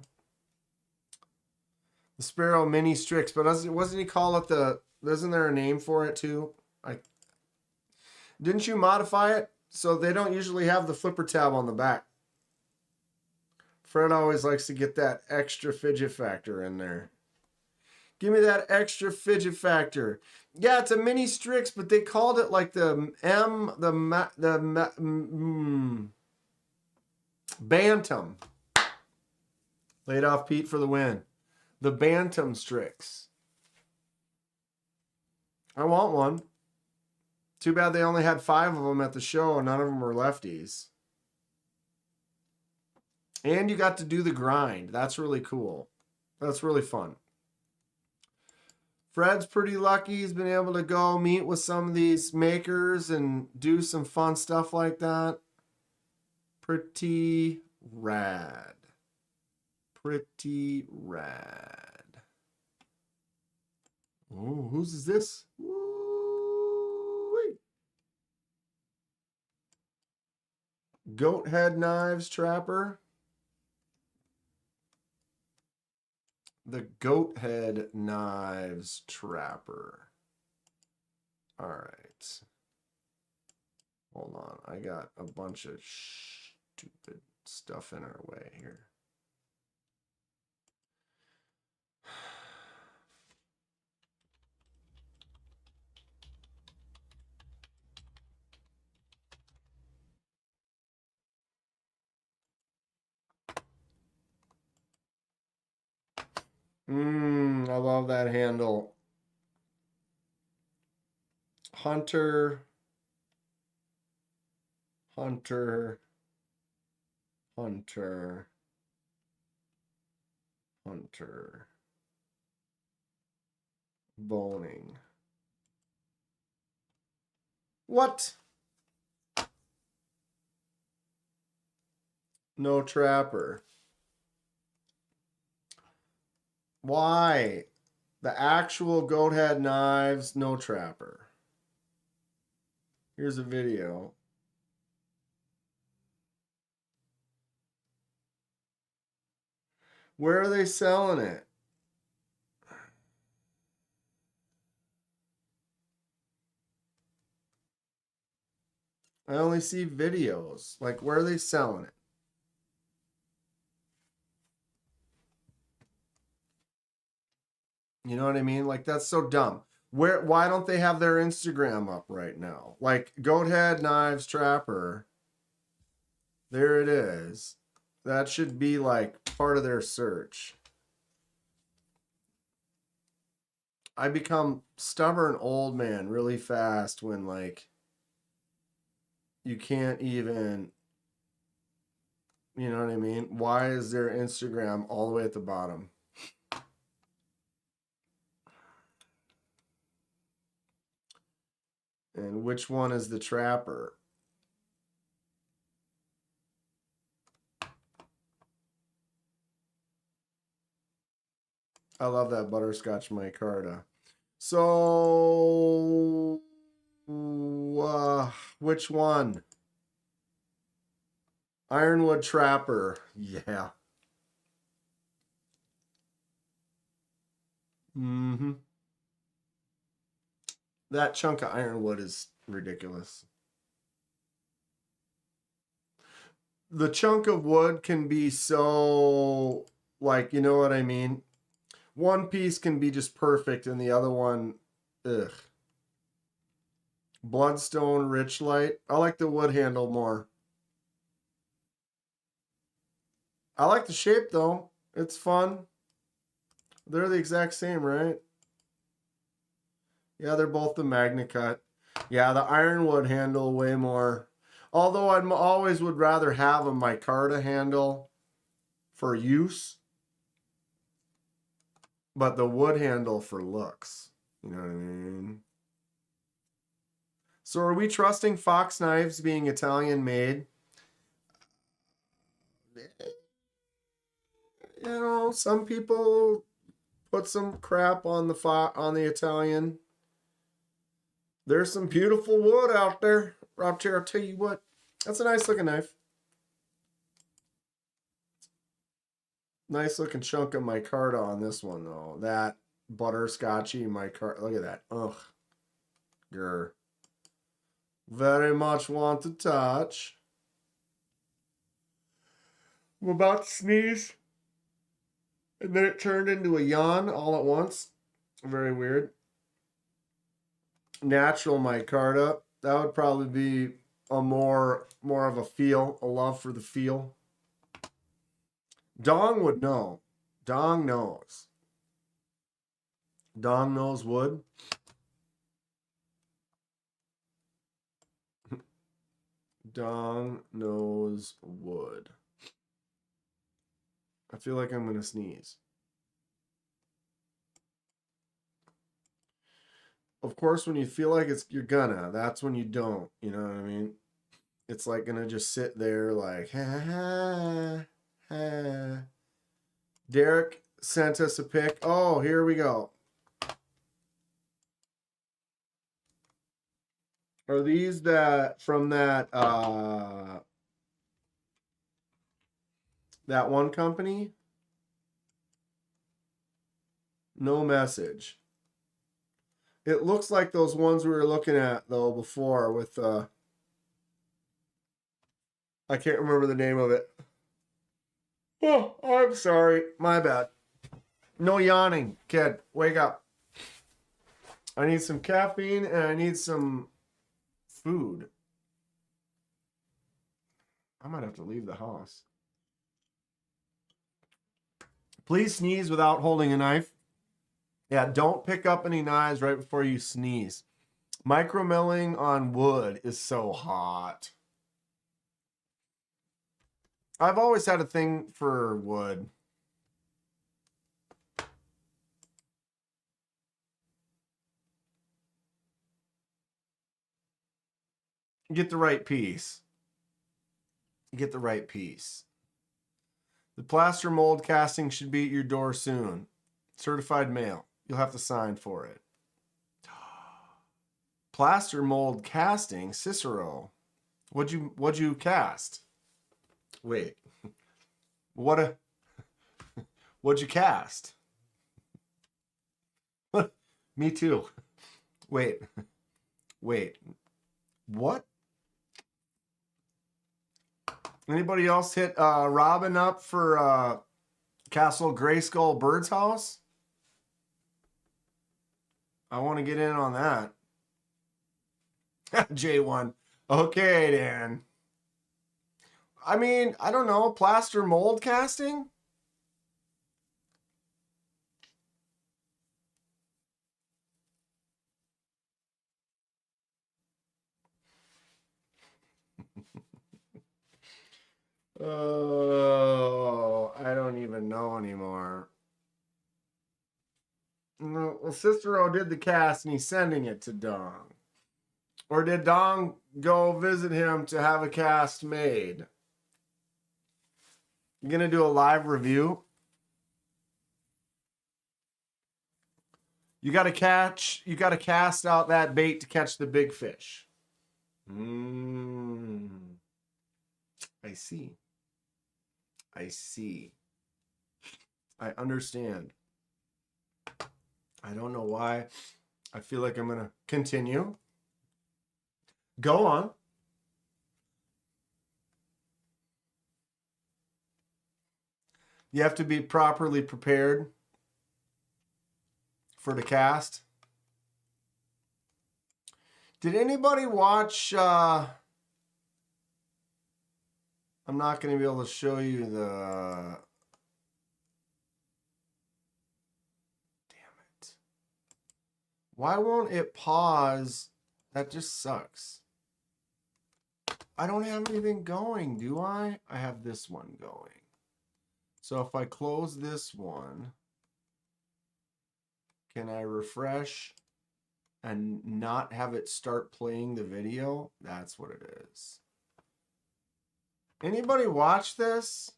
The Sparrow Mini Strix, but wasn't he call it the, isn't there a name for it too? Didn't you modify it? So they don't usually have the flipper tab on the back. Fred always likes to get that extra fidget factor in there. Give me that extra fidget factor. Yeah, it's a mini Strix, but they called it like the Bantam. Laid off Pete for the win. The Bantam Strix. I want one. Too bad they only had 5 of them at the show and none of them were lefties. And you got to do the grind. That's really cool. That's really fun. Fred's pretty lucky. He's been able to go meet with some of these makers and do some fun stuff like that. Pretty rad. Pretty rad. Oh, whose is this? Woo-wee. Goat Head Knives Trapper. The Goat Head Knives Trapper. All right. Hold on, I got a bunch of stupid stuff in our way here. I love that handle. Hunter. Hunter. Hunter. Hunter. Boning. What? No trapper. Why? The actual goat head knives, no trapper. Here's a video. Where are they selling it? I only see videos. Like, where are they selling it? You know what I mean? Like, that's so dumb. Why don't they have their Instagram up right now? Like, goat head knives trapper. There it is. That should be like part of their search. I become stubborn old man really fast when like you can't even, you know what I mean? Why is their Instagram all the way at the bottom? And which one is the trapper? I love that butterscotch micarta. So, which one? Ironwood trapper. Yeah. That chunk of ironwood is ridiculous. The chunk of wood can be so, like, you know what I mean? One piece can be just perfect and the other one, ugh. Bloodstone rich light. I like the wood handle more. I like the shape though. It's fun. They're the exact same, right? Yeah, they're both the Magna Cut. Yeah, the ironwood handle way more. Although I always would rather have a micarta handle for use. But the wood handle for looks. You know what I mean? So are we trusting fox knives being Italian made? You know, some people put some crap on the Italian. There's some beautiful wood out there. I'll tell you what. That's a nice looking knife. Nice looking chunk of micarta on this one though. That butterscotchy micarta. Look at that. Ugh. Grr. Very much want to touch. I'm about to sneeze. And then it turned into a yawn all at once. Very weird. Natural micarta. That would probably be a more of a feel, a love for the feel. Dong would know. Dong knows. Dong knows wood. Dong knows wood. I feel like I'm going to sneeze. Of course, when you feel like you're gonna, that's when you don't. You know what I mean? It's like going to just sit there like, ha, ha, ha. Derek sent us a pic. Oh, here we go. Are these that from that one company? No message. It looks like those ones we were looking at though before with I can't remember the name of it. Oh, I'm sorry. My bad. No yawning, kid. Wake up. I need some caffeine and I need some food. I might have to leave the house. Please sneeze without holding a knife. Yeah, don't pick up any knives right before you sneeze. Micromilling on wood is so hot. I've always had a thing for wood. Get the right piece. Get the right piece. The plaster mold casting should be at your door soon. Certified mail. You'll have to sign for it. Plaster mold casting, Cicero. What'd you cast? Wait. What'd you cast? Me too. Wait. What? Anybody else hit Robin up for Castle Grayskull Bird's House? I want to get in on that. J1. Okay, Dan. I mean, I don't know. Plaster mold casting? Oh, I don't even know anymore. No, well, Cicero did the cast and he's sending it to Dong. Or did Dong go visit him to have a cast made? You gonna do a live review? You gotta cast out that bait to catch the big fish. I see. I understand. I don't know why. I feel like I'm gonna continue. Go on. You have to be properly prepared for the cast. Did anybody watch I'm not going to be able to show you the... Damn it. Why won't it pause? That just sucks. I don't have anything going, do I? I have this one going. So if I close this one, can I refresh and not have it start playing the video? That's what it is. Anybody watch this?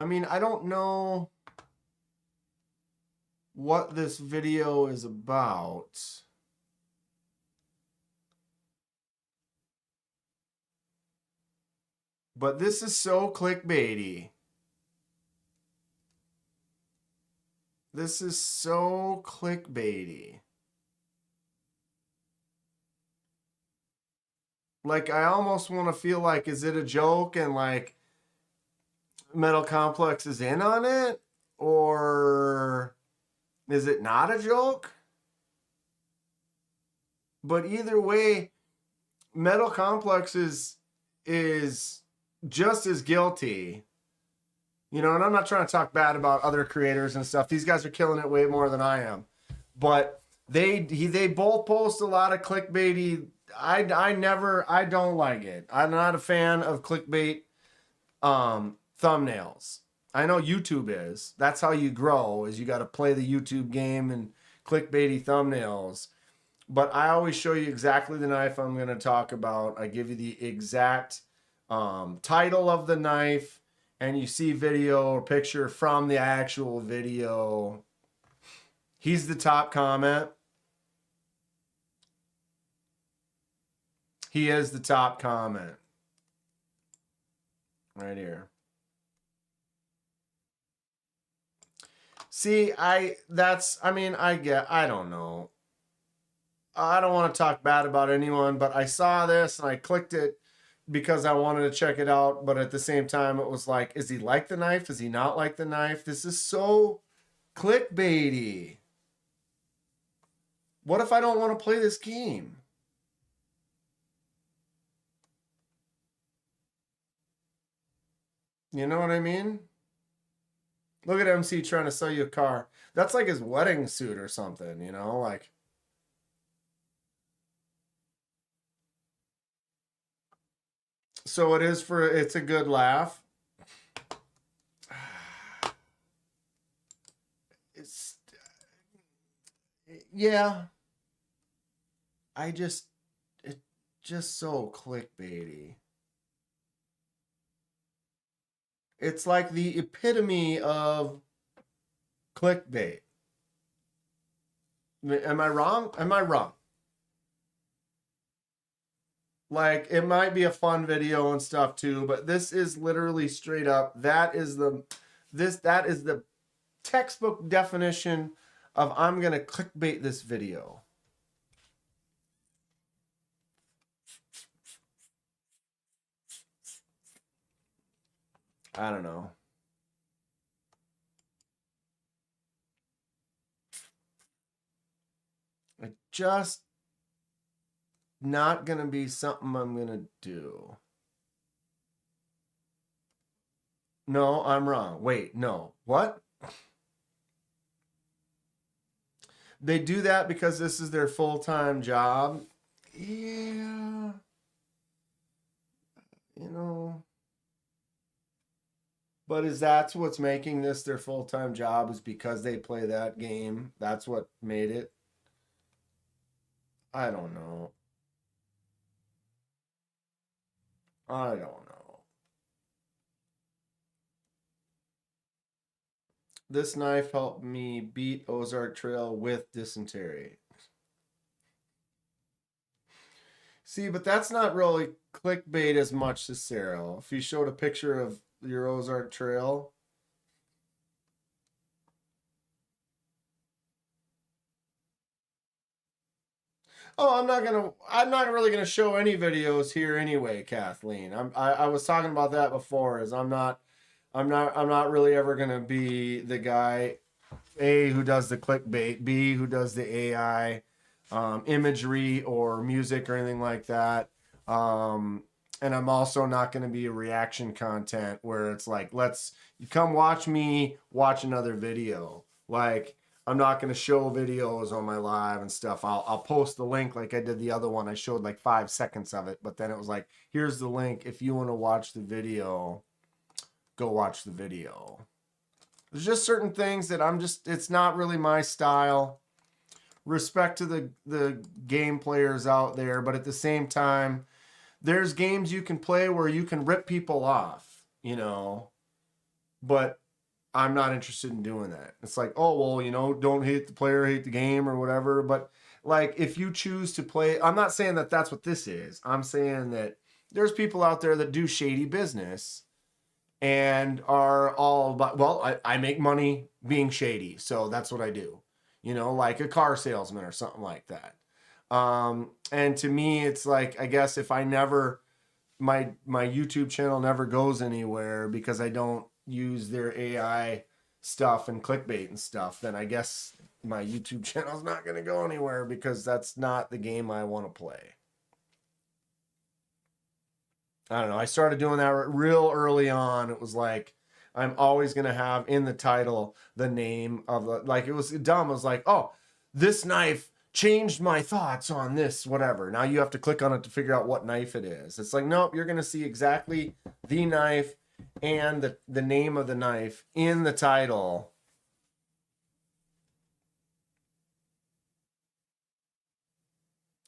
I mean, I don't know what this video is about. But this is so clickbaity. This is so clickbaity. Like, I almost want to feel like, is it a joke and like Metal Complex is in on it? Or is it not a joke? But either way, Metal Complex is just as guilty. You know, and I'm not trying to talk bad about other creators and stuff. These guys are killing it way more than I am. But they both post a lot of clickbaity. I don't like it. I'm not a fan of clickbait thumbnails. I know YouTube is. That's how you grow, is you got to play the YouTube game and clickbaity thumbnails. But I always show you exactly the knife I'm going to talk about. I give you the exact title of the knife, and you see video or picture from the actual video. He's the top comment. He is the top comment. Right here. See, I don't know. I don't want to talk bad about anyone, but I saw this and I clicked it because I wanted to check it out. But at the same time, it was like, is he like the knife? Is he not like the knife? This is so clickbaity. What if I don't want to play this game? You know what I mean? Look at MC trying to sell you a car. That's like his wedding suit or something, you know? Like, so it's a good laugh. It's, yeah. It's just so clickbaity. It's like the epitome of clickbait. Am I wrong? Am I wrong? Like, it might be a fun video and stuff too, but this is literally straight up. That is the textbook definition of I'm gonna clickbait this video. I don't know. It just not gonna be something I'm gonna do. No, I'm wrong. Wait, no. What? They do that because this is their full-time job. Yeah. You know. But is that what's making this their full-time job, is because they play that game? That's what made it? I don't know. I don't know. This knife helped me beat Ozark Trail with dysentery. See, but that's not really clickbait as much as Cyril. If you showed a picture of your Ozark Trail. Oh, I'm not really gonna show any videos here anyway, Kathleen. I was talking about that before, is I'm not really ever gonna be the guy, A, who does the clickbait, B, who does the AI imagery or music or anything like that. And I'm also not going to be a reaction content where it's like, you come watch me watch another video. Like, I'm not going to show videos on my live and stuff. I'll post the link like I did the other one. I showed like 5 seconds of it, but then it was like, here's the link. If you want to watch the video, go watch the video. There's just certain things that it's not really my style. Respect to the game players out there, but at the same time, there's games you can play where you can rip people off, you know, but I'm not interested in doing that. It's like, oh, well, you know, don't hate the player, hate the game or whatever. But like, if you choose to play, I'm not saying that that's what this is. I'm saying that there's people out there that do shady business and are all about, well, I make money being shady, so that's what I do, you know, like a car salesman or something like that. And to me, it's like, I guess if I never, my YouTube channel never goes anywhere because I don't use their AI stuff and clickbait and stuff, then I guess my YouTube channel is not going to go anywhere because that's not the game I want to play. I don't know. I started doing that real early on. It was like, I'm always going to have in the title the name of the, like, it was dumb. It was like, oh, this knife changed my thoughts on this, whatever. Now you have to click on it to figure out what knife it is. It's like, nope, you're going to see exactly the knife and the name of the knife in the title.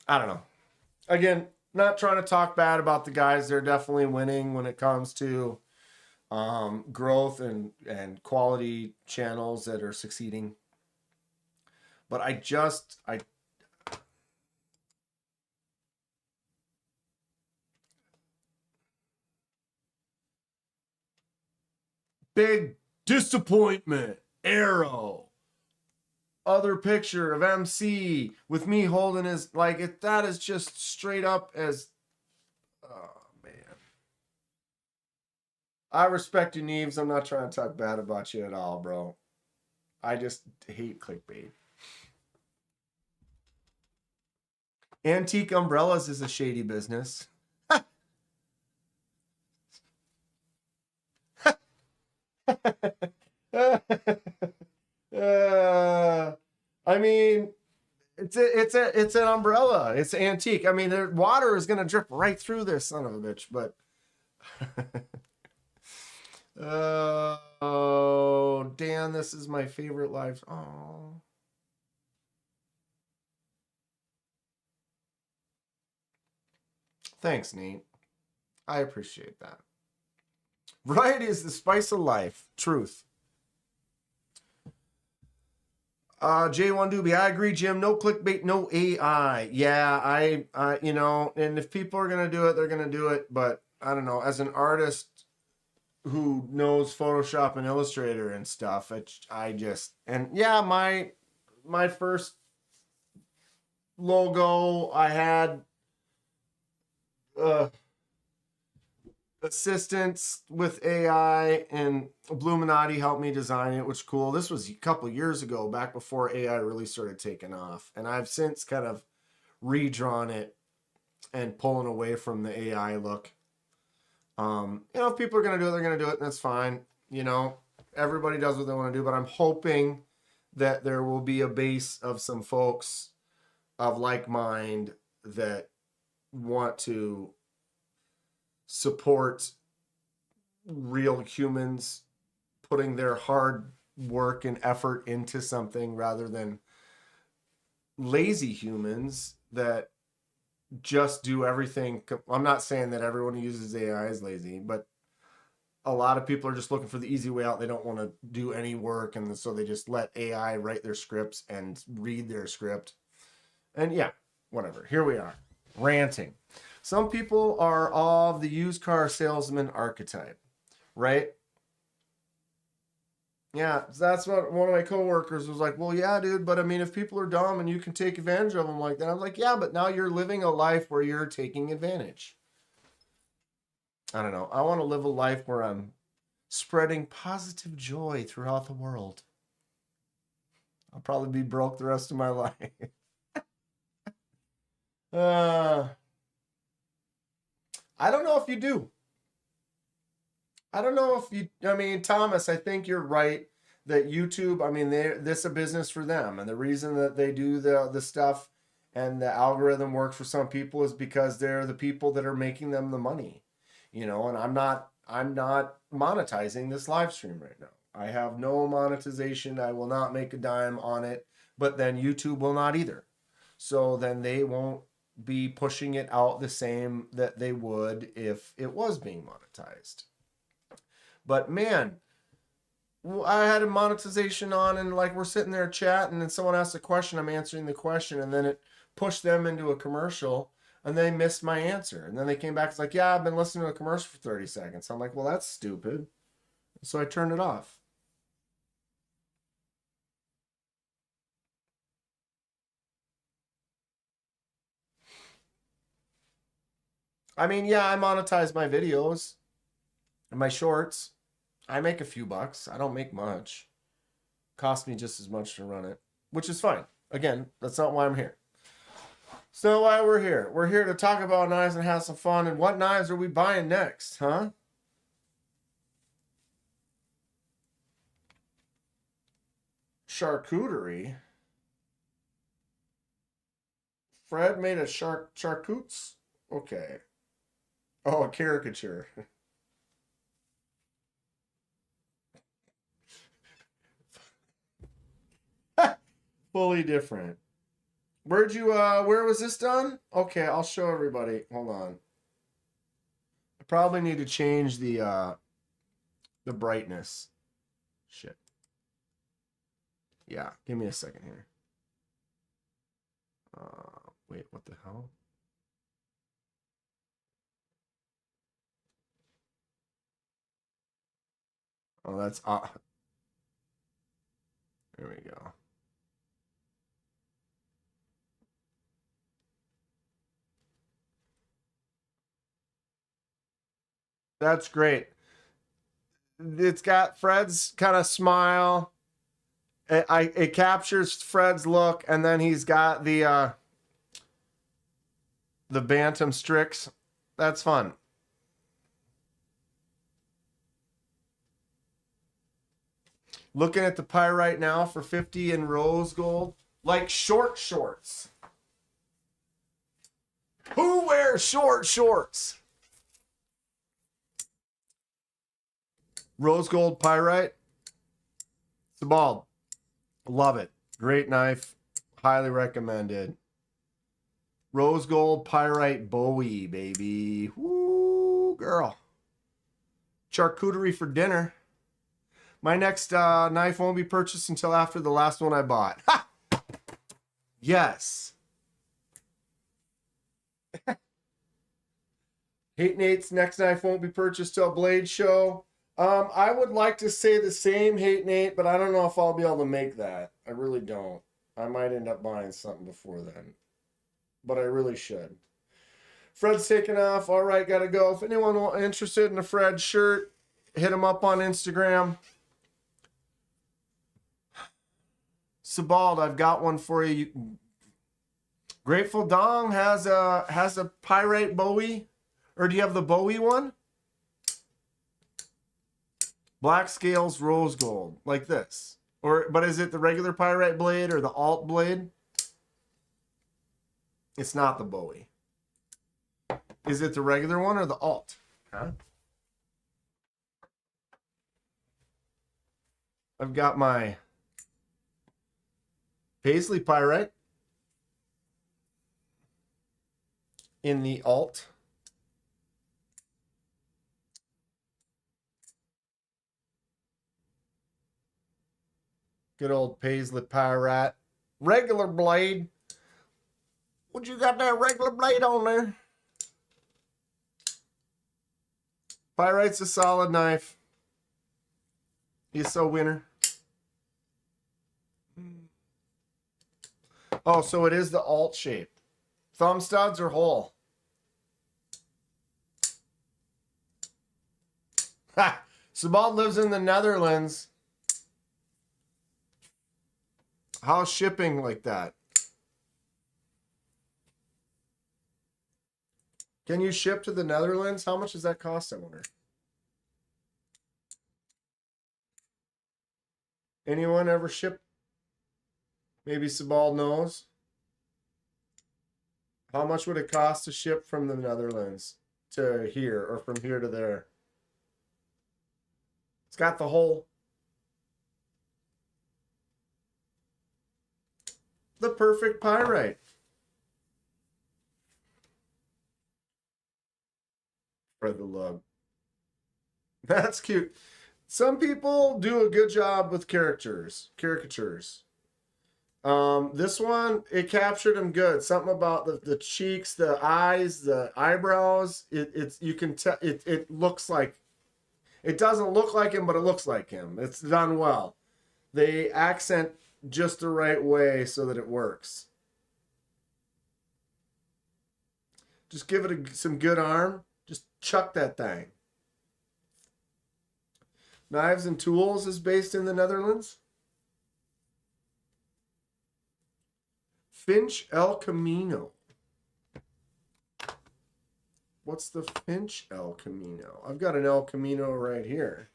I don't know. Again, not trying to talk bad about the guys. They're definitely winning when it comes to growth and quality channels that are succeeding. But I Big disappointment. Arrow. Other picture of MC with me holding his, like, that is just straight up as, oh man. I respect you, Neves. I'm not trying to talk bad about you at all, bro. I just hate clickbait. Antique umbrellas is a shady business. I mean, it's an umbrella. It's antique. I mean, the water is gonna drip right through this son of a bitch. But oh, Dan, this is my favorite live. Oh, thanks, Nate. I appreciate that. Variety is the spice of life. Truth. J1 Doobie, I agree, Jim. No clickbait, no AI. Yeah, I you know, and if people are gonna do it, they're gonna do it. But I don't know. As an artist who knows Photoshop and Illustrator and stuff, I just, and yeah, my first logo, I had assistants with AI, and Illuminati helped me design it, which is cool. This was a couple years ago, back before AI really started taking off. And I've since kind of redrawn it and pulling away from the AI look. You know, if people are going to do it, they're going to do it, and that's fine. You know, everybody does what they want to do, but I'm hoping that there will be a base of some folks of like mind that want to support real humans putting their hard work and effort into something rather than lazy humans that just do everything. I'm not saying that everyone who uses AI is lazy, but a lot of people are just looking for the easy way out. They don't want to do any work, and so they just let AI write their scripts and read their script. And yeah, whatever. Here we are, ranting. Some people are of the used car salesman archetype, right? Yeah, that's what one of my coworkers was like, well, yeah, dude, but I mean, if people are dumb and you can take advantage of them like that, I'm like, yeah, but now you're living a life where you're taking advantage. I don't know. I want to live a life where I'm spreading positive joy throughout the world. I'll probably be broke the rest of my life. I don't know if you do. I don't know if you, I mean, Thomas, I think you're right that YouTube, I mean, this is a business for them. And the reason that they do the stuff and the algorithm works for some people is because they're the people that are making them the money, you know, and I'm not monetizing this live stream right now. I have no monetization. I will not make a dime on it, but then YouTube will not either. So then they won't be pushing it out the same that they would if it was being monetized. But man, I had a monetization on, and like we're sitting there chatting, and someone asked a question, I'm answering the question, and then it pushed them into a commercial, and they missed my answer. And then they came back, it's like, yeah, I've been listening to a commercial for 30 seconds. I'm like, well, that's stupid. So I turned it off. I mean, yeah, I monetize my videos and my shorts. I make a few bucks. I don't make much. Cost me just as much to run it, which is fine. Again, that's not why I'm here. It's not why we're here. We're here to talk about knives and have some fun. And what knives are we buying next, huh? Charcuterie. Fred made a charcutes? Okay. Oh, a caricature. Fully different. Where'd you where was this done? Okay, I'll show everybody. Hold on. I probably need to change the brightness. Shit. Yeah, give me a second here. Wait, what the hell? Oh, that's there we go. That's great. It's got Fred's kind of smile. It captures Fred's look, and then he's got the Bantam Strix. That's fun. Looking at the pyrite now for 50 in rose gold. Like short shorts. Who wears short shorts? Rose gold pyrite. Sebald. Love it. Great knife. Highly recommended. Rose gold pyrite Bowie, baby. Woo, girl. Charcuterie for dinner. My next knife won't be purchased until after the last one I bought. Ha! Yes. Hate Nate's next knife won't be purchased till Blade Show. I would like to say the same, Hate Nate, but I don't know if I'll be able to make that. I really don't. I might end up buying something before then. But I really should. Fred's taking off. All right, gotta go. If anyone interested in a Fred shirt, hit him up on Instagram. Sebald, I've got one for you. Grateful Dong has a pyrite Bowie. Or do you have the Bowie one? Black scales, rose gold, like this. But is it the regular pyrite blade or the alt blade? It's not the Bowie. Is it the regular one or the alt? Huh? I've got my Paisley pyrite in the alt. Good old Paisley pyrite. Regular blade. What you got that regular blade on there? Pyrite's a solid knife. He's so winner. Oh, so it is the alt shape. Thumb studs or hole? Ha! Sebald lives in the Netherlands. How's shipping like that? Can you ship to the Netherlands? How much does that cost, I wonder? Anyone ever ship? Maybe Sebald knows. How much would it cost to ship from the Netherlands to here or from here to there? It's got the whole. The perfect pyrite. For the love. That's cute. Some people do a good job with caricatures. This one, it captured him good. Something about the cheeks, the eyes, the eyebrows. You can tell it looks like, it doesn't look like him, but it looks like him. It's done well. They accent just the right way so that it works. Just give it some good arm. Just chuck that thing. Knives and Tools is based in the Netherlands. Finch El Camino. What's the Finch El Camino? I've got an El Camino right here.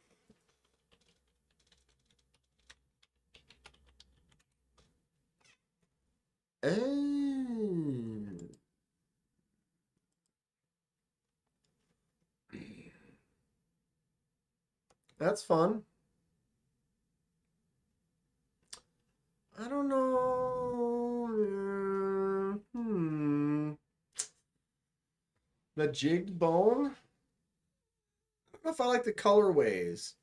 That's fun. I don't know. The jigged bone? I don't know if I like the colorways.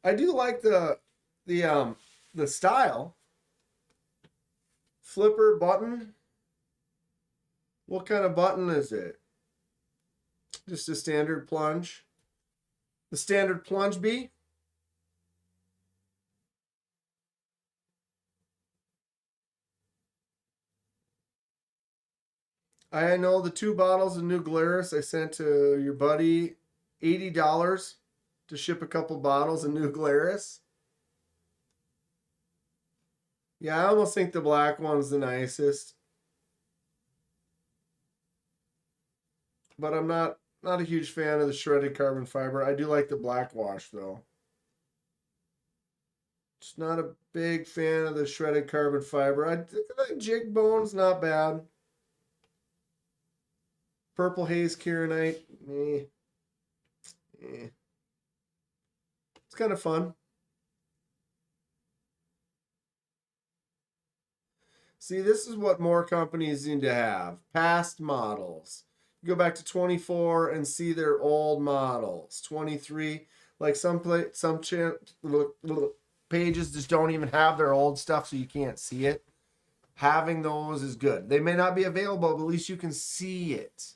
I do like the style. Flipper button. What kind of button is it? Just a standard plunge. The standard plunge bee? I know the 2 bottles of New Glarus I sent to your buddy, $80 to ship a couple bottles of New Glarus. Yeah, I almost think the black one's the nicest. But I'm not a huge fan of the shredded carbon fiber. I do like the black wash though. Just not a big fan of the shredded carbon fiber. I think jig bone's not bad. Purple haze kieranite, eh. It's kind of fun. See, this is what more companies need to have. Past models. You go back to 24 and see their old models. 23, like some pages just don't even have their old stuff, so you can't see it. Having those is good. They may not be available, but at least you can see it.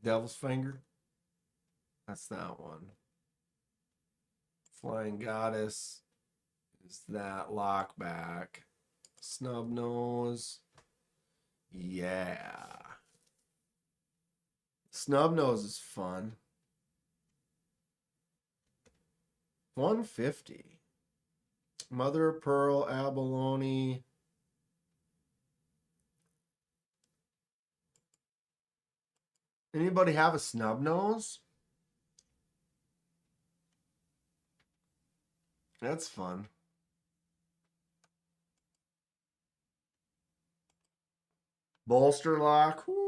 Devil's Finger. That's that one. Flying Goddess is that lockback. Snub Nose. Yeah. Snub Nose is fun. 150. Mother of Pearl, Abalone. Anybody have a snub nose? That's fun. Bolster lock. Ooh.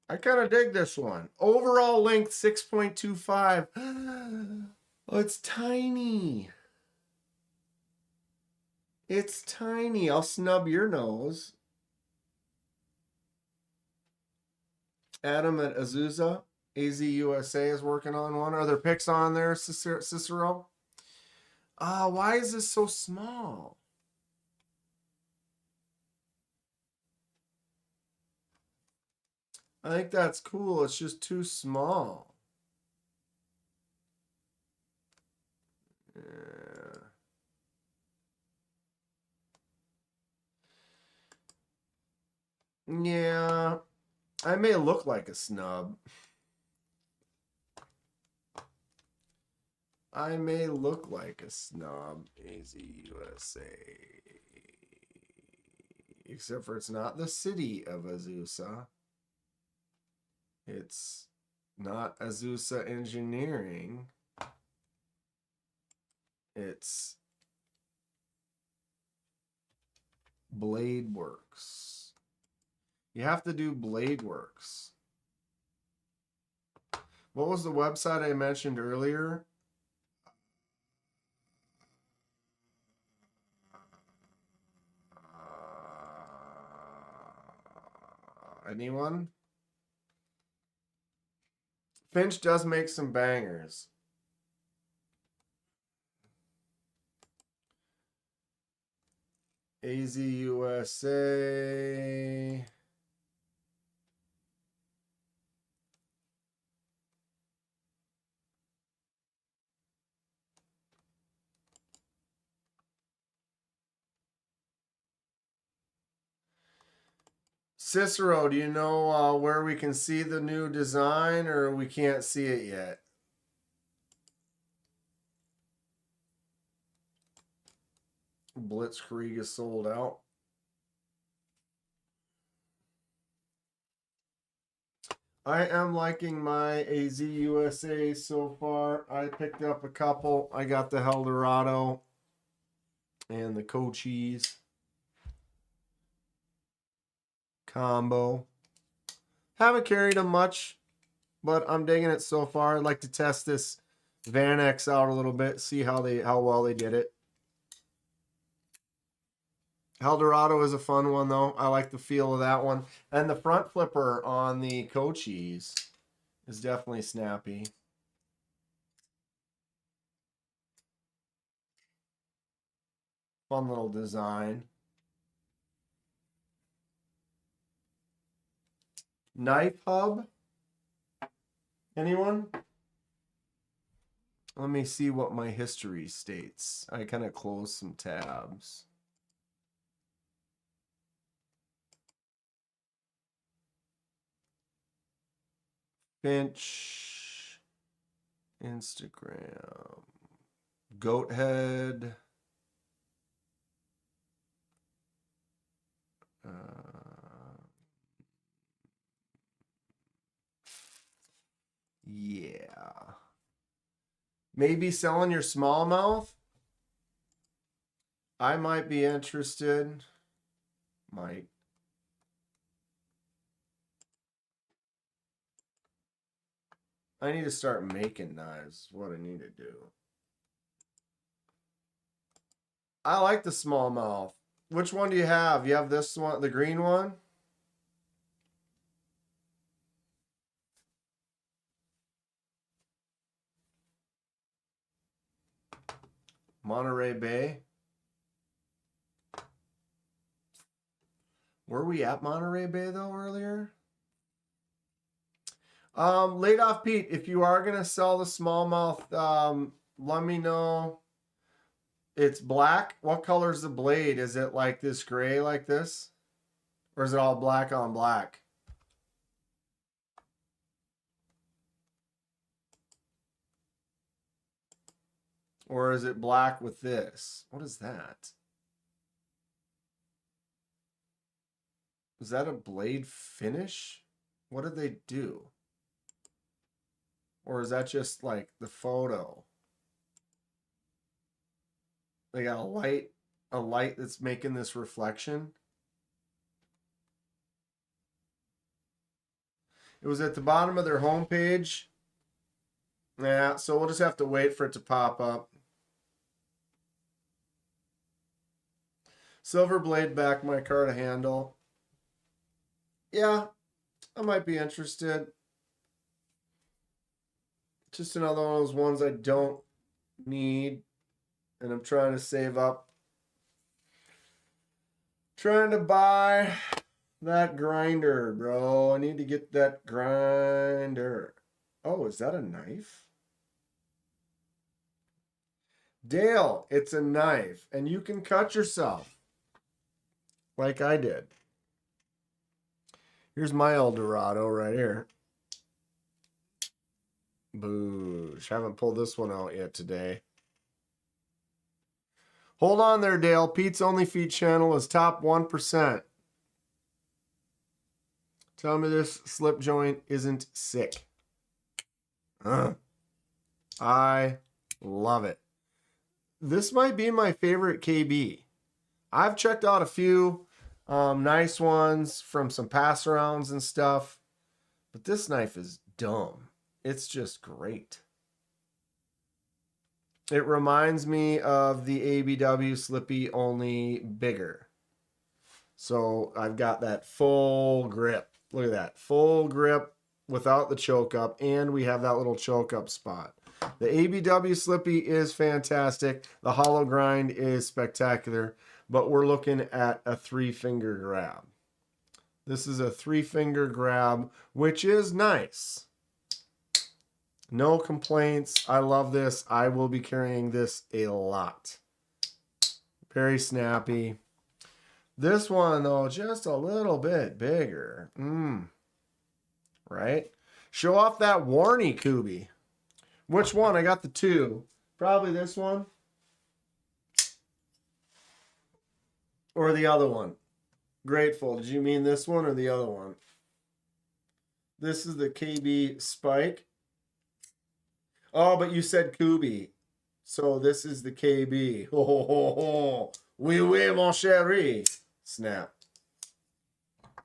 I kind of dig this one. Overall length 6.25. Oh, it's tiny. It's tiny. I'll snub your nose. Adam at Azusa, AZUSA is working on one. Are there pics on there, Cicero? Why is this so small? I think that's cool. It's just too small. Yeah. I may look like a snub. I may look like a snub, AZUSA. Except for it's not the city of Azusa. It's not Azusa Engineering. It's Blade Works. You have to do Blade Works. What was the website I mentioned earlier? Anyone? Finch does make some bangers. AZUSA. Cicero, do you know where we can see the new design, or we can't see it yet? Blitzkrieg is sold out. I am liking my AZUSA so far. I picked up a couple. I got the Eldorado and the Cochise combo. Haven't carried them much, but I'm digging it so far. I'd like to test this Van X out a little bit, see how well they did it. Eldorado is a fun one though. I like the feel of that one. And the front flipper on the Cochise is definitely snappy. Fun little design. Knife hub. Anyone? Let me see what my history states. I kind of closed some tabs. Finch, Instagram, Goathead. Yeah. Maybe selling your smallmouth? I might be interested. Might. I need to start making knives. Is what I need to do. I like the smallmouth. Which one do you have? You have this one, the green one? Monterey Bay. Were we at Monterey Bay though earlier? Laid off Pete, if you are gonna sell the smallmouth, let me know. It's black. What color is the blade? Is it like this gray like this? Or is it all black on black? Or is it black with this? What is that? Is that a blade finish? What did they do? Or is that just like the photo? They got a light that's making this reflection. It was at the bottom of their homepage. Yeah, so we'll just have to wait for it to pop up. Silver blade back micarta handle. Yeah, I might be interested. Just another one of those ones I don't need. And I'm trying to save up. Trying to buy that grinder, bro. I need to get that grinder. Oh, is that a knife? Dale, it's a knife. And you can cut yourself. Like I did. Here's my Eldorado right here. Boosh. Haven't pulled this one out yet today. Hold on there, Dale. Pete's Only Feet channel is top 1%. Tell me this slip joint isn't sick. I love it. This might be my favorite KB. I've checked out a few nice ones from some pass arounds and stuff, but this knife is dumb. It's just great. It reminds me of the ABW Slippy, only bigger. So I've got that full grip. Look at that. Full grip without the choke up, and we have that little choke up spot. The ABW Slippy is fantastic. The hollow grind is spectacular, but we're looking at a 3-finger grab. This is a 3-finger grab, which is nice. No complaints. I love this. I will be carrying this a lot. Very snappy. This one, though, just a little bit bigger. Right? Show off that Warney Kubi. Which one? I got the 2. Probably this one. Or the other one. Grateful. Did you mean this one or the other one? This is the KB Spike. Oh, but you said Kubi. So this is the KB. Ho, ho, ho, ho. Oui, oui, mon chéri. Snap.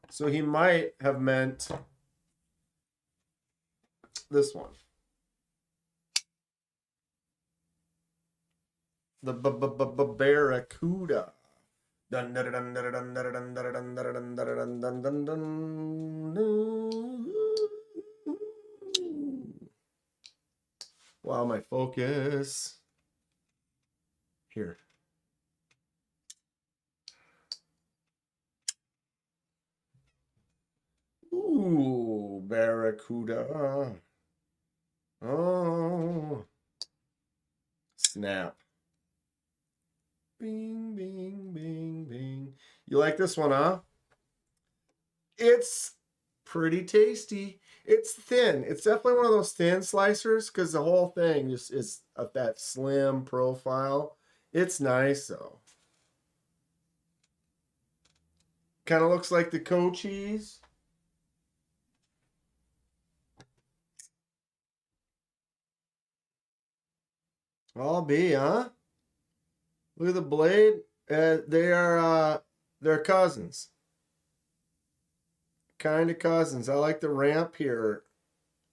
So he might have meant this one. The Barracuda. Dun dun dun dun dun dun dun dun dun dun dun dun dun dun. Wow, my focus. Here. Ooh, Barracuda. Oh. Snap. Bing, bing, bing, bing. You like this one, huh? It's pretty tasty. It's thin. It's definitely one of those thin slicers because the whole thing just is of that slim profile. It's nice though. Kind of looks like the co cheese. I'll be, huh? Look at the blade. They're cousins. Kind of cousins. I like the ramp here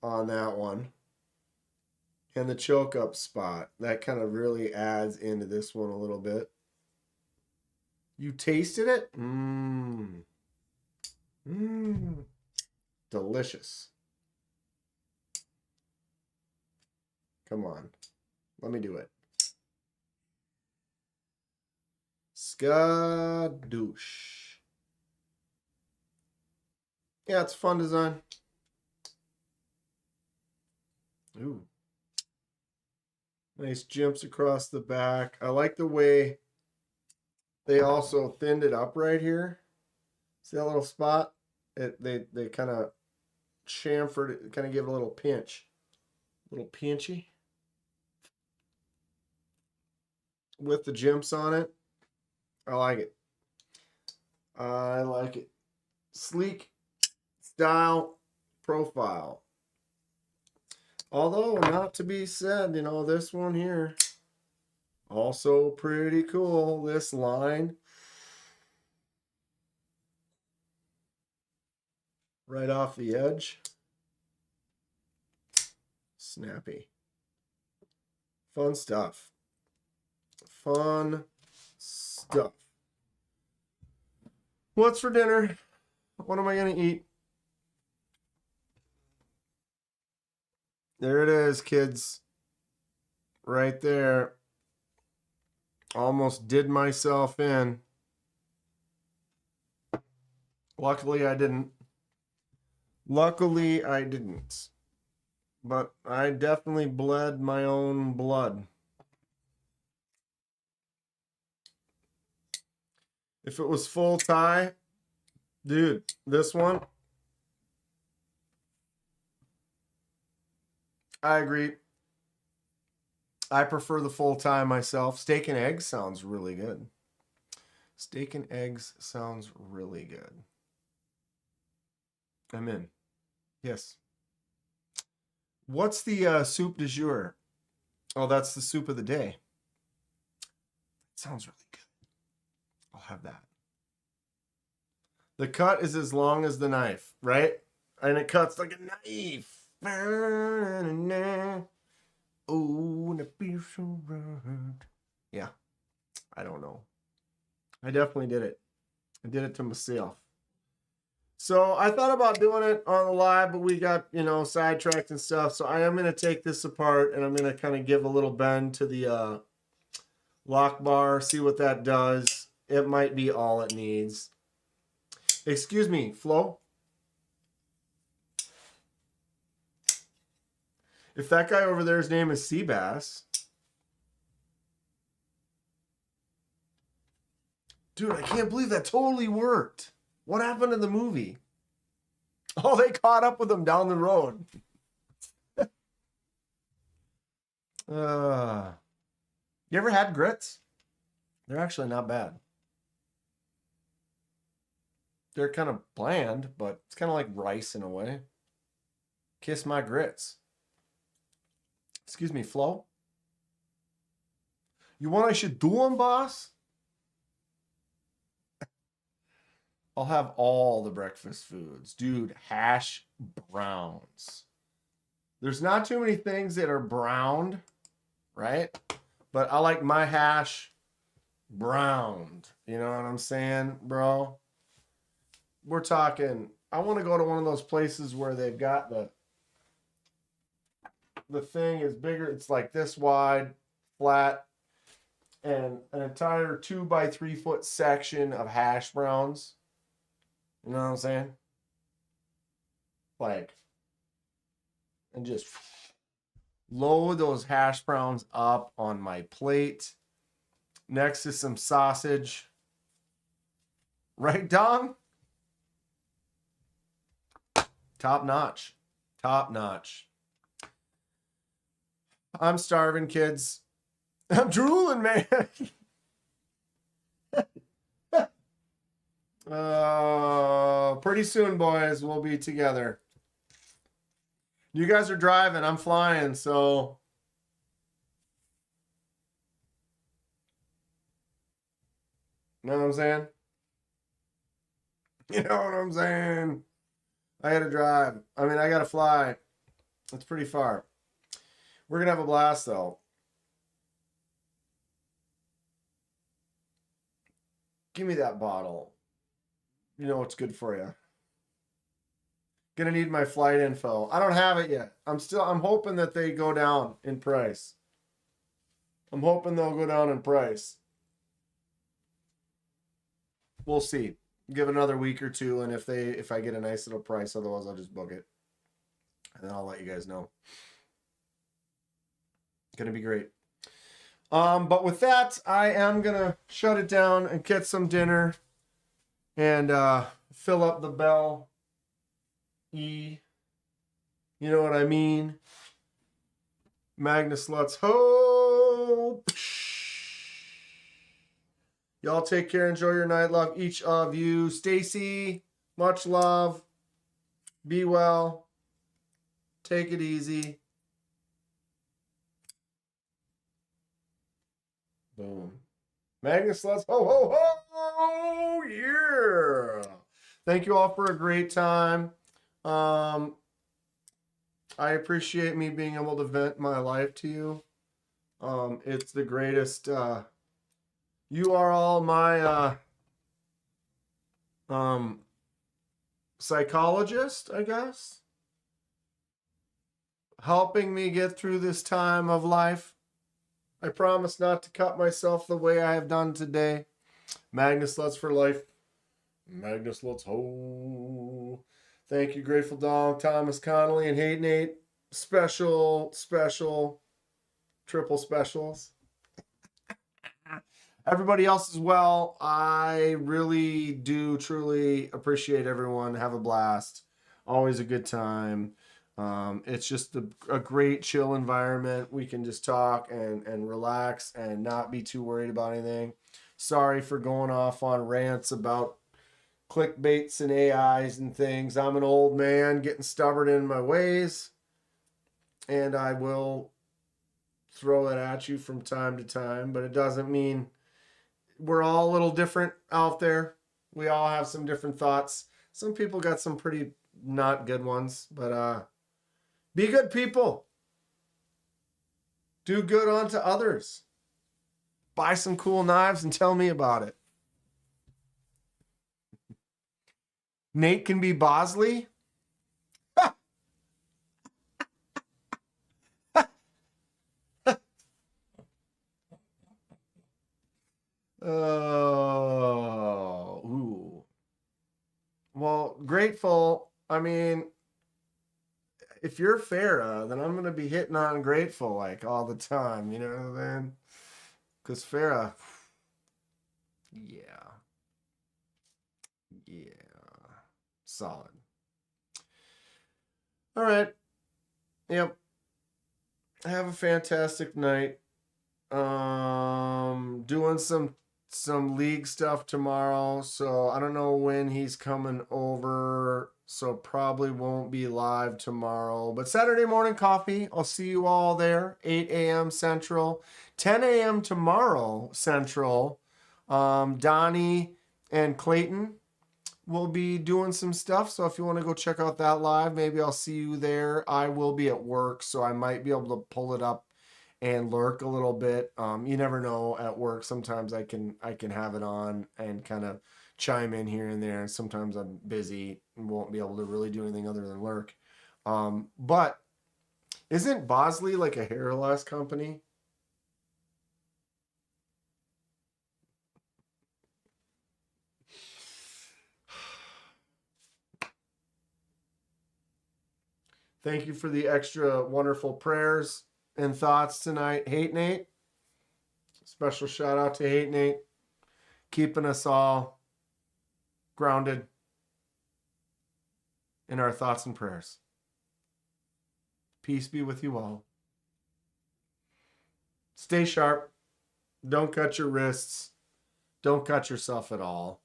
on that one. And the choke up spot. That kind of really adds into this one a little bit. You tasted it? Mmm. Mmm. Delicious. Come on. Let me do it. Skadoosh. Yeah, it's a fun design. Ooh. Nice jumps across the back. I like the way they also thinned it up right here. See that little spot? They kind of chamfered it, kind of give it a little pinch. A little pinchy. With the jumps on it. I like it. I like it. Sleek style profile. Although, not to be said, you know, this one here, also pretty cool. This line. Right off the edge. Snappy. Fun stuff. Fun stuff. What's for dinner? What am I going to eat? There it is, kids. Right there. Almost did myself in. Luckily, I didn't. Luckily, I didn't. But I definitely bled my own blood. If it was full Thai, dude, this one, I agree. I prefer the full Thai myself. Steak and eggs sounds really good. Steak and eggs sounds really good. I'm in. Yes. What's the soup du jour? Oh, that's the soup of the day. Sounds really good. I'll have that. The cut is as long as the knife, right? And it cuts like a knife. Oh, the beef so right. Yeah. I don't know. I definitely did it. I did it to myself. So I thought about doing it on the live, but we got, you know, sidetracked and stuff. So I am going to take this apart and I'm going to kind of give a little bend to the lock bar, see what that does. It might be all it needs. Excuse me, Flo. If that guy over there's name is Seabass. Dude, I can't believe that totally worked. What happened to the movie? Oh, they caught up with him down the road. You ever had grits? They're actually not bad. They're kind of bland, but it's kind of like rice in a way. Kiss my grits. Excuse me, Flo. You want I should do them, boss? I'll have all the breakfast foods. Dude, hash browns. There's not too many things that are browned, right? But I like my hash browned. You know what I'm saying, bro? We're talking, I want to go to one of those places where they've got the thing is bigger. It's like this wide, flat, and an entire 2 by 3 foot section of hash browns. You know what I'm saying? Like, and just Load those hash browns up on my plate next to some sausage. Right, Dom? Top notch. Top notch. I'm starving, kids. I'm drooling, man. Pretty soon, boys, we'll be together. You guys are driving, I'm flying, so know what I'm saying? You know what I'm saying? I gotta drive. I mean, I gotta fly. It's pretty far. We're gonna have a blast, though. Give me that bottle. You know what's good for you. Gonna need my flight info. I don't have it yet. I'm hoping that they go down in price. I'm hoping they'll go down in price. We'll see. Give it another week or two, and if I get a nice little price, otherwise I'll just book it. And then I'll let you guys know. Gonna be great. But with that, I am gonna shut it down and get some dinner and fill up the bell. You know what I mean? Magnus, let's hope. Y'all take care. Enjoy your night. Love each of you. Stacy, much love. Be well. Take it easy. Boom. Magnus, let's ho ho ho. Yeah. Thank you all for a great time. I appreciate me being able to vent my life to you. It's the greatest. You are all my psychologist, I guess, helping me get through this time of life. I promise not to cut myself the way I have done today. Magnus Lutz for life. Magnus Lutz ho. Thank you, Grateful Dog, Thomas Connolly, and Hate Nate. Special, triple specials. Everybody else as well. I really do truly appreciate everyone. Have a blast. Always a good time. It's just a great chill environment. We can just talk and relax and not be too worried about anything. Sorry for going off on rants about clickbaits and AIs and things. I'm an old man getting stubborn in my ways, and I will throw it at you from time to time, but it doesn't mean we're all a little different out there. We all have some different thoughts. Some people got some pretty not good ones, but be good people. Do good unto others. Buy some cool knives and tell me about it. Nate can be Bosley. Oh, ooh. Well, Grateful. I mean, if you're Farah, then I'm going to be hitting on Grateful like all the time. You know what I'm saying? Because Farah, yeah. Solid. All right. Yep. Have a fantastic night. Doing some league stuff tomorrow, so I don't know when he's coming over, so probably won't be live tomorrow. But Saturday morning coffee, I'll see you all there. 8 a.m. Central, 10 a.m. tomorrow Central. Donnie and Clayton will be doing some stuff, so if you want to go check out that live, maybe I'll see you there. I will be at work, so I might be able to pull it up and lurk a little bit. You never know at work. Sometimes I can have it on and kind of chime in here and there. Sometimes I'm busy and won't be able to really do anything other than lurk. But isn't Bosley like a hair loss company? Thank you for the extra wonderful prayers. and thoughts tonight. Hate Nate. Special shout out to Hate Nate. Keeping us all grounded in our thoughts and prayers. Peace be with you all. Stay sharp. Don't cut your wrists. Don't cut yourself at all.